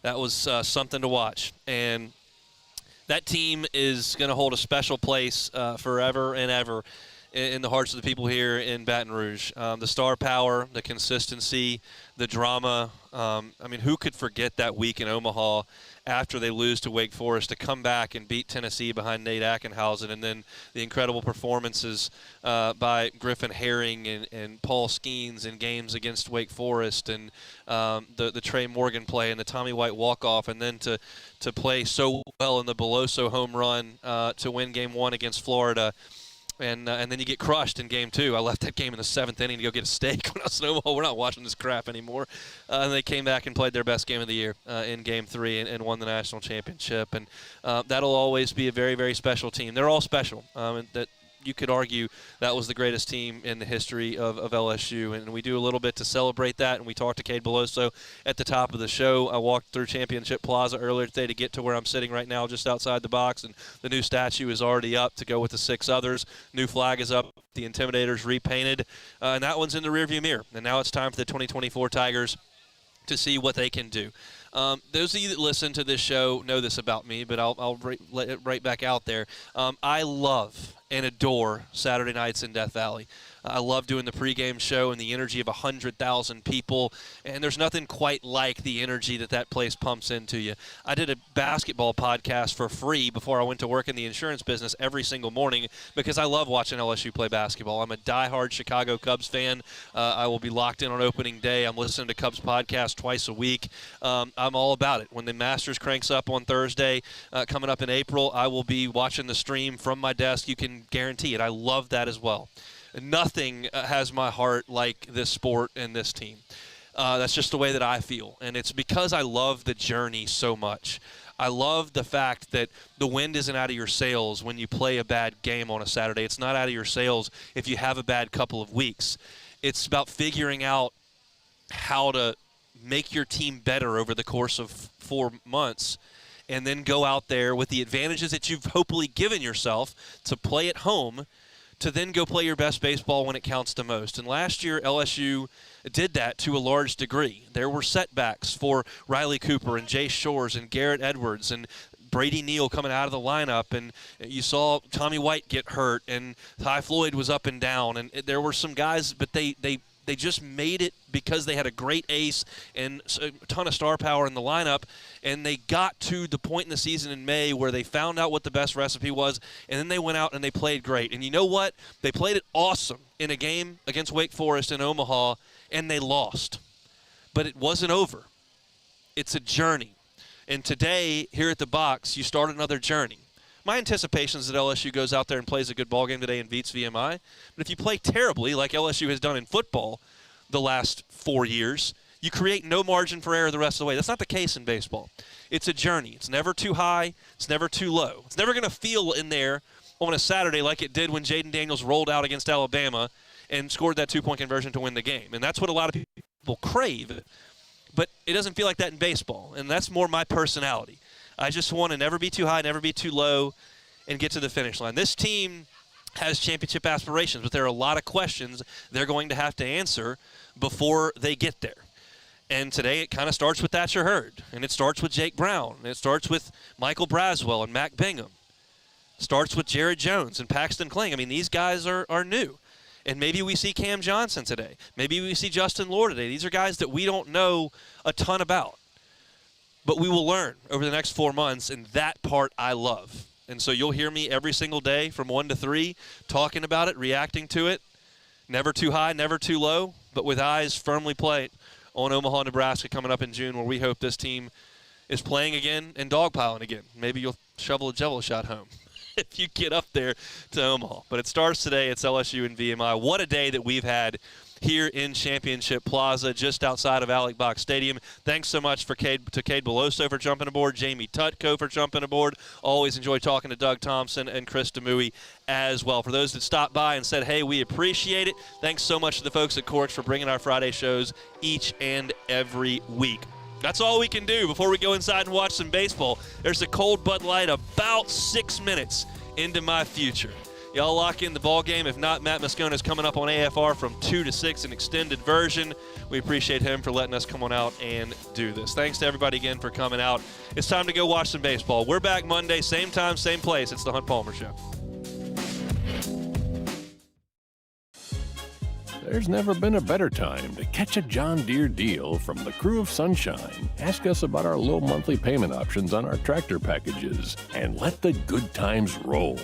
that was something to watch. And that team is going to hold a special place forever and ever in the hearts of the people here in Baton Rouge. The star power, the consistency, the drama. I mean, who could forget that week in Omaha after they lose to Wake Forest to come back and beat Tennessee behind Nate Ackenhausen, and then the incredible performances by Griffin Herring and Paul Skeens in games against Wake Forest, and the Trey Morgan play and the Tommy White walk-off, and then to play so well in the Beloso home run to win Game 1 against Florida. And then you get crushed in Game 2. I left that game in the 7th inning to go get a steak when I was in Omaha. We're not watching this crap anymore. And they came back and played their best game of the year in Game 3 and won the national championship. And that'll always be a very, very special team. They're all special. And that you could argue that was the greatest team in the history of LSU. And we do a little bit to celebrate that. And we talked to Cade Beloso at the top of the show. I walked through Championship Plaza earlier today to get to where I'm sitting right now, just outside the box. And the new statue is already up to go with the 6 others. New flag is up. The Intimidators repainted. And that one's in the rearview mirror. And now it's time for the 2024 Tigers to see what they can do. Those of you that listen to this show know this about me, but I'll let it right back out there. I love and adore Saturday nights in Death Valley. I love doing the pregame show and the energy of 100,000 people, and there's nothing quite like the energy that place pumps into you. I did a basketball podcast for free before I went to work in the insurance business every single morning because I love watching LSU play basketball. I'm a diehard Chicago Cubs fan. I will be locked in on opening day. I'm listening to Cubs podcast twice a week. I'm all about it. When the Masters cranks up on Thursday, coming up in April, I will be watching the stream from my desk. You can guarantee it. I love that as well. Nothing has my heart like this sport and this team. That's just the way that I feel, and it's because I love the journey so much. I love the fact that the wind isn't out of your sails when you play a bad game on a Saturday. It's not out of your sails if you have a bad couple of weeks. It's about figuring out how to make your team better over the course of 4 months and then go out there with the advantages that you've hopefully given yourself to play at home to then go play your best baseball when it counts the most. And last year, LSU did that to a large degree. There were setbacks for Riley Cooper and Jay Shores and Garrett Edwards and Brady Neal coming out of the lineup, and you saw Tommy White get hurt, and Ty Floyd was up and down, and there were some guys, but they just made it because they had a great ace and a ton of star power in the lineup, and they got to the point in the season in May where they found out what the best recipe was, and then they went out and they played great. And you know what? They played it awesome in a game against Wake Forest in Omaha, and they lost. But it wasn't over. It's a journey. And today, here at the box, you start another journey. My anticipation is that LSU goes out there and plays a good ball game today and beats VMI. But if you play terribly, like LSU has done in football the last 4 years, you create no margin for error the rest of the way. That's not the case in baseball. It's a journey. It's never too high. It's never too low. It's never going to feel in there on a Saturday like it did when Jaden Daniels rolled out against Alabama and scored that 2-point conversion to win the game. And that's what a lot of people crave. But it doesn't feel like that in baseball, and that's more my personality. I just want to never be too high, never be too low, and get to the finish line. This team has championship aspirations, but there are a lot of questions they're going to have to answer before they get there. And today it kind of starts with Thatcher Hurd, and it starts with Jake Brown, and it starts with Michael Braswell and Mac Bingham. It starts with Jared Jones and Paxton Kling. I mean, these guys are new. And maybe we see Cam Johnson today. Maybe we see Justin Lore today. These are guys that we don't know a ton about. But we will learn over the next 4 months, and that part I love. And so you'll hear me every single day from 1 to 3 talking about it, reacting to it. Never too high, never too low, but with eyes firmly played on Omaha, Nebraska coming up in June, where we hope this team is playing again and dogpiling again. Maybe you'll shovel a jello shot home if you get up there to Omaha. But it starts today. It's LSU and VMI. What a day that we've had here in Championship Plaza, just outside of Alex Box Stadium. Thanks so much to Cade Beloso for jumping aboard, Jamie Tutko for jumping aboard. Always enjoy talking to Doug Thompson and Chris Demouy as well. For those that stopped by and said, hey, we appreciate it, thanks so much to the folks at Corks for bringing our Friday shows each and every week. That's all we can do before we go inside and watch some baseball. There's a cold Bud Light about 6 minutes into my future. Y'all lock in the ball game. If not, Matt Moscona is coming up on AFR from 2 to 6, an extended version. We appreciate him for letting us come on out and do this. Thanks to everybody again for coming out. It's time to go watch some baseball. We're back Monday, same time, same place. It's the Hunt Palmer Show. There's never been a better time to catch a John Deere deal from the crew of Sunshine. Ask us about our low monthly payment options on our tractor packages and let the good times roll.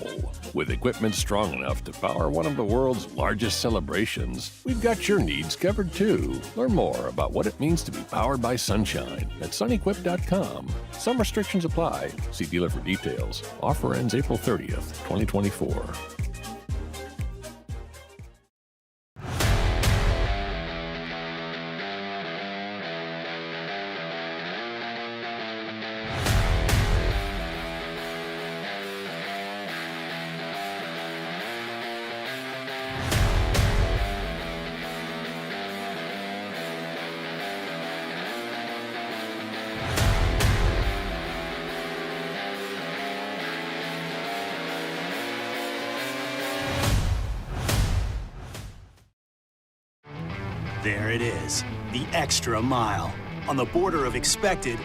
With equipment strong enough to power one of the world's largest celebrations, we've got your needs covered too. Learn more about what it means to be powered by Sunshine at sunequip.com. Some restrictions apply. See dealer for details. Offer ends April 30th, 2024. There it is, the extra mile, on the border of expected